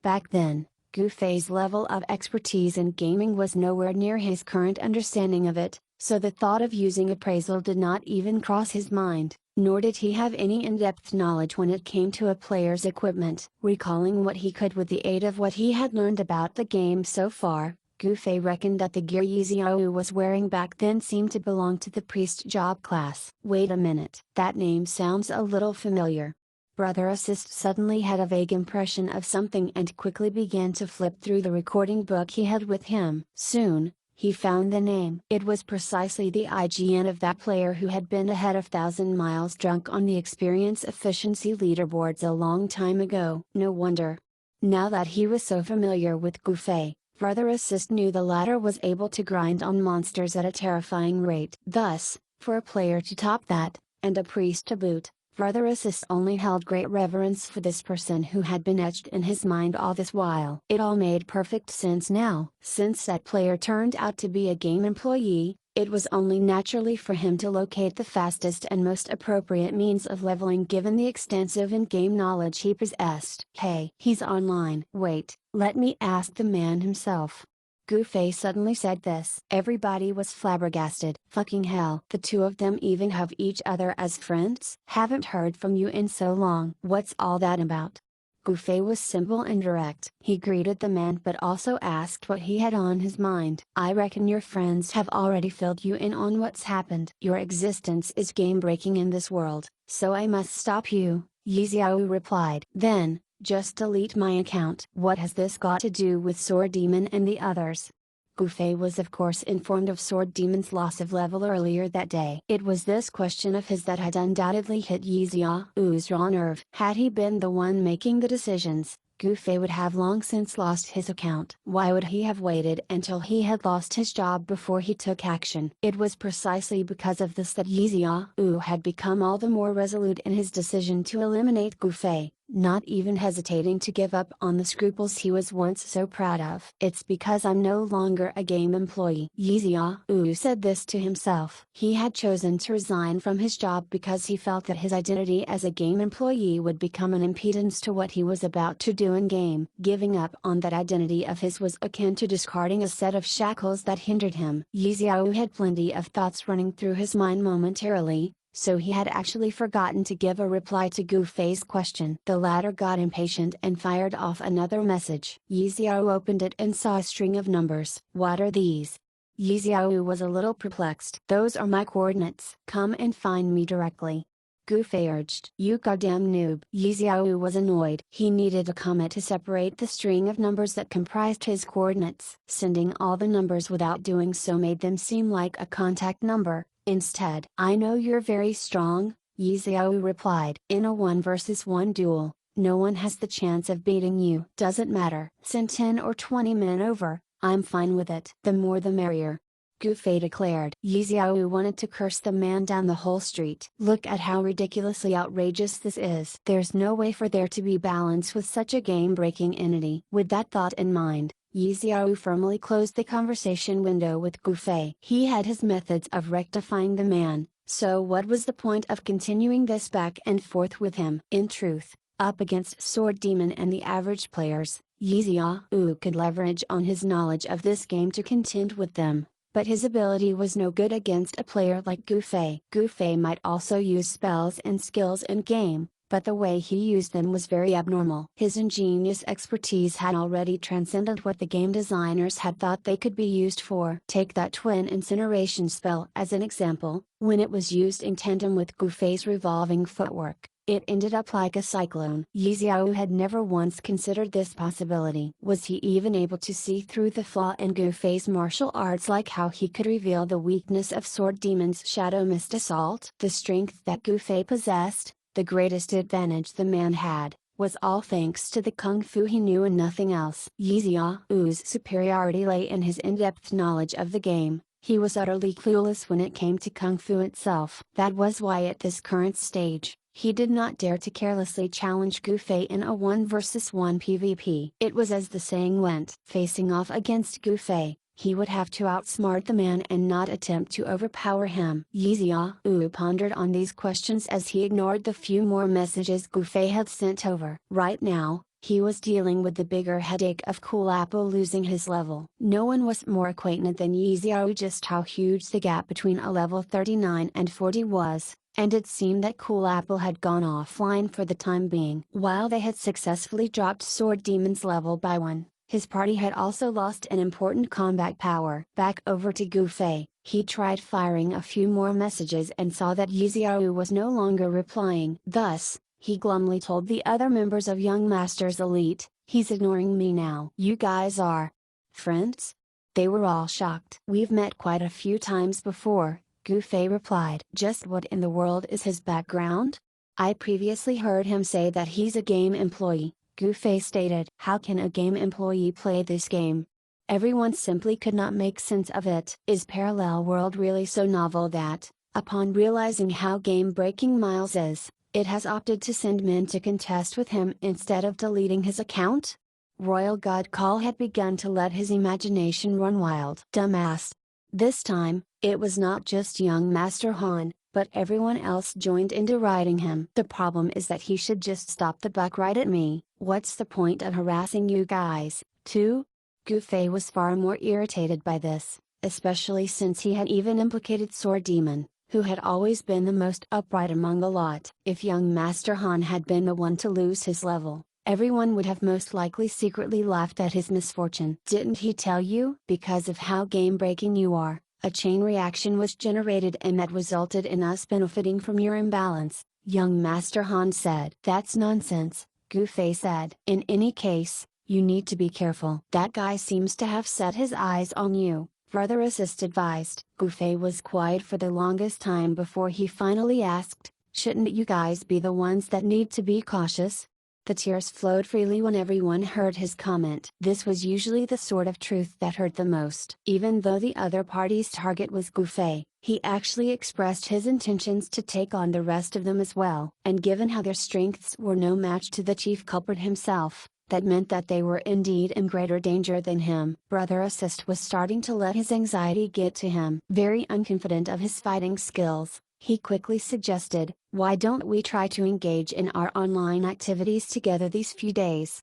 Back then, Goofy's level of expertise in gaming was nowhere near his current understanding of it, so the thought of using appraisal did not even cross his mind, nor did he have any in-depth knowledge when it came to a player's equipment. Recalling what he could with the aid of what he had learned about the game so far, Goofy reckoned that the gear Yizia was wearing back then seemed to belong to the priest job class. Wait a minute. That name sounds a little familiar. Brother Assist suddenly had a vague impression of something and quickly began to flip through the recording book he had with him. Soon, he found the name. It was precisely the IGN of that player who had been ahead of 1000 Miles Drunk on the experience efficiency leaderboards a long time ago. No wonder. Now that he was so familiar with Goofy, Brother Assist knew the latter was able to grind on monsters at a terrifying rate. Thus, for a player to top that, and a priest to boot, Brother Assist only held great reverence for this person who had been etched in his mind all this while. It all made perfect sense now. Since that player turned out to be a game employee, it was only naturally for him to locate the fastest and most appropriate means of leveling given the extensive in-game knowledge he possessed. Hey, he's online. Wait, let me ask the man himself. Goofy suddenly said this. Everybody was flabbergasted. Fucking hell. The two of them even have each other as friends? Haven't heard from you in so long. What's all that about? Goofy was simple and direct. He greeted the man but also asked what he had on his mind. I reckon your friends have already filled you in on what's happened. Your existence is game-breaking in this world, so I must stop you, Yixiao replied. Then, just delete my account. What has this got to do with Sword Demon and the others? Goofy was of course informed of Sword Demon's loss of level earlier that day. It was this question of his that had undoubtedly hit Yixiao's raw nerve. Had he been the one making the decisions, Goofy would have long since lost his account. Why would he have waited until he had lost his job before he took action? It was precisely because of this that Yixiao had become all the more resolute in his decision to eliminate Goofy, not even hesitating to give up on the scruples he was once so proud of. It's because I'm no longer a game employee. Yixiao said this to himself. He had chosen to resign from his job because he felt that his identity as a game employee would become an impedance to what he was about to do in game. Giving up on that identity of his was akin to discarding a set of shackles that hindered him. Yixiao had plenty of thoughts running through his mind momentarily, so he had actually forgotten to give a reply to Goofy's question. The latter got impatient and fired off another message. Yixiao opened it and saw a string of numbers. What are these? Yixiao was a little perplexed. Those are my coordinates. Come and find me directly, Goofy urged. You goddamn noob. Yixiao was annoyed. He needed a comma to separate the string of numbers that comprised his coordinates. Sending all the numbers without doing so made them seem like a contact number. Instead, I know you're very strong, Yixiao replied. In a 1 versus 1 duel, no one has the chance of beating you. Doesn't matter. Send 10 or 20 men over, I'm fine with it. The more the merrier, Goofy declared. Yixiao wanted to curse the man down the whole street. Look at how ridiculously outrageous this is. There's no way for there to be balance with such a game-breaking entity. With that thought in mind, Yixiao firmly closed the conversation window with Goofy. He had his methods of rectifying the man, so what was the point of continuing this back and forth with him? In truth, up against Sword Demon and the average players, Yixiao could leverage on his knowledge of this game to contend with them, but his ability was no good against a player like Goofy. Goofy might also use spells and skills in game, but the way he used them was very abnormal. His ingenious expertise had already transcended what the game designers had thought they could be used for. Take that twin incineration spell as an example. When it was used in tandem with Goofy's revolving footwork, it ended up like a cyclone. Yixiao had never once considered this possibility. Was he even able to see through the flaw in Goofy's martial arts, like how he could reveal the weakness of Sword Demon's Shadow Mist Assault? The strength that Goofy possessed, the greatest advantage the man had, was all thanks to the kung fu he knew and nothing else. Yixiao's superiority lay in his in-depth knowledge of the game. He was utterly clueless when it came to kung fu itself. That was why at this current stage, he did not dare to carelessly challenge Goofy in a 1 versus 1 PvP. It was as the saying went. Facing off against Goofy, he would have to outsmart the man and not attempt to overpower him. Yixiao pondered on these questions as he ignored the few more messages Goofy had sent over. Right now, he was dealing with the bigger headache of Cool Apple losing his level. No one was more acquainted than Yixiao just how huge the gap between a level 39 and 40 was, and it seemed that Cool Apple had gone offline for the time being. While they had successfully dropped Sword Demon's level by 1, his party had also lost an important combat power. Back over to Goofy, he tried firing a few more messages and saw that Yixiao was no longer replying. Thus, he glumly told the other members of Young Master's Elite, he's ignoring me now. You guys are friends? They were all shocked. We've met quite a few times before, Goofy replied. Just what in the world is his background? I previously heard him say that he's a game employee, Goofy stated. How can a game employee play this game? Everyone simply could not make sense of it. Is Parallel World really so novel that, upon realizing how game-breaking Miles is, it has opted to send men to contest with him instead of deleting his account? Royal God Call had begun to let his imagination run wild. Dumbass. This time, it was not just young Master Han, but everyone else joined in deriding him. The problem is that he should just stop the buck right at me. What's the point of harassing you guys, too? Gu Fei was far more irritated by this, especially since he had even implicated Sword Demon, who had always been the most upright among the lot. If young Master Han had been the one to lose his level, everyone would have most likely secretly laughed at his misfortune. Didn't he tell you? Because of how game-breaking you are, a chain reaction was generated and that resulted in us benefiting from your imbalance, young Master Han said. That's nonsense, Gu Fei said. In any case, you need to be careful. That guy seems to have set his eyes on you, Brother Assist advised. Gu Fei was quiet for the longest time before he finally asked, shouldn't you guys be the ones that need to be cautious? The tears flowed freely when everyone heard his comment. This was usually the sort of truth that hurt the most. Even though the other party's target was Gu Fei, he actually expressed his intentions to take on the rest of them as well. And given how their strengths were no match to the chief culprit himself, that meant that they were indeed in greater danger than him. Brother Assist was starting to let his anxiety get to him. Very unconfident of his fighting skills, he quickly suggested, why don't we try to engage in our online activities together these few days?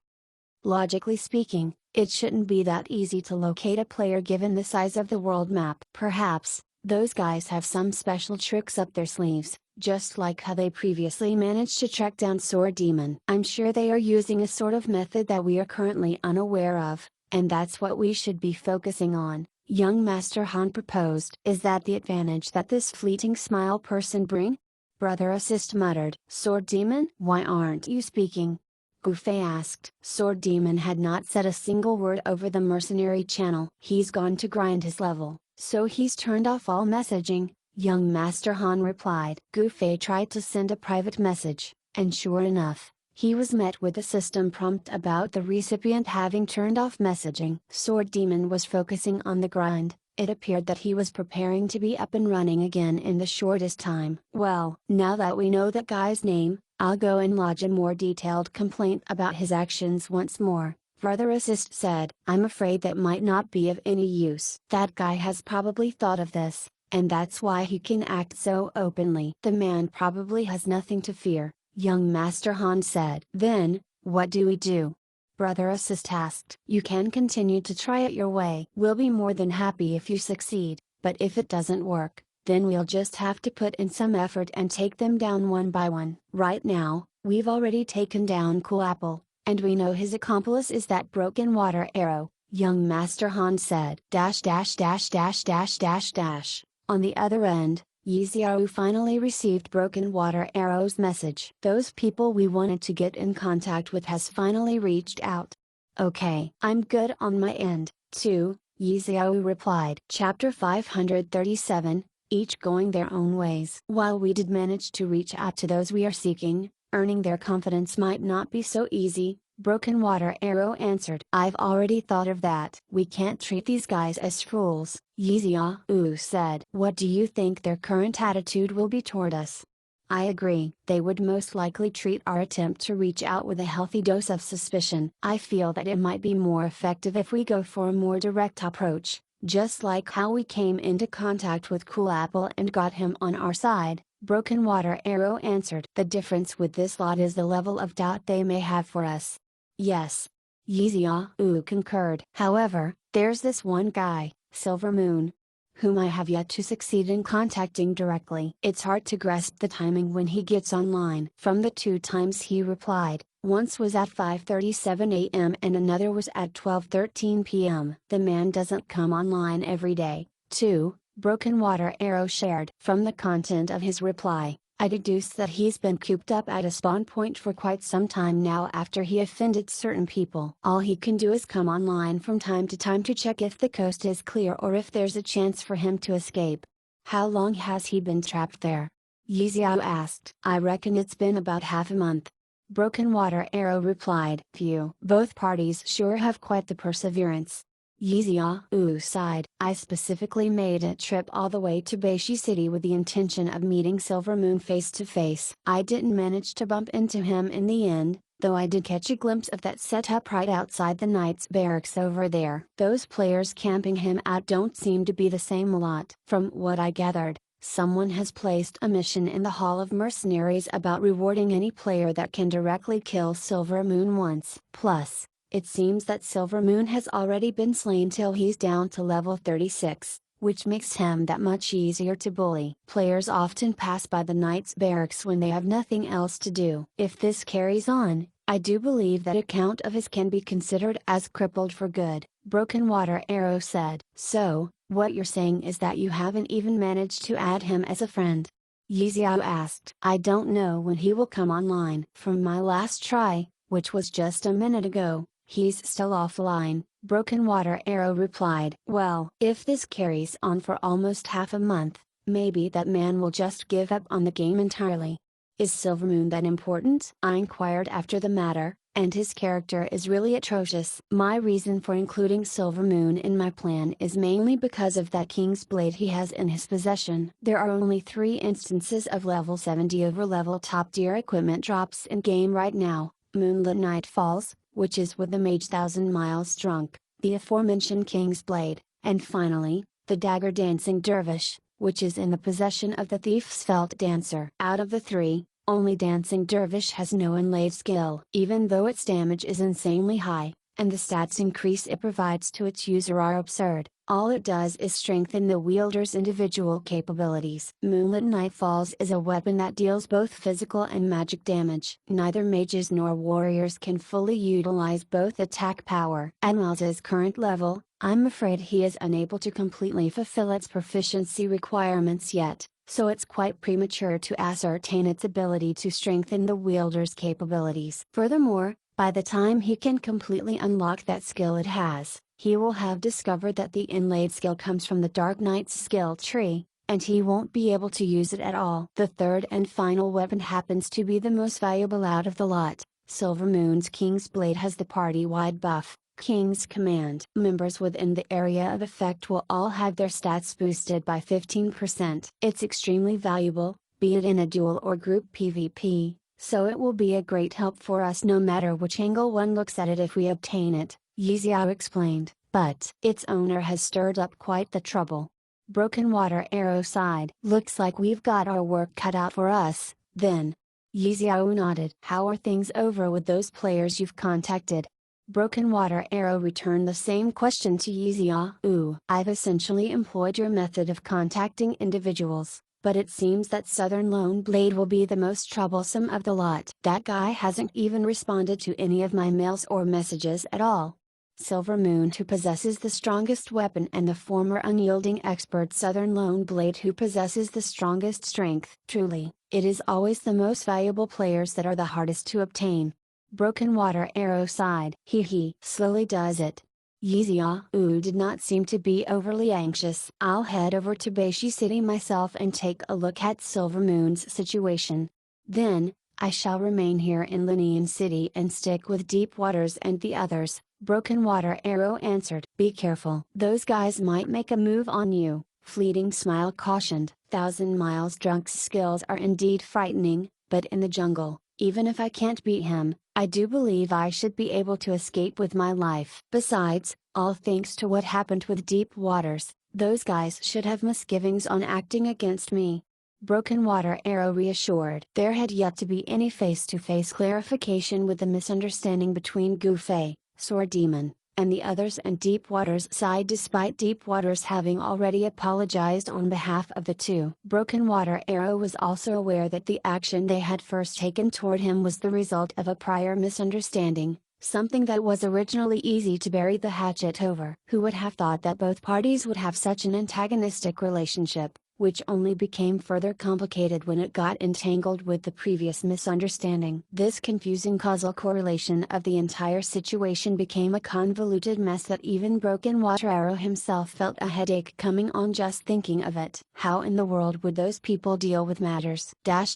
Logically speaking, it shouldn't be that easy to locate a player given the size of the world map. Perhaps, those guys have some special tricks up their sleeves, just like how they previously managed to track down Sword Demon. I'm sure they are using a sort of method that we are currently unaware of, and that's what we should be focusing on, young Master Han proposed. Is that the advantage that this fleeting smile person bring? Brother Assist muttered. Sword Demon? Why aren't you speaking? Gu Fei asked. Sword Demon had not said a single word over the mercenary channel. He's gone to grind his level, so he's turned off all messaging, young Master Han replied. Gu Fei tried to send a private message, and sure enough, he was met with a system prompt about the recipient having turned off messaging. Sword Demon was focusing on the grind. It appeared that he was preparing to be up and running again in the shortest time. Well, now that we know that guy's name, I'll go and lodge a more detailed complaint about his actions once more, Brother Assist said. I'm afraid that might not be of any use. That guy has probably thought of this, and that's why he can act so openly. The man probably has nothing to fear, young Master Han said. Then, what do we do? Brother Assist asked. You can continue to try it your way. We'll be more than happy if you succeed, but if it doesn't work, then we'll just have to put in some effort and take them down one by one. Right now, we've already taken down Cool Apple, and we know his accomplice is that broken water arrow, young Master Han said. Dash dash dash dash dash dash dash. On the other end, Yi Xiao finally received Broken Water Arrow's message. Those people we wanted to get in contact with has finally reached out. Okay, I'm good on my end, too, Yi Xiao replied. Chapter 537, each going their own ways. While we did manage to reach out to those we are seeking, earning their confidence might not be so easy, Broken Water Arrow answered. I've already thought of that. We can't treat these guys as fools, Yi Xiao said. What do you think their current attitude will be toward us? I agree. They would most likely treat our attempt to reach out with a healthy dose of suspicion. I feel that it might be more effective if we go for a more direct approach, just like how we came into contact with Cool Apple and got him on our side, Broken Water Arrow answered. The difference with this lot is the level of doubt they may have for us. Yes. Yi Xiao concurred. However, there's this one guy, Silver Moon, whom I have yet to succeed in contacting directly. It's hard to grasp the timing when he gets online. From the 2 times he replied, once was at 5:37 a.m. and another was at 12:13 p.m. The man doesn't come online every day, too, Broken Water Arrow shared. From the content of his reply, I deduced that he's been cooped up at a spawn point for quite some time now after he offended certain people. All he can do is come online from time to time to check if the coast is clear or if there's a chance for him to escape. How long has he been trapped there? Yi Xiao asked. I reckon it's been about half a month. Broken Water Arrow replied. Phew. Both parties sure have quite the perseverance. Yizia sighed. I specifically made a trip all the way to Beishi City with the intention of meeting Silver Moon face to face. I didn't manage to bump into him in the end, though I did catch a glimpse of that setup right outside the Knights barracks over there. Those players camping him out don't seem to be the same lot. From what I gathered, someone has placed a mission in the Hall of Mercenaries about rewarding any player that can directly kill Silver Moon once. Plus, it seems that Silver Moon has already been slain till he's down to level 36, which makes him that much easier to bully. Players often pass by the Knights barracks when they have nothing else to do. If this carries on, I do believe that account of his can be considered as crippled for good, Broken Water Arrow said. So, what you're saying is that you haven't even managed to add him as a friend? Yixiao asked. I don't know when he will come online. From my last try, which was just a minute ago, he's still offline, Broken Water Arrow replied. Well, if this carries on for almost half a month, maybe that man will just give up on the game entirely. Is Silvermoon that important? I inquired after the matter, and his character is really atrocious. My reason for including Silvermoon in my plan is mainly because of that King's Blade he has in his possession. There are only 3 instances of level 70 over level top tier equipment drops in game right now: Moonlit Night Falls, which is with the Mage 1000 Miles Drunk, the aforementioned King's Blade, and finally, the Dagger Dancing Dervish, which is in the possession of the Thief's Felt Dancer. Out of the 3, only Dancing Dervish has no inlaid skill. Even though its damage is insanely high, and the stats increase it provides to its user are absurd, all it does is strengthen the wielder's individual capabilities. Moonlit Night Falls is a weapon that deals both physical and magic damage. Neither mages nor warriors can fully utilize both attack power. At Miles's current level, I'm afraid he is unable to completely fulfill its proficiency requirements yet, so it's quite premature to ascertain its ability to strengthen the wielder's capabilities. Furthermore, by the time he can completely unlock that skill it has, he will have discovered that the inlaid skill comes from the Dark Knight's skill tree, and he won't be able to use it at all. The third and final weapon happens to be the most valuable out of the lot. Silvermoon's King's Blade has the party-wide buff, King's Command. Members within the area of effect will all have their stats boosted by 15%. It's extremely valuable, be it in a duel or group PvP, so it will be a great help for us no matter which angle one looks at it if we obtain it, Yixiao explained. But its owner has stirred up quite the trouble. Broken Water Arrow sighed. Looks like we've got our work cut out for us, then. Yixiao nodded. How are things over with those players you've contacted? Broken Water Arrow returned the same question to Yixiao. I've essentially employed your method of contacting individuals, but it seems that Southern Lone Blade will be the most troublesome of the lot. That guy hasn't even responded to any of my mails or messages at all. Silvermoon who possesses the strongest weapon and the former unyielding expert Southern Lone Blade who possesses the strongest strength. Truly, it is always the most valuable players that are the hardest to obtain. Broken Water Arrow sighed. He slowly does it. Yixiao did not seem to be overly anxious. I'll head over to Beishi City myself and take a look at Silvermoon's situation. Then, I shall remain here in Linian City and stick with Deep Waters and the others, Broken Water Arrow answered. Be careful. Those guys might make a move on you, Fleeting Smile cautioned. 1000 Miles Drunk's skills are indeed frightening, but in the jungle, even if I can't beat him, I do believe I should be able to escape with my life. Besides, all thanks to what happened with Deep Waters, those guys should have misgivings on acting against me. Broken Water Arrow reassured. There had yet to be any face-to-face clarification with the misunderstanding between Gufei, Sword Demon, and the others, and Deep Waters sighed despite Deep Waters having already apologized on behalf of the two. Broken Water Arrow was also aware that the action they had first taken toward him was the result of a prior misunderstanding, something that was originally easy to bury the hatchet over. Who would have thought that both parties would have such an antagonistic relationship, which only became further complicated when it got entangled with the previous misunderstanding. This confusing causal correlation of the entire situation became a convoluted mess that even Broken Water Arrow himself felt a headache coming on just thinking of it. How in the world would those people deal with matters? While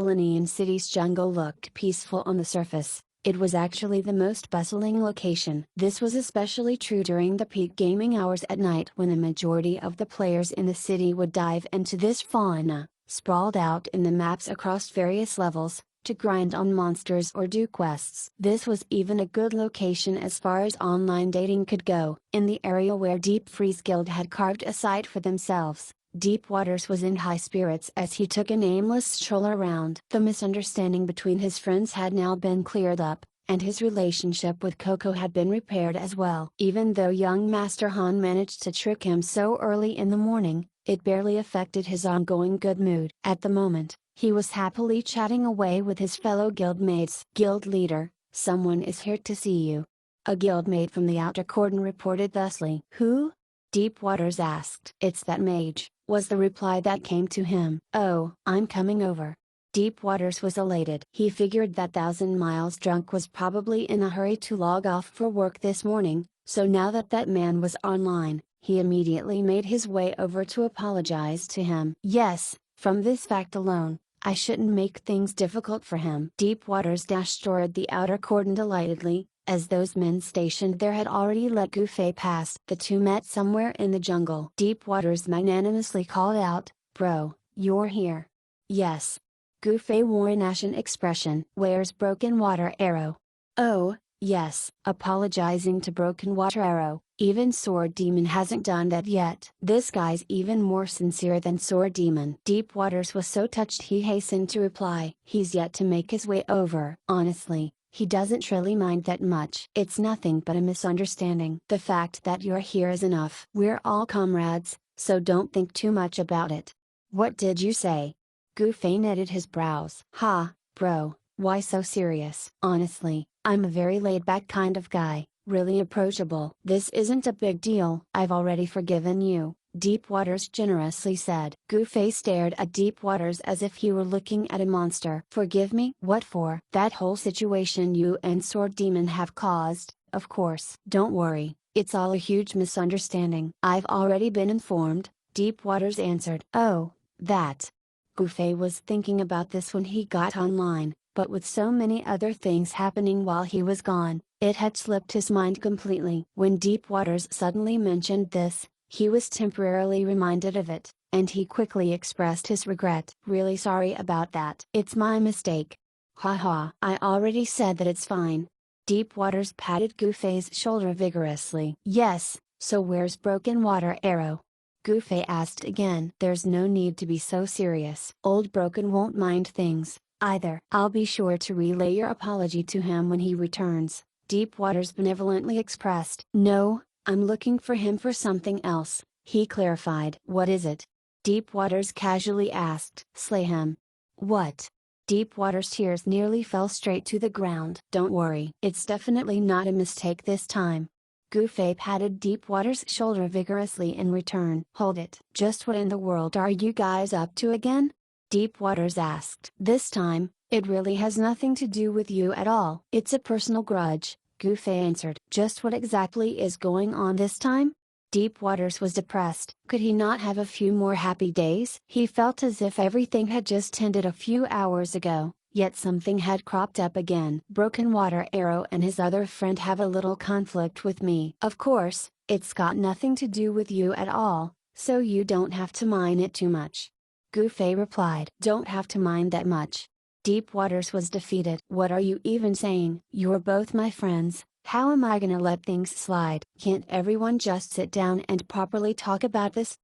Linian City's jungle looked peaceful on the surface, It was actually the most bustling location. This was especially true during the peak gaming hours at night when the majority of the players in the city would dive into this fauna, sprawled out in the maps across various levels, to grind on monsters or do quests. This was even a good location as far as online dating could go. In the area where Deep Freeze Guild had carved a site for themselves, Deep Waters was in high spirits as he took an aimless stroll around. The misunderstanding between his friends had now been cleared up, and his relationship with Coco had been repaired as well. Even though young Master Han managed to trick him so early in the morning, it barely affected his ongoing good mood. At the moment, he was happily chatting away with his fellow guildmates. Guild leader, someone is here to see you. A guildmate from the outer cordon reported thusly. Who? Deep Waters asked. It's that mage, was the reply that came to him. Oh, I'm coming over. Deep Waters was elated. He figured that 1,000 Miles Drunk was probably in a hurry to log off for work this morning, so now that that man was online, he immediately made his way over to apologize to him. Yes, from this fact alone, I shouldn't make things difficult for him. Deep Waters dashed toward the outer cordon delightedly, as those men stationed there had already let Gufei pass. The two met somewhere in the jungle. Deep Waters magnanimously called out, Bro, you're here. Yes. Gufei wore an ashen expression. Where's Broken Water Arrow? Oh, yes. Apologizing to Broken Water Arrow, even Sword Demon hasn't done that yet. This guy's even more sincere than Sword Demon. Deep Waters was so touched he hastened to reply. He's yet to make his way over. Honestly, he doesn't really mind that much. It's nothing but a misunderstanding. The fact that you're here is enough. We're all comrades, so don't think too much about it. What did you say? Gufei knitted his brows. Ha, bro, why so serious? Honestly, I'm a very laid-back kind of guy, really approachable. This isn't a big deal. I've already forgiven you, Deep Waters generously said. Gufei stared at Deep Waters as if he were looking at a monster. Forgive me? What for? That whole situation you and Sword Demon have caused, of course. Don't worry, it's all a huge misunderstanding. I've already been informed, Deep Waters answered. Oh, that. Gufei was thinking about this when he got online, but with so many other things happening while he was gone, it had slipped his mind completely. When Deep Waters suddenly mentioned this, he was temporarily reminded of it, and he quickly expressed his regret. Really sorry about that. It's my mistake. Haha. I already said that it's fine. Deep Waters patted Gufei's shoulder vigorously. Yes, so where's Broken Water Arrow? Gufei asked again. There's no need to be so serious. Old Broken won't mind things, either. I'll be sure to relay your apology to him when he returns, Deep Waters benevolently expressed. No, I'm looking for him for something else, he clarified. What is it? Deep Waters casually asked. Slay him. What? Deep Waters' tears nearly fell straight to the ground. Don't worry. It's definitely not a mistake this time. Gufei patted Deep Waters' shoulder vigorously in return. Hold it. Just what in the world are you guys up to again? Deep Waters asked. This time, it really has nothing to do with you at all. It's a personal grudge, Gufei answered. Just what exactly is going on this time? Deep Waters was depressed. Could he not have a few more happy days? He felt as if everything had just ended a few hours ago. Yet something had cropped up again. Broken Water Arrow and his other friend have a little conflict with me. Of course, it's got nothing to do with you at all, so you don't have to mind it too much. Gufei replied. Don't have to mind that much. Deep Waters was defeated. What are you even saying? You're both my friends, how am I gonna let things slide? Can't everyone just sit down and properly talk about this?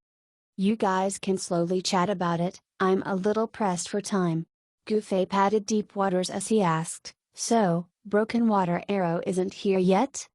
You guys can slowly chat about it, I'm a little pressed for time. Gufei patted Deep Waters as he asked, so, Broken Water Arrow isn't here yet?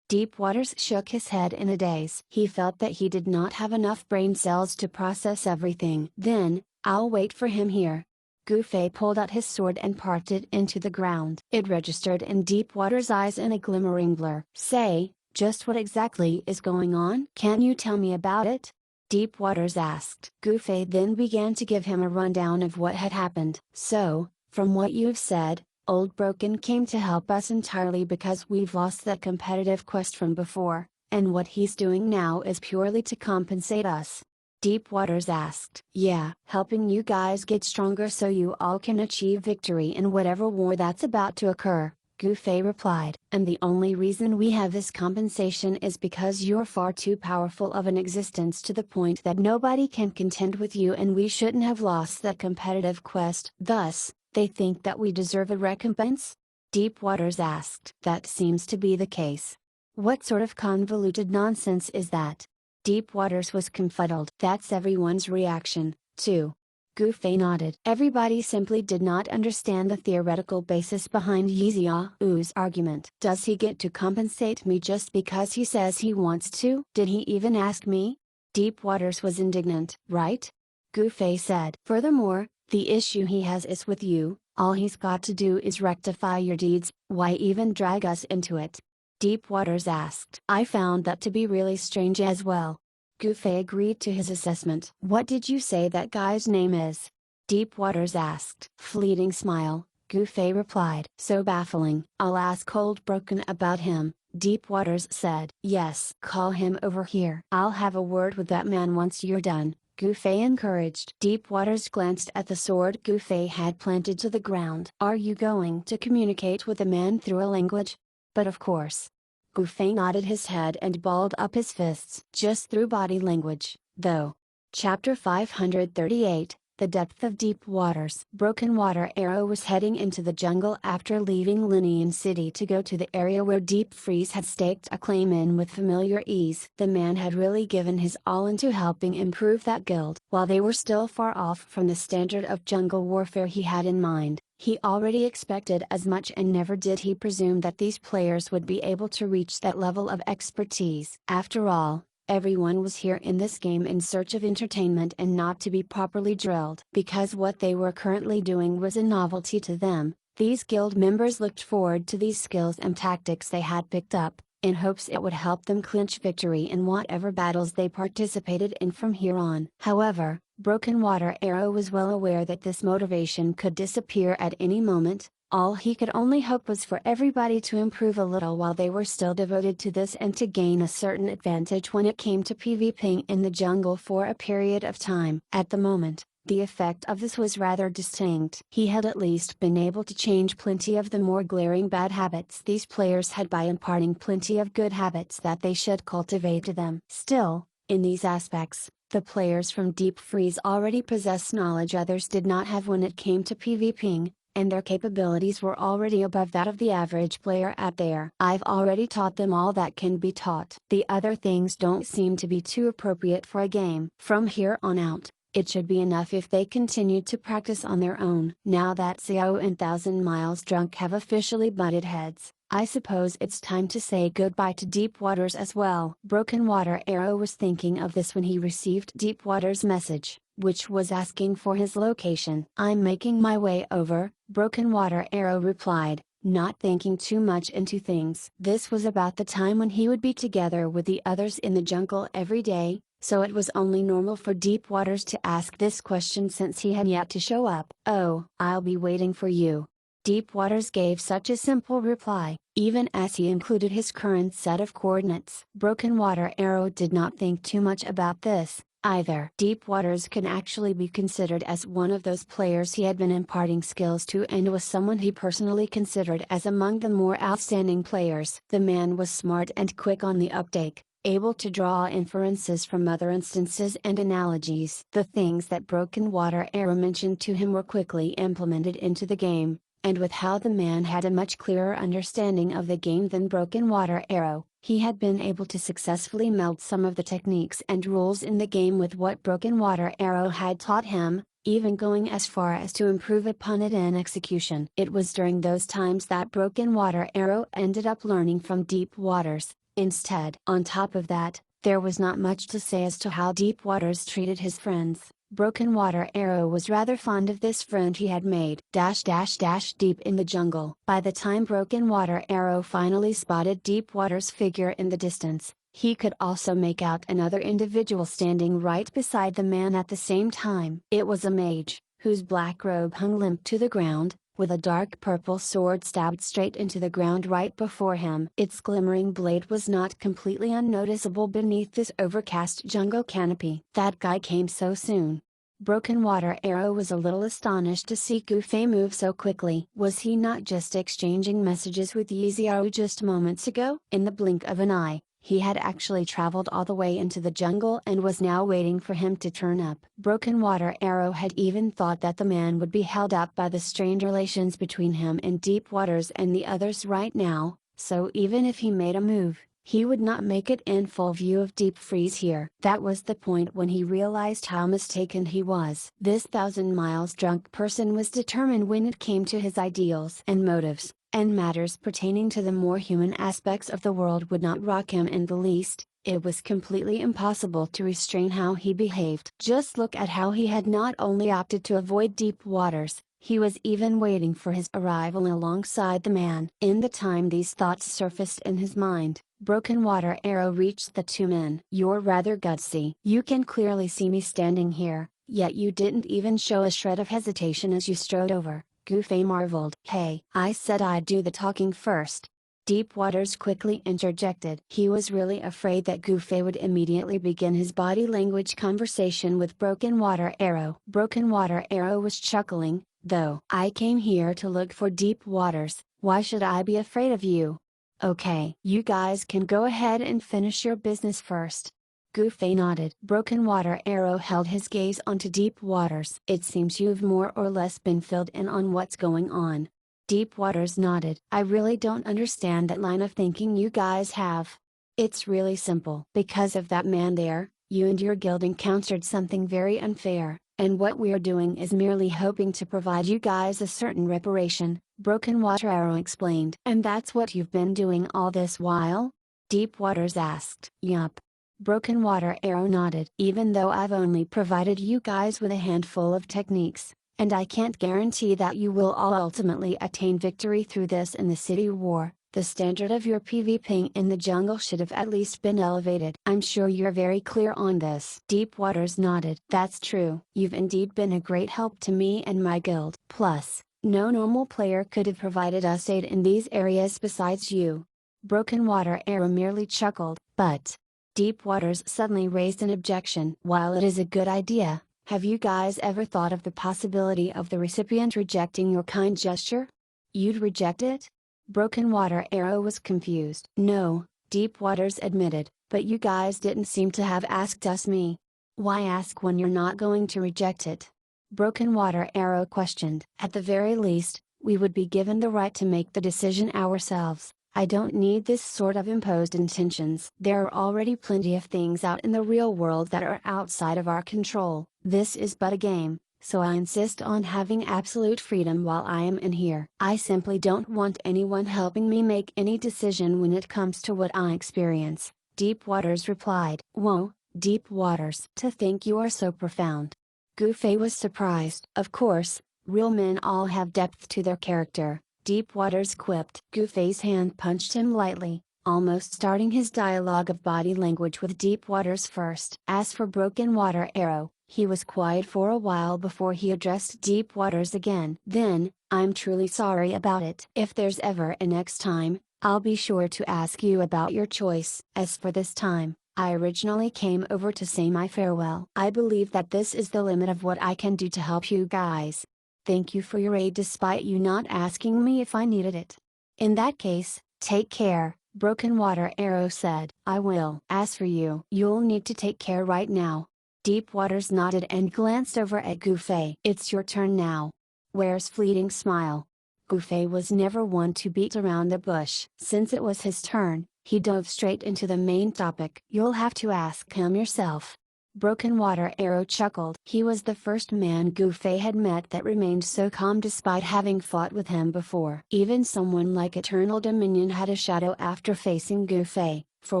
Deep Waters shook his head in a daze. He felt that he did not have enough brain cells to process everything. Then, I'll wait for him here. Gufei pulled out his sword and parked it into the ground. It registered in Deep Waters' eyes in a glimmering blur. Say, just what exactly is going on? Can you tell me about it? Deep Waters asked. Gufei then began to give him a rundown of what had happened. So, from what you've said, Old Broken came to help us entirely because we've lost that competitive quest from before, and what he's doing now is purely to compensate us. Deep Waters asked. Yeah, helping you guys get stronger so you all can achieve victory in whatever war that's about to occur, Gufei replied. And the only reason we have this compensation is because you're far too powerful of an existence to the point that nobody can contend with you, and we shouldn't have lost that competitive quest. Thus, they think that we deserve a recompense? Deep Waters asked. That seems to be the case. What sort of convoluted nonsense is that? Deep Waters was confuddled. That's everyone's reaction, too. Gufei nodded. Everybody simply did not understand the theoretical basis behind Yixiao's argument. Does he get to compensate me just because he says he wants to? Did he even ask me? Deep Waters was indignant. Right? Gufei said. Furthermore, the issue he has is with you. All he's got to do is rectify your deeds. Why even drag us into it? Deep Waters asked. I found that to be really strange as well. Gufei agreed to his assessment. What did you say that guy's name is? Deep Waters asked. Fleeting smile, Gufei replied. So baffling. I'll ask Cold Broken about him, Deep Waters said. Yes. Call him over here. I'll have a word with that man once you're done, Gufei encouraged. Deep Waters glanced at the sword Gufei had planted to the ground. Are you going to communicate with the man through a language? But of course. Gufei nodded his head and balled up his fists. Just through body language, though. Chapter 538, The Depth of Deep Waters. Broken Water Arrow was heading into the jungle after leaving Linian City to go to the area where Deep Freeze had staked a claim in with familiar ease. The man had really given his all into helping improve that guild. While they were still far off from the standard of jungle warfare he had in mind, he already expected as much, and never did he presume that these players would be able to reach that level of expertise. After all, everyone was here in this game in search of entertainment and not to be properly drilled. Because what they were currently doing was a novelty to them, these guild members looked forward to these skills and tactics they had picked up, in hopes it would help them clinch victory in whatever battles they participated in from here on. However, Broken Water Arrow was well aware that this motivation could disappear at any moment. All he could only hope was for everybody to improve a little while they were still devoted to this, and to gain a certain advantage when it came to PvPing in the jungle for a period of time. At the moment, the effect of this was rather distinct. He had at least been able to change plenty of the more glaring bad habits these players had by imparting plenty of good habits that they should cultivate to them. Still, in these aspects, the players from Deep Freeze already possessed knowledge others did not have when it came to PvPing, and their capabilities were already above that of the average player out there. I've already taught them all that can be taught. The other things don't seem to be too appropriate for a game. From here on out, it should be enough if they continued to practice on their own. Now that Xiao and Thousand Miles Drunk have officially butted heads, I suppose it's time to say goodbye to Deep Waters as well. Broken Water Arrow was thinking of this when he received Deep Waters' message, which was asking for his location. I'm making my way over, Broken Water Arrow replied, not thinking too much into things. This was about the time when he would be together with the others in the jungle every day, so it was only normal for Deep Waters to ask this question since he had yet to show up. Oh, I'll be waiting for you. Deep Waters gave such a simple reply, even as he included his current set of coordinates. Broken Water Arrow did not think too much about this, either. Deep Waters can actually be considered as one of those players he had been imparting skills to, and was someone he personally considered as among the more outstanding players. The man was smart and quick on the uptake, able to draw inferences from other instances and analogies. The things that Broken Water Arrow mentioned to him were quickly implemented into the game. And with how the man had a much clearer understanding of the game than Broken Water Arrow, he had been able to successfully meld some of the techniques and rules in the game with what Broken Water Arrow had taught him, even going as far as to improve upon it in execution. It was during those times that Broken Water Arrow ended up learning from Deep Waters, instead. On top of that, there was not much to say as to how Deep Waters treated his friends. Broken Water Arrow was rather fond of this friend he had made. Deep in the jungle. By the time Broken Water Arrow finally spotted Deep Water's figure in the distance, he could also make out another individual standing right beside the man at the same time. It was a mage, whose black robe hung limp to the ground, with a dark purple sword stabbed straight into the ground right before him. Its glimmering blade was not completely unnoticeable beneath this overcast jungle canopy. That guy came so soon. Broken Water Arrow was a little astonished to see Gufei move so quickly. Was he not just exchanging messages with Yixiao just moments ago? In the blink of an eye, he had actually traveled all the way into the jungle and was now waiting for him to turn up. Broken Water Arrow had even thought that the man would be held up by the strained relations between him and Deep Waters and the others right now, so even if he made a move, he would not make it in full view of Deep Freeze here. That was the point when he realized how mistaken he was. This 1,000 miles drunk person was determined when it came to his ideals and motives, and matters pertaining to the more human aspects of the world would not rock him in the least. It was completely impossible to restrain how he behaved. Just look at how he had not only opted to avoid Deep Waters, he was even waiting for his arrival alongside the man. In the time these thoughts surfaced in his mind, Broken Water Arrow reached the two men. "You're rather gutsy. You can clearly see me standing here, yet you didn't even show a shred of hesitation as you strode over," Gufei marveled. "Hey, I said I'd do the talking first." Deep Waters quickly interjected. He was really afraid that Gufei would immediately begin his body language conversation with Broken Water Arrow. Broken Water Arrow was chuckling, though. "I came here to look for Deep Waters, why should I be afraid of you? Okay, you guys can go ahead and finish your business first." Gufei nodded. Broken Water Arrow held his gaze onto Deep Waters. "It seems you've more or less been filled in on what's going on." Deep Waters nodded. "I really don't understand that line of thinking you guys have. It's really simple. Because of that man there, you and your guild encountered something very unfair, and what we're doing is merely hoping to provide you guys a certain reparation," Broken Water Arrow explained. "And that's what you've been doing all this while?" Deep Waters asked. "Yup." Broken Water Arrow nodded. "Even though I've only provided you guys with a handful of techniques, and I can't guarantee that you will all ultimately attain victory through this in the city war, the standard of your PvPing in the jungle should have at least been elevated. I'm sure you're very clear on this." Deep Waters nodded. "That's true. You've indeed been a great help to me and my guild. Plus, no normal player could have provided us aid in these areas besides you." Broken Water Arrow merely chuckled. "But," Deep Waters suddenly raised an objection. "While it is a good idea, have you guys ever thought of the possibility of the recipient rejecting your kind gesture? You'd reject it?" Broken Water Arrow was confused. "No," Deep Waters admitted, "but you guys didn't seem to have asked us me. Why ask when you're not going to reject it?" Broken Water Arrow questioned. "At the very least, we would be given the right to make the decision ourselves. I don't need this sort of imposed intentions. There are already plenty of things out in the real world that are outside of our control. This is but a game, so I insist on having absolute freedom while I am in here. I simply don't want anyone helping me make any decision when it comes to what I experience," Deep Waters replied. "Whoa, Deep Waters. To think you are so profound." Gufei was surprised. "Of course, real men all have depth to their character," Deep Waters quipped. Gufei's hand punched him lightly, almost starting his dialogue of body language with Deep Waters first. As for Broken Water Arrow, he was quiet for a while before he addressed Deep Waters again. "Then, I'm truly sorry about it. If there's ever a next time, I'll be sure to ask you about your choice. As for this time, I originally came over to say my farewell. I believe that this is the limit of what I can do to help you guys. Thank you for your aid despite you not asking me if I needed it. In that case, take care," Broken Water Arrow said. "I will." "As for you, you'll need to take care right now." Deep Waters nodded and glanced over at Gufei. "It's your turn now." Ware's fleeting smile. Gufei was never one to beat around the bush. Since it was his turn, he dove straight into the main topic. "You'll have to ask him yourself." Broken Water Arrow chuckled. He was the first man Gufei had met that remained so calm despite having fought with him before. Even someone like Eternal Dominion had a shadow after facing Gufei, for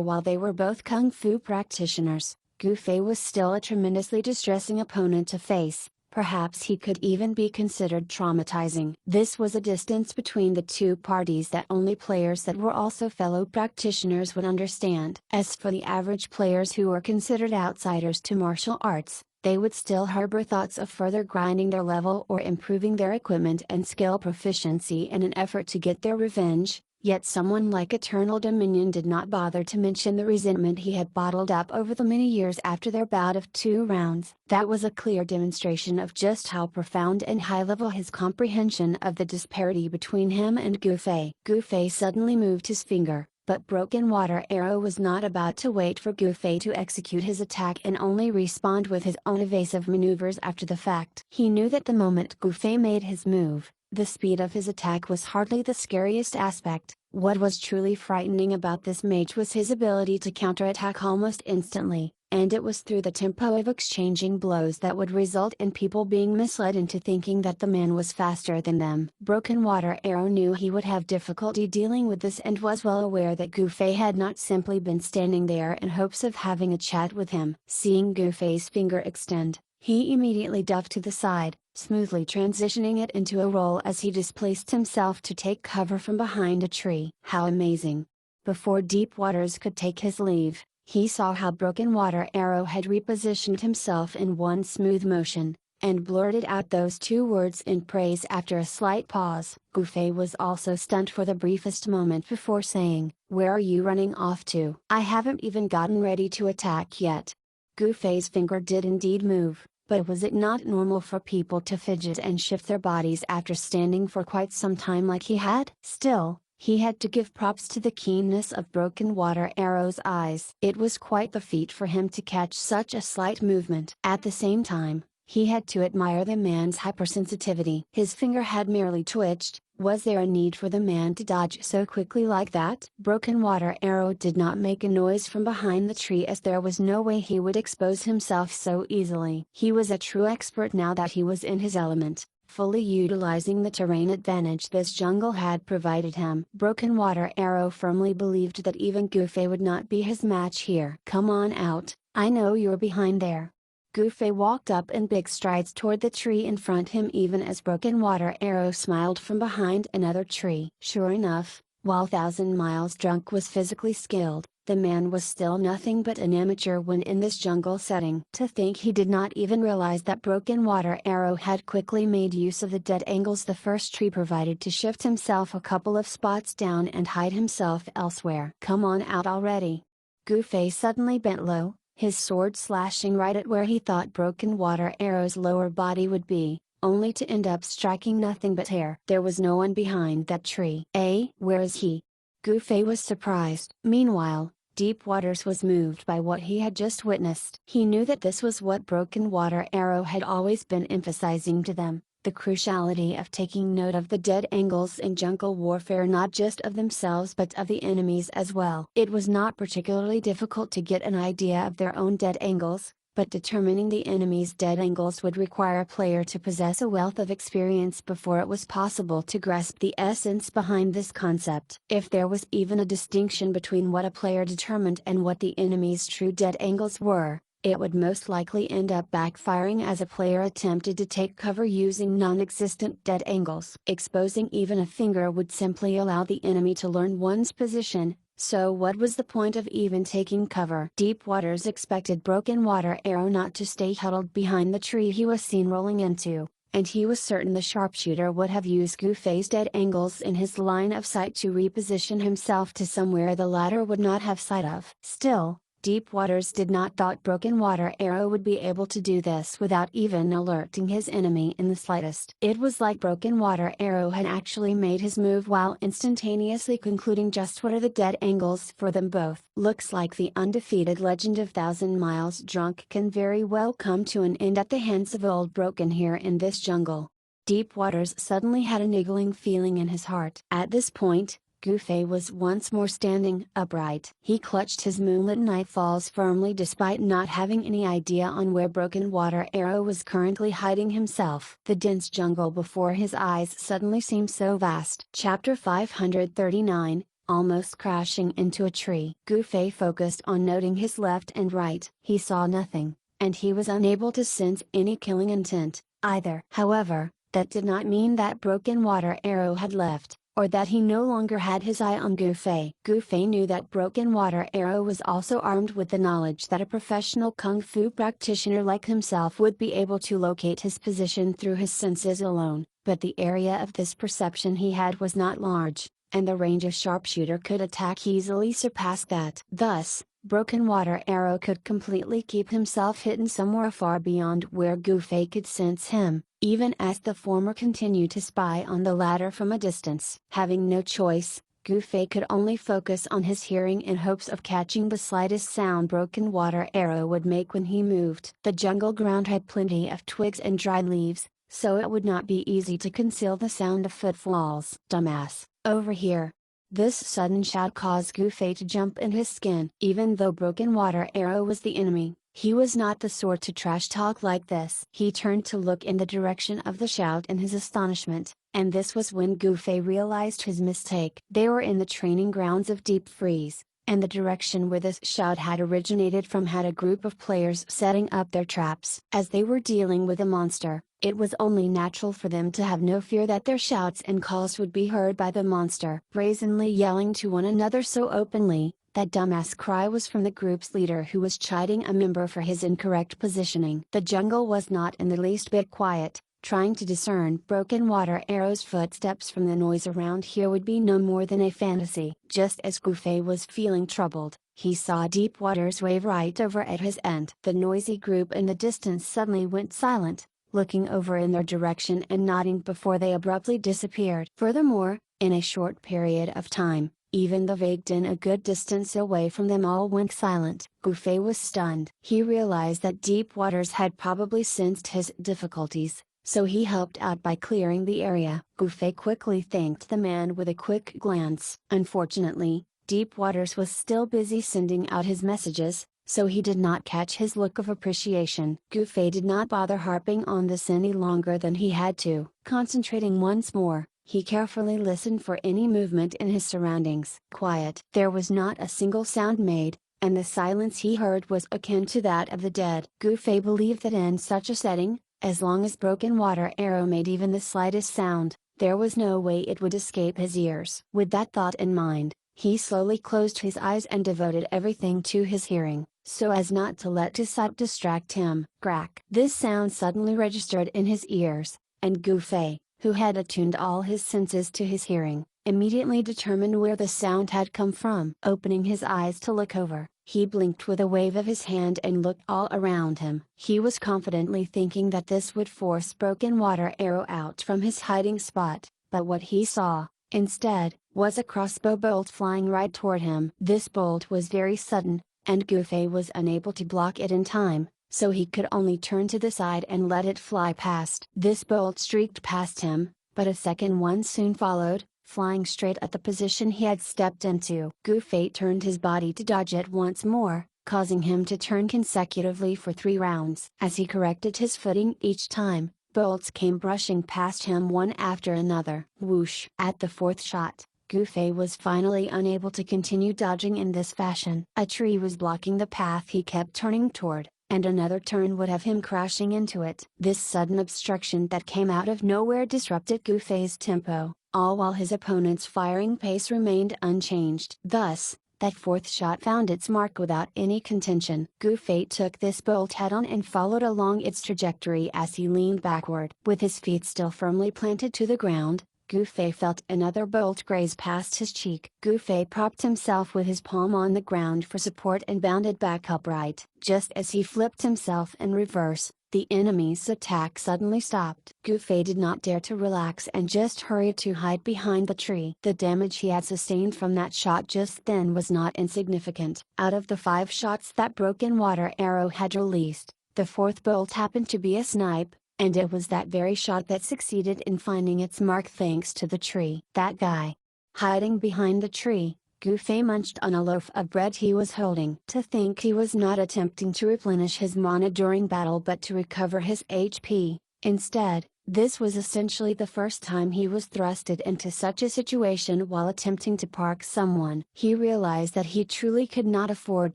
while they were both kung fu practitioners, Gufei was still a tremendously distressing opponent to face. Perhaps he could even be considered traumatizing. This was a distance between the two parties that only players that were also fellow practitioners would understand. As for the average players who were considered outsiders to martial arts, they would still harbor thoughts of further grinding their level or improving their equipment and skill proficiency in an effort to get their revenge. Yet someone like Eternal Dominion did not bother to mention the resentment he had bottled up over the many years after their bout of 2 rounds. That was a clear demonstration of just how profound and high-level his comprehension of the disparity between him and Gu Fei. Gu Fei suddenly moved his finger, but Broken Water Arrow was not about to wait for Gu Fei to execute his attack and only respond with his own evasive maneuvers after the fact. He knew that the moment Gu Fei made his move, the speed of his attack was hardly the scariest aspect. What was truly frightening about this mage was his ability to counterattack almost instantly, and it was through the tempo of exchanging blows that would result in people being misled into thinking that the man was faster than them. Broken Water Arrow knew he would have difficulty dealing with this and was well aware that Gu Fei had not simply been standing there in hopes of having a chat with him. Seeing Gu Fei's finger extend, he immediately ducked to the side, smoothly transitioning it into a roll as he displaced himself to take cover from behind a tree. How amazing! Before Deep Waters could take his leave, he saw how Broken Water Arrow had repositioned himself in one smooth motion, and blurted out those 2 words in praise after a slight pause. Gu Fei was also stunned for the briefest moment before saying, "Where are you running off to? I haven't even gotten ready to attack yet." Gu Fei's finger did indeed move, but was it not normal for people to fidget and shift their bodies after standing for quite some time like he had? Still, he had to give props to the keenness of Broken Water Arrow's eyes. It was quite the feat for him to catch such a slight movement. At the same time, he had to admire the man's hypersensitivity. His finger had merely twitched. Was there a need for the man to dodge so quickly like that? Broken Water Arrow did not make a noise from behind the tree, as there was no way he would expose himself so easily. He was a true expert now that he was in his element, fully utilizing the terrain advantage this jungle had provided him. Broken Water Arrow firmly believed that even Gu Fei would not be his match here. "Come on out, I know you're behind there." Gu Fei walked up in big strides toward the tree in front him, even as Broken Water Arrow smiled from behind another tree. Sure enough, while Thousand Miles Drunk was physically skilled, the man was still nothing but an amateur when in this jungle setting. To think he did not even realize that Broken Water Arrow had quickly made use of the dead angles the first tree provided to shift himself a couple of spots down and hide himself elsewhere. "Come on out already." Gu Fei suddenly bent low, his sword slashing right at where he thought Broken Water Arrow's lower body would be, only to end up striking nothing but air. There was no one behind that tree. Where is he? Gu Fei was surprised. Meanwhile, Deep Waters was moved by what he had just witnessed. He knew that this was what Broken Water Arrow had always been emphasizing to them, the cruciality of taking note of the dead angles in jungle warfare, not just of themselves but of the enemies as well. It was not particularly difficult to get an idea of their own dead angles, but determining the enemy's dead angles would require a player to possess a wealth of experience before it was possible to grasp the essence behind this concept. If there was even a distinction between what a player determined and what the enemy's true dead angles were, it would most likely end up backfiring as a player attempted to take cover using non-existent dead angles. Exposing even a finger would simply allow the enemy to learn one's position, so what was the point of even taking cover? Deep Waters expected Broken Water Arrow not to stay huddled behind the tree he was seen rolling into, and he was certain the sharpshooter would have used Gu Fei's dead angles in his line of sight to reposition himself to somewhere the latter would not have sight of. Still, Deep Waters did not thought Broken Water Arrow would be able to do this without even alerting his enemy in the slightest. It was like Broken Water Arrow had actually made his move while instantaneously concluding just what are the dead angles for them both. Looks like the undefeated legend of Thousand Miles Drunk can very well come to an end at the hands of old Broken here in this jungle. Deep Waters suddenly had a niggling feeling in his heart. At this point, Gu Fei was once more standing upright. He clutched his moonlit nightfalls firmly despite not having any idea on where Broken Water Arrow was currently hiding himself. The dense jungle before his eyes suddenly seemed so vast. Chapter 539, Almost crashing into a tree. Gu Fei focused on noting his left and right. He saw nothing, and he was unable to sense any killing intent, either. However, that did not mean that Broken Water Arrow had left, or that he no longer had his eye on Gu Fei. Gu Fei knew that Broken Water Arrow was also armed with the knowledge that a professional kung fu practitioner like himself would be able to locate his position through his senses alone, but the area of this perception he had was not large, and the range of sharpshooter could attack easily surpassed that. Thus, Broken Water Arrow could completely keep himself hidden somewhere far beyond where Gufei could sense him, even as the former continued to spy on the latter from a distance. Having no choice, Gufei could only focus on his hearing in hopes of catching the slightest sound Broken Water Arrow would make when he moved. The jungle ground had plenty of twigs and dry leaves, so it would not be easy to conceal the sound of footfalls. "Dumbass, over here!" This sudden shout caused Gufei to jump in his skin. Even though Broken Water Arrow was the enemy, he was not the sort to trash talk like this. He turned to look in the direction of the shout in his astonishment, and this was when Gufei realized his mistake. They were in the training grounds of Deep Freeze, and the direction where this shout had originated from had a group of players setting up their traps. As they were dealing with a monster, it was only natural for them to have no fear that their shouts and calls would be heard by the monster. Brazenly yelling to one another so openly, that dumbass cry was from the group's leader, who was chiding a member for his incorrect positioning. The jungle was not in the least bit quiet. Trying to discern Broken Water Arrow's footsteps from the noise around here would be no more than a fantasy. Just as Gufei was feeling troubled, he saw deep waters wave right over at his end. The noisy group in the distance suddenly went silent, looking over in their direction and nodding before they abruptly disappeared. Furthermore, in a short period of time, even the vague din a good distance away from them all went silent. Gufei was stunned. He realized that Deep Waters had probably sensed his difficulties, so he helped out by clearing the area. Gufei quickly thanked the man with a quick glance. Unfortunately, Deep Waters was still busy sending out his messages, so he did not catch his look of appreciation. Gufei did not bother harping on this any longer than he had to. Concentrating once more, he carefully listened for any movement in his surroundings. Quiet. There was not a single sound made, and the silence he heard was akin to that of the dead. Gufei believed that in such a setting, as long as Broken Water Arrow made even the slightest sound, there was no way it would escape his ears. With that thought in mind, he slowly closed his eyes and devoted everything to his hearing, so as not to let his sight distract him. Crack! This sound suddenly registered in his ears, and Gufei, who had attuned all his senses to his hearing, immediately determined where the sound had come from. Opening his eyes to look over, he blinked with a wave of his hand and looked all around him. He was confidently thinking that this would force Broken Water Arrow out from his hiding spot, but what he saw, instead, was a crossbow bolt flying right toward him. This bolt was very sudden, and Gufei was unable to block it in time, so he could only turn to the side and let it fly past. This bolt streaked past him, but a second one soon followed, flying straight at the position he had stepped into. Gufei turned his body to dodge it once more, causing him to turn consecutively for 3 rounds. As he corrected his footing each time, bolts came brushing past him one after another. Whoosh! At the 4th shot, Gufei was finally unable to continue dodging in this fashion. A tree was blocking the path he kept turning toward, and another turn would have him crashing into it. This sudden obstruction that came out of nowhere disrupted Gufei's tempo, all while his opponent's firing pace remained unchanged. Thus, that 4th shot found its mark without any contention. Gufei took this bolt head-on and followed along its trajectory as he leaned backward. With his feet still firmly planted to the ground, Gufei felt another bolt graze past his cheek. Gufei propped himself with his palm on the ground for support and bounded back upright. Just as he flipped himself in reverse, the enemy's attack suddenly stopped. Gufei did not dare to relax and just hurried to hide behind the tree. The damage he had sustained from that shot just then was not insignificant. Out of the 5 shots that Broken Water Arrow had released, the 4th bolt happened to be a snipe, and it was that very shot that succeeded in finding its mark thanks to the tree. That guy! Hiding behind the tree, Gufei munched on a loaf of bread he was holding. To think he was not attempting to replenish his mana during battle but to recover his HP, instead. This was essentially the first time he was thrusted into such a situation while attempting to park someone. He realized that he truly could not afford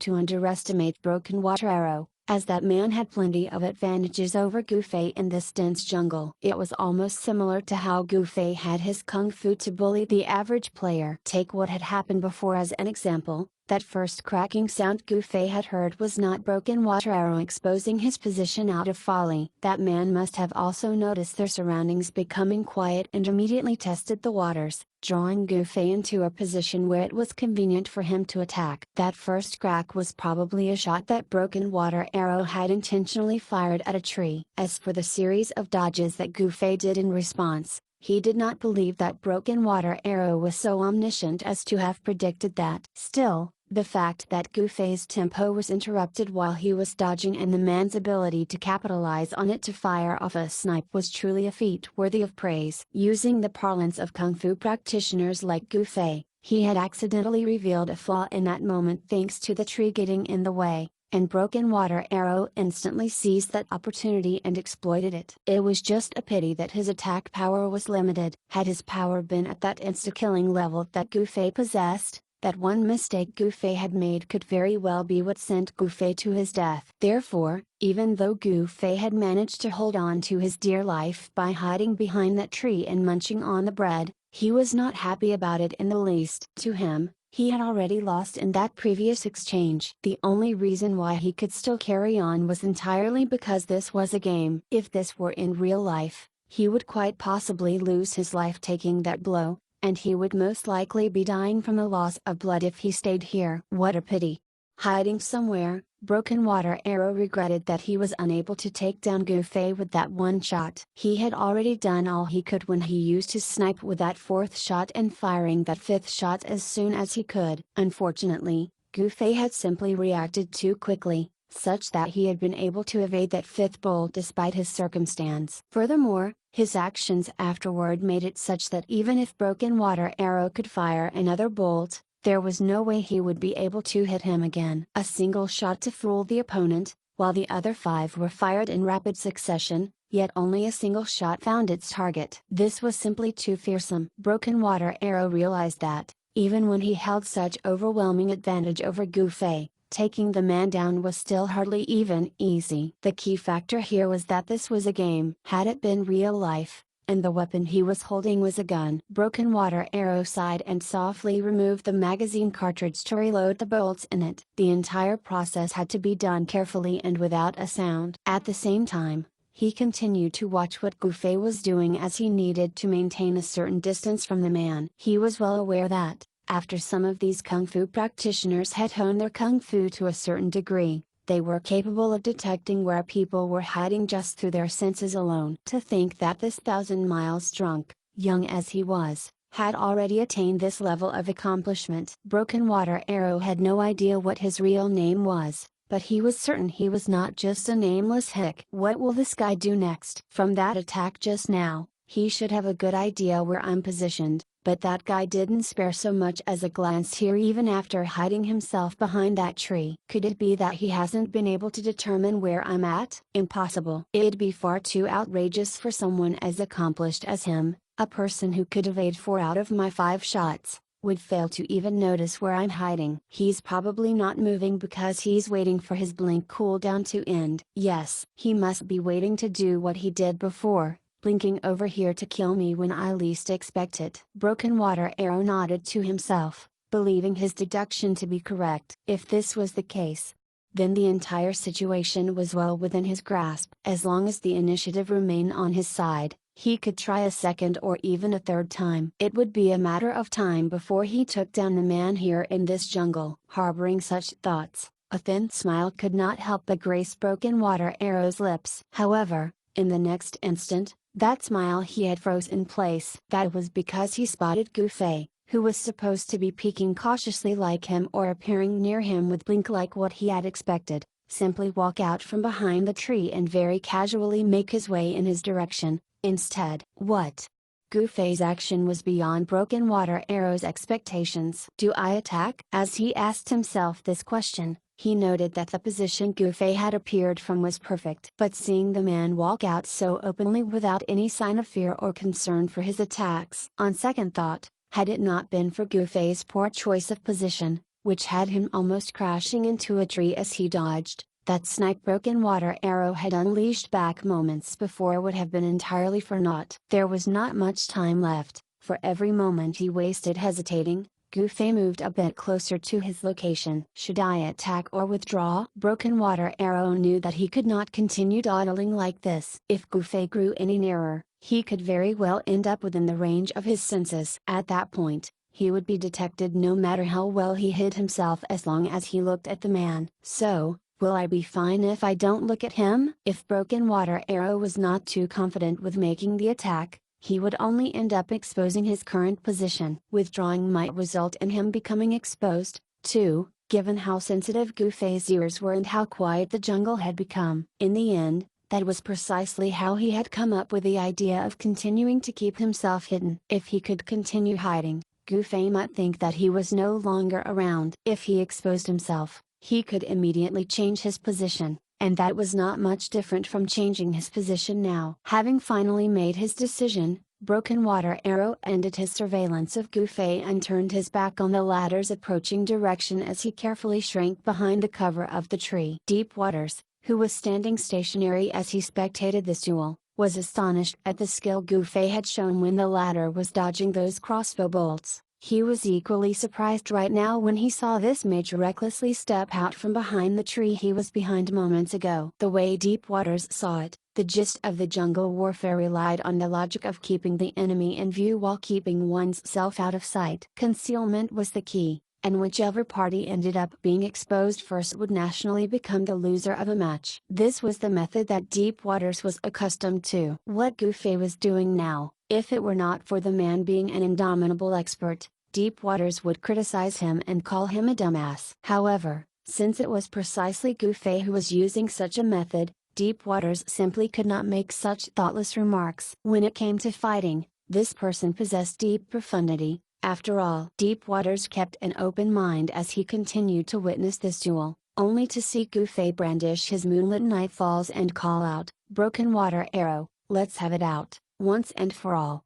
to underestimate Broken Water Arrow, as that man had plenty of advantages over Gufei in this dense jungle. It was almost similar to how Gufei had his kung fu to bully the average player. Take what had happened before as an example. That first cracking sound Gufei had heard was not broken water arrow exposing his position out of folly. That man must have also noticed their surroundings becoming quiet and immediately tested the waters, drawing Gufei into a position where it was convenient for him to attack. That first crack was probably a shot that broken water arrow had intentionally fired at a tree. As for the series of dodges that Gufei did in response, he did not believe that broken water arrow was so omniscient as to have predicted that. Still, the fact that Gufei's tempo was interrupted while he was dodging and the man's ability to capitalize on it to fire off a snipe was truly a feat worthy of praise. Using the parlance of kung fu practitioners like Gufei, he had accidentally revealed a flaw in that moment thanks to the tree getting in the way, and broken water arrow instantly seized that opportunity and exploited it. It was just a pity that his attack power was limited. Had his power been at that insta-killing level that Gufei possessed, that one mistake Gufei had made could very well be what sent Gufei to his death. Therefore, even though Gufei had managed to hold on to his dear life by hiding behind that tree and munching on the bread, he was not happy about it in the least. To him, he had already lost in that previous exchange. The only reason why he could still carry on was entirely because this was a game. If this were in real life, he would quite possibly lose his life taking that blow, and he would most likely be dying from the loss of blood if he stayed here. What a pity! Hiding somewhere, Broken Water Arrow regretted that he was unable to take down Gufei with that one shot. He had already done all he could when he used his snipe with that fourth shot and firing that fifth shot as soon as he could. Unfortunately, Gufei had simply reacted too quickly, such that he had been able to evade that fifth bolt despite his circumstance. Furthermore, his actions afterward made it such that even if Broken Water Arrow could fire another bolt, there was no way he would be able to hit him again. A single shot to fool the opponent, while the other 5 were fired in rapid succession, yet only a single shot found its target. This was simply too fearsome. Broken Water Arrow realized that, even when he held such overwhelming advantage over Gufei, taking the man down was still hardly even easy. The key factor here was that this was a game. Had it been real life, and the weapon he was holding was a gun, Broken Water Arrow sighed and softly removed the magazine cartridge to reload the bolts in it. The entire process had to be done carefully and without a sound. At the same time, he continued to watch what Gufei was doing as he needed to maintain a certain distance from the man. He was well aware that, after some of these kung fu practitioners had honed their kung fu to a certain degree, they were capable of detecting where people were hiding just through their senses alone. To think that this 1,000 miles drunk, young as he was, had already attained this level of accomplishment. Broken Water Arrow had no idea what his real name was, but he was certain he was not just a nameless hick. What will this guy do next? From that attack just now, he should have a good idea where I'm positioned, but that guy didn't spare so much as a glance here even after hiding himself behind that tree. Could it be that he hasn't been able to determine where I'm at? Impossible. It'd be far too outrageous for someone as accomplished as him, a person who could evade 4 out of my 5 shots, would fail to even notice where I'm hiding. He's probably not moving because he's waiting for his blink cooldown to end. Yes, he must be waiting to do what he did before, blinking over here to kill me when I least expect it. Broken Water Arrow nodded to himself, believing his deduction to be correct. If this was the case, then the entire situation was well within his grasp. As long as the initiative remained on his side, he could try a second or even a third time. It would be a matter of time before he took down the man here in this jungle. Harboring such thoughts, a thin smile could not help but grace Broken Water Arrow's lips. However, in the next instant, that smile he had froze in place. That was because he spotted Gufei, who was supposed to be peeking cautiously like him or appearing near him with blink like what he had expected, simply walk out from behind the tree and very casually make his way in his direction. Instead, what? Gufei's action was beyond Broken Water Arrow's expectations. Do I attack? As he asked himself this question, he noted that the position Gufei had appeared from was perfect. But seeing the man walk out so openly without any sign of fear or concern for his attacks, on second thought, had it not been for Gufei's poor choice of position, which had him almost crashing into a tree as he dodged, that snipe Broken Water Arrow had unleashed back moments before would have been entirely for naught. There was not much time left. For every moment he wasted hesitating, Gufei moved a bit closer to his location. Should I attack or withdraw? Broken Water Arrow knew that he could not continue dawdling like this. If Gufei grew any nearer, he could very well end up within the range of his senses. At that point, he would be detected no matter how well he hid himself as long as he looked at the man. So, will I be fine if I don't look at him? If Broken Water Arrow was not too confident with making the attack, he would only end up exposing his current position. Withdrawing might result in him becoming exposed, too, given how sensitive Gufei's ears were and how quiet the jungle had become. In the end, that was precisely how he had come up with the idea of continuing to keep himself hidden. If he could continue hiding, Gufei might think that he was no longer around. If he exposed himself, he could immediately change his position, and that was not much different from changing his position now. Having finally made his decision, Broken Water Arrow ended his surveillance of Gufei and turned his back on the latter's approaching direction as he carefully shrank behind the cover of the tree. Deep Waters, who was standing stationary as he spectated this duel, was astonished at the skill Gufei had shown when the latter was dodging those crossbow bolts. He was equally surprised right now when he saw this mage recklessly step out from behind the tree he was behind moments ago. The way Deep Waters saw it, the gist of the jungle warfare relied on the logic of keeping the enemy in view while keeping one's self out of sight. Concealment was the key, and whichever party ended up being exposed first would nationally become the loser of a match. This was the method that Deep Waters was accustomed to. What Gufei was doing now, if it were not for the man being an indomitable expert, Deep Waters would criticize him and call him a dumbass. However, since it was precisely Gufei who was using such a method, Deep Waters simply could not make such thoughtless remarks. When it came to fighting, this person possessed deep profundity. After all, Deep Waters kept an open mind as he continued to witness this duel, only to see Gufei brandish his moonlit nightfalls and call out, "Broken Water Arrow, let's have it out, once and for all."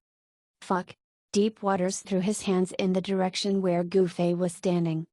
Fuck! Deep Waters threw his hands in the direction where Gufei was standing.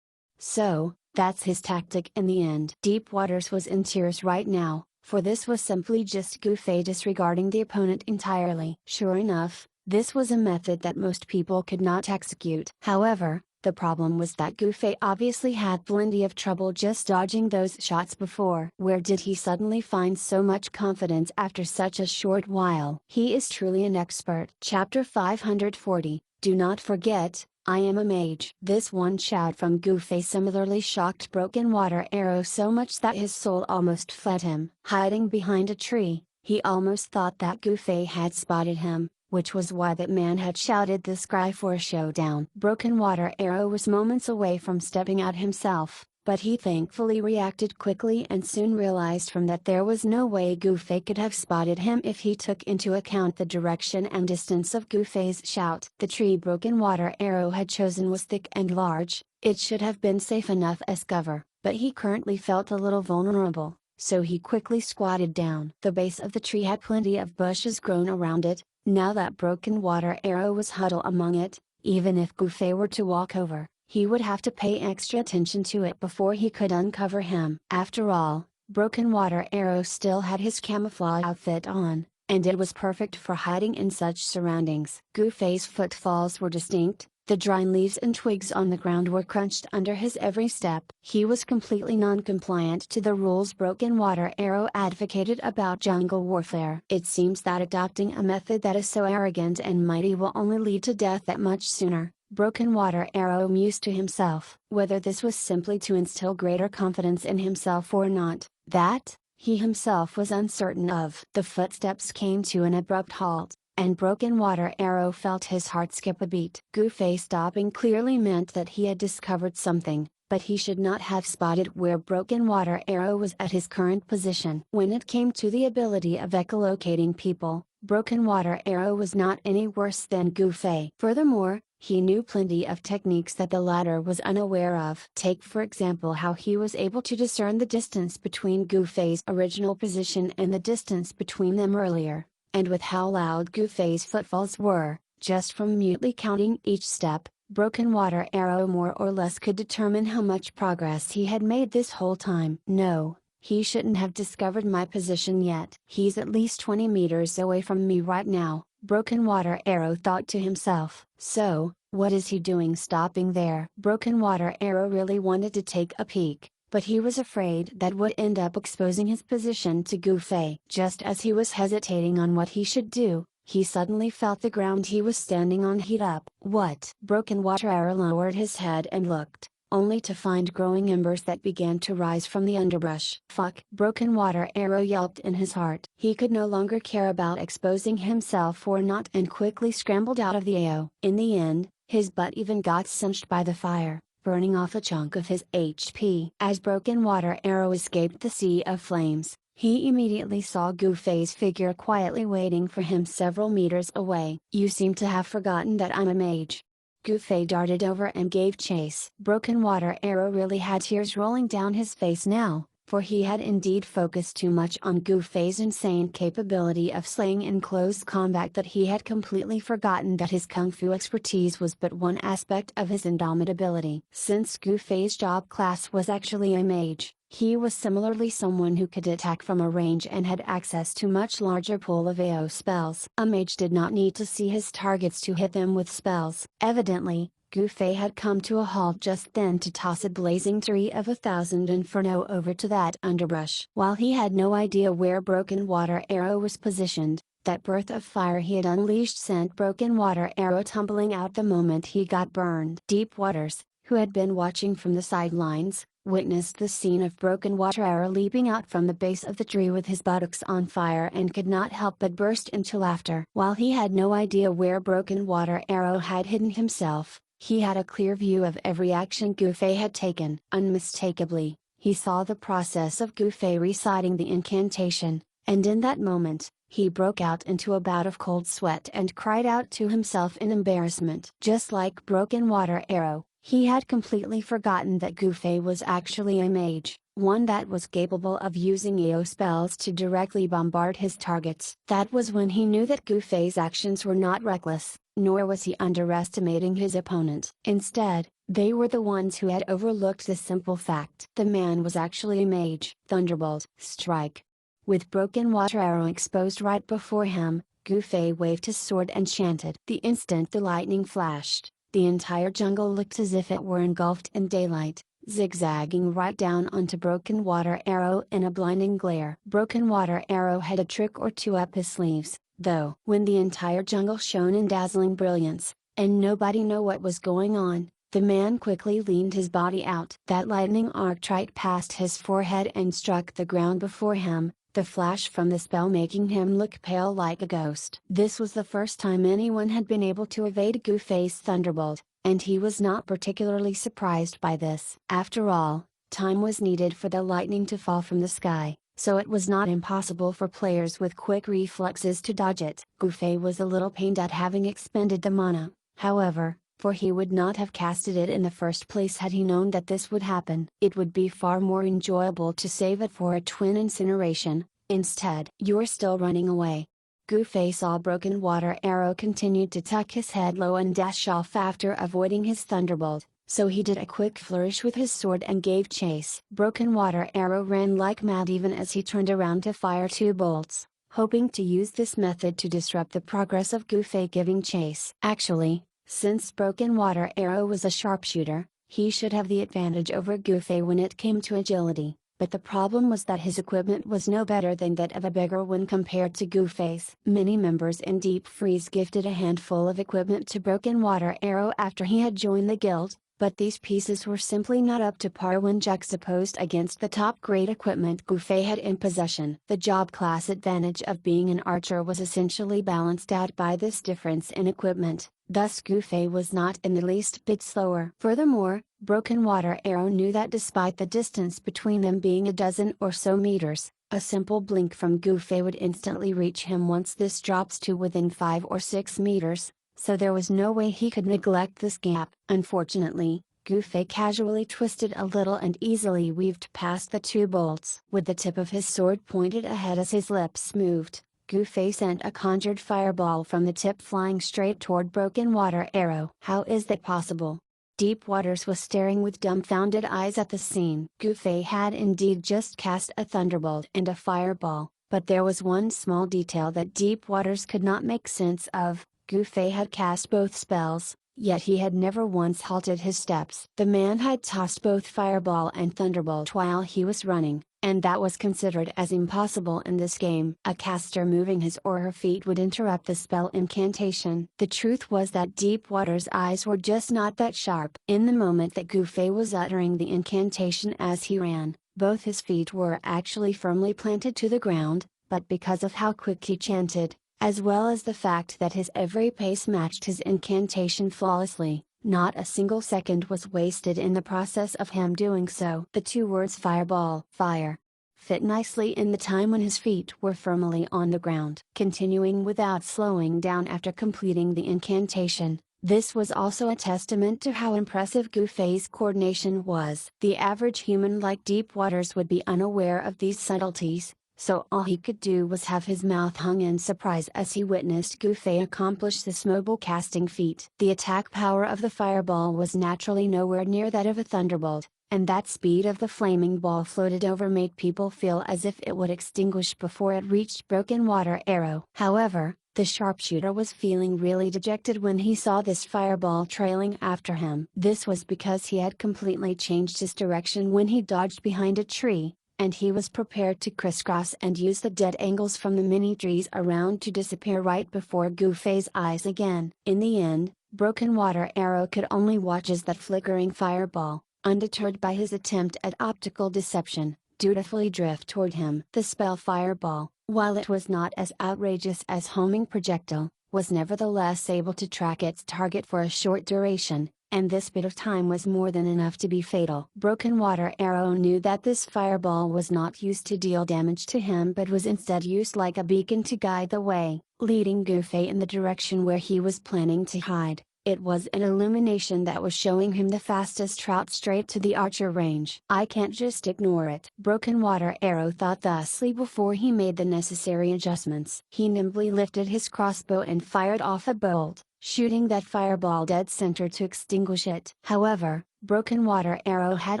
So, that's his tactic in the end. Deep Waters was in tears right now, for this was simply just Gufei disregarding the opponent entirely. Sure enough, this was a method that most people could not execute. However, the problem was that Gufei obviously had plenty of trouble just dodging those shots before. Where did he suddenly find so much confidence after such a short while? He is truly an expert. Chapter 540, Do not forget, I am a mage. This one shout from Gufei similarly shocked Broken Water Arrow so much that his soul almost fled him. Hiding behind a tree, he almost thought that Gufei had spotted him, which was why that man had shouted this cry for a showdown. Broken Water Arrow was moments away from stepping out himself, but he thankfully reacted quickly and soon realized from that there was no way Gufei could have spotted him if he took into account the direction and distance of Gufei's shout. The tree Broken Water Arrow had chosen was thick and large, it should have been safe enough as cover, but he currently felt a little vulnerable, so he quickly squatted down. The base of the tree had plenty of bushes grown around it. Now that Broken Water Arrow was huddled among it, even if Gufei were to walk over, he would have to pay extra attention to it before he could uncover him. After all, Broken Water Arrow still had his camouflage outfit on, and it was perfect for hiding in such surroundings. Gufei's footfalls were distinct. The dry leaves and twigs on the ground were crunched under his every step. He was completely non-compliant to the rules Broken Water Arrow advocated about jungle warfare. It seems that adopting a method that is so arrogant and mighty will only lead to death that much sooner. Broken Water Arrow mused to himself. Whether this was simply to instill greater confidence in himself or not, that, he himself was uncertain of. The footsteps came to an abrupt halt, and Broken Water Arrow felt his heart skip a beat. Gufei stopping clearly meant that he had discovered something, but he should not have spotted where Broken Water Arrow was at his current position. When it came to the ability of echolocating people, Broken Water Arrow was not any worse than Gufei. Furthermore, he knew plenty of techniques that the latter was unaware of. Take for example how he was able to discern the distance between Gufei's original position and the distance between them earlier, and with how loud Gufei's footfalls were, just from mutely counting each step, Broken Water Arrow more or less could determine how much progress he had made this whole time. No, he shouldn't have discovered my position yet. He's at least 20 meters away from me right now, Broken Water Arrow thought to himself. So, What is he doing stopping there? Broken Water Arrow really wanted to take a peek, but he was afraid that would end up exposing his position to Goofy. Just as he was hesitating on what he should do, he suddenly felt the ground he was standing on heat up. What? Broken Water Arrow lowered his head and looked, only to find growing embers that began to rise from the underbrush. Fuck! Broken Water Arrow yelped in his heart. He could no longer care about exposing himself or not and quickly scrambled out of the AO. In the end, his butt even got singed by the fire, burning off a chunk of his HP. As Broken Water Arrow escaped the sea of flames, he immediately saw Goofy's figure quietly waiting for him several meters away. You seem to have forgotten that I'm a mage. Goofy darted over and gave chase. Broken Water Arrow really had tears rolling down his face now, for he had indeed focused too much on Goofy's insane capability of slaying in close combat that he had completely forgotten that his kung fu expertise was but one aspect of his indomitability. Since Goofy's job class was actually a mage, he was similarly someone who could attack from a range and had access to much larger pool of AO spells. A mage did not need to see his targets to hit them with spells. Evidently, Goofy had come to a halt just then to toss a blazing tree of 1,000 inferno over to that underbrush. While he had no idea where Broken Water Arrow was positioned, that breath of fire he had unleashed sent Broken Water Arrow tumbling out the moment he got burned. Deep Waters, who had been watching from the sidelines, witnessed the scene of Broken Water Arrow leaping out from the base of the tree with his buttocks on fire and could not help but burst into laughter. While he had no idea where Broken Water Arrow had hidden himself, he had a clear view of every action Goofy had taken. Unmistakably, he saw the process of Goofy reciting the incantation, and in that moment, he broke out into a bout of cold sweat and cried out to himself in embarrassment. Just like Broken Water Arrow, he had completely forgotten that Goofy was actually a mage, one that was capable of using AO spells to directly bombard his targets. That was when he knew that Goofy's actions were not reckless, nor was he underestimating his opponent. Instead, they were the ones who had overlooked the simple fact. The man was actually a mage. Thunderbolt. Strike. With Broken Water Arrow exposed right before him, Goofy waved his sword and chanted. The instant the lightning flashed, the entire jungle looked as if it were engulfed in daylight, zigzagging right down onto Broken Water Arrow in a blinding glare. Broken Water Arrow had a trick or two up his sleeves, though. When the entire jungle shone in dazzling brilliance, and nobody knew what was going on, the man quickly leaned his body out. That lightning arced right past his forehead and struck the ground before him, the flash from the spell making him look pale like a ghost. This was the first time anyone had been able to evade Goofy's thunderbolt, and he was not particularly surprised by this. After all, time was needed for the lightning to fall from the sky, so it was not impossible for players with quick reflexes to dodge it. Goofy was a little pained at having expended the mana, however, for he would not have casted it in the first place had he known that this would happen. It would be far more enjoyable to save it for a twin incineration. Instead, you're still running away. Goofy saw Broken Water Arrow continued to tuck his head low and dash off after avoiding his thunderbolt, so he did a quick flourish with his sword and gave chase. Broken Water Arrow ran like mad even as he turned around to fire 2 bolts, hoping to use this method to disrupt the progress of Goofy giving chase. Actually, since Broken Water Arrow was a sharpshooter, he should have the advantage over Goofy when it came to agility, but the problem was that his equipment was no better than that of a beggar when compared to Goofy's. Many members in Deep Freeze gifted a handful of equipment to Broken Water Arrow after he had joined the guild, but these pieces were simply not up to par when juxtaposed against the top-grade equipment Goofy had in possession. The job class advantage of being an archer was essentially balanced out by this difference in equipment, thus Goofy was not in the least bit slower. Furthermore, Broken Water Arrow knew that despite the distance between them being a dozen or so meters, a simple blink from Goofy would instantly reach him once this drops to within 5 or 6 meters, so there was no way he could neglect this gap. Unfortunately, Goofy casually twisted a little and easily weaved past the 2 bolts. With the tip of his sword pointed ahead as his lips moved, Goofy sent a conjured fireball from the tip flying straight toward Broken Water Arrow. How is that possible? Deep Waters was staring with dumbfounded eyes at the scene. Goofy had indeed just cast a thunderbolt and a fireball, but there was one small detail that Deep Waters could not make sense of. Goofy had cast both spells, yet he had never once halted his steps. The man had tossed both Fireball and Thunderbolt while he was running, and that was considered as impossible in this game. A caster moving his or her feet would interrupt the spell incantation. The truth was that Deepwater's eyes were just not that sharp. In the moment that Gufei was uttering the incantation as he ran, both his feet were actually firmly planted to the ground, but because of how quick he chanted, as well as the fact that his every pace matched his incantation flawlessly, not a single second was wasted in the process of him doing so. The two words Fireball, fire, fit nicely in the time when his feet were firmly on the ground. Continuing without slowing down after completing the incantation, this was also a testament to how impressive Gufei's coordination was. The average human like Deepwaters would be unaware of these subtleties, so all he could do was have his mouth hung in surprise as he witnessed Gufei accomplish this mobile casting feat. The attack power of the Fireball was naturally nowhere near that of a Thunderbolt, and that speed of the flaming ball floated over made people feel as if it would extinguish before it reached Broken Water Arrow. However, the sharpshooter was feeling really dejected when he saw this Fireball trailing after him. This was because he had completely changed his direction when he dodged behind a tree, and he was prepared to crisscross and use the dead angles from the many trees around to disappear right before Gufei's eyes again. In the end, Broken Water Arrow could only watch as that flickering Fireball, undeterred by his attempt at optical deception, dutifully drift toward him. The spell Fireball, while it was not as outrageous as homing projectile, was nevertheless able to track its target for a short duration, and this bit of time was more than enough to be fatal. Broken Water Arrow knew that this Fireball was not used to deal damage to him but was instead used like a beacon to guide the way, leading Gufei in the direction where he was planning to hide. It was an illumination that was showing him the fastest route straight to the archer range. I can't just ignore it. Broken Water Arrow thought thusly before he made the necessary adjustments. He nimbly lifted his crossbow and fired off a bolt, shooting that Fireball dead center to extinguish it. However, Broken Water Arrow had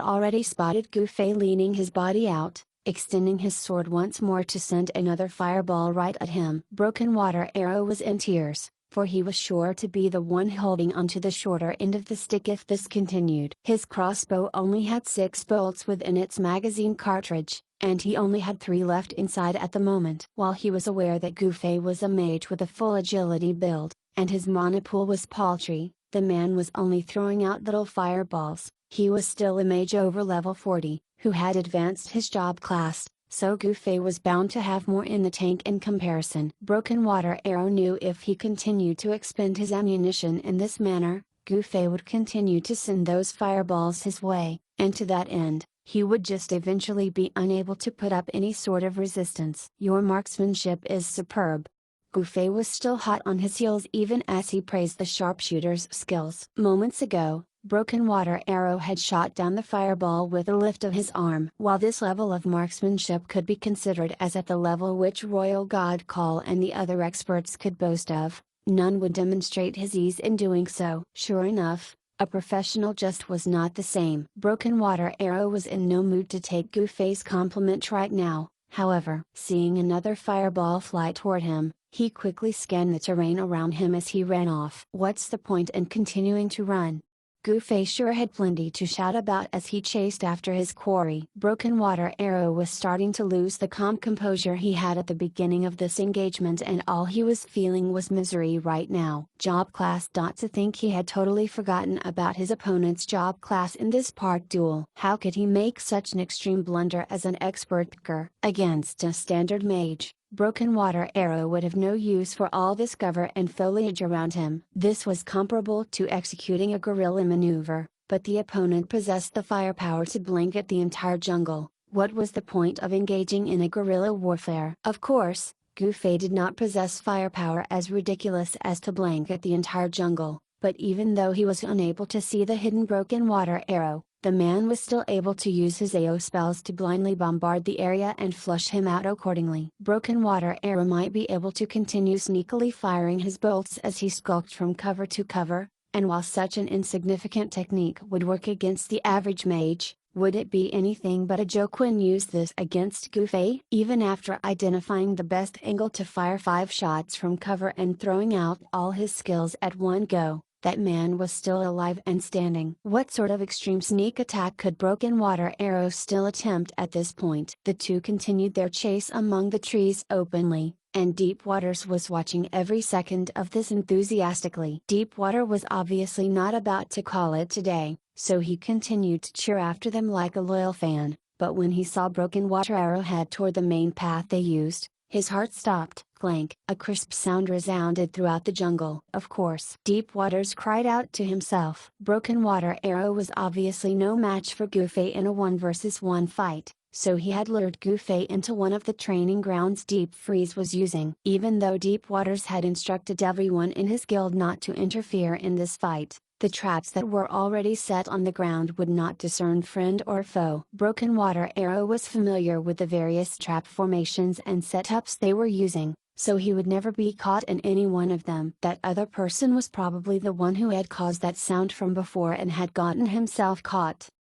already spotted Gufei leaning his body out, extending his sword once more to send another Fireball right at him. Broken Water Arrow was in tears, for he was sure to be the one holding onto the shorter end of the stick if this continued. His crossbow only had 6 bolts within its magazine cartridge, and he only had 3 left inside at the moment. While he was aware that Gufei was a mage with a full agility build, and his mana pool was paltry, the man was only throwing out little fireballs. He was still a mage over level 40, who had advanced his job class, so Gufei was bound to have more in the tank in comparison. Broken Water Arrow knew if he continued to expend his ammunition in this manner, Gufei would continue to send those fireballs his way, and to that end, he would just eventually be unable to put up any sort of resistance. Your marksmanship is superb. Gufei was still hot on his heels even as he praised the sharpshooter's skills. Moments ago, Broken Water Arrow had shot down the Fireball with a lift of his arm. While this level of marksmanship could be considered as at the level which Royal God Call and the other experts could boast of, none would demonstrate his ease in doing so. Sure enough, a professional just was not the same. Broken Water Arrow was in no mood to take Gufei's compliment right now, however. Seeing another Fireball fly toward him, he quickly scanned the terrain around him as he ran off. What's the point in continuing to run? Gufei sure had plenty to shout about as he chased after his quarry. Broken Water Arrow was starting to lose the calm composure he had at the beginning of this engagement, and all he was feeling was misery right now. Job class. To think he had totally forgotten about his opponent's job class in this park duel. How could he make such an extreme blunder as an expert picker? Against a standard mage, Broken Water Arrow would have no use for all this cover and foliage around him. This was comparable to executing a guerrilla maneuver, but the opponent possessed the firepower to blanket the entire jungle. What was the point of engaging in a guerrilla warfare? Of course, Gufei did not possess firepower as ridiculous as to blanket the entire jungle, but even though he was unable to see the hidden Broken Water Arrow, the man was still able to use his AO spells to blindly bombard the area and flush him out accordingly. Broken Water Arrow might be able to continue sneakily firing his bolts as he skulked from cover to cover, and while such an insignificant technique would work against the average mage, would it be anything but a joke when used this against Gufei? Even after identifying the best angle to fire 5 shots from cover and throwing out all his skills at one go, that man was still alive and standing. What sort of extreme sneak attack could Broken Water Arrow still attempt at this point? The two continued their chase among the trees openly, and Deep Waters was watching every second of this enthusiastically. Deep Water was obviously not about to call it today, so he continued to cheer after them like a loyal fan, but when he saw Broken Water Arrow head toward the main path they used, his heart stopped. Clank! A crisp sound resounded throughout the jungle. Of course, Deep Waters cried out to himself. Broken Water Arrow was obviously no match for Goofy in a 1 versus 1 fight, so he had lured Goofy into one of the training grounds Deep Freeze was using. Even though Deep Waters had instructed everyone in his guild not to interfere in this fight, the traps that were already set on the ground would not discern friend or foe. Broken Water Arrow was familiar with the various trap formations and setups they were using, so he would never be caught in any one of them. That other person was probably the one who had caused that sound from before and had gotten himself caught.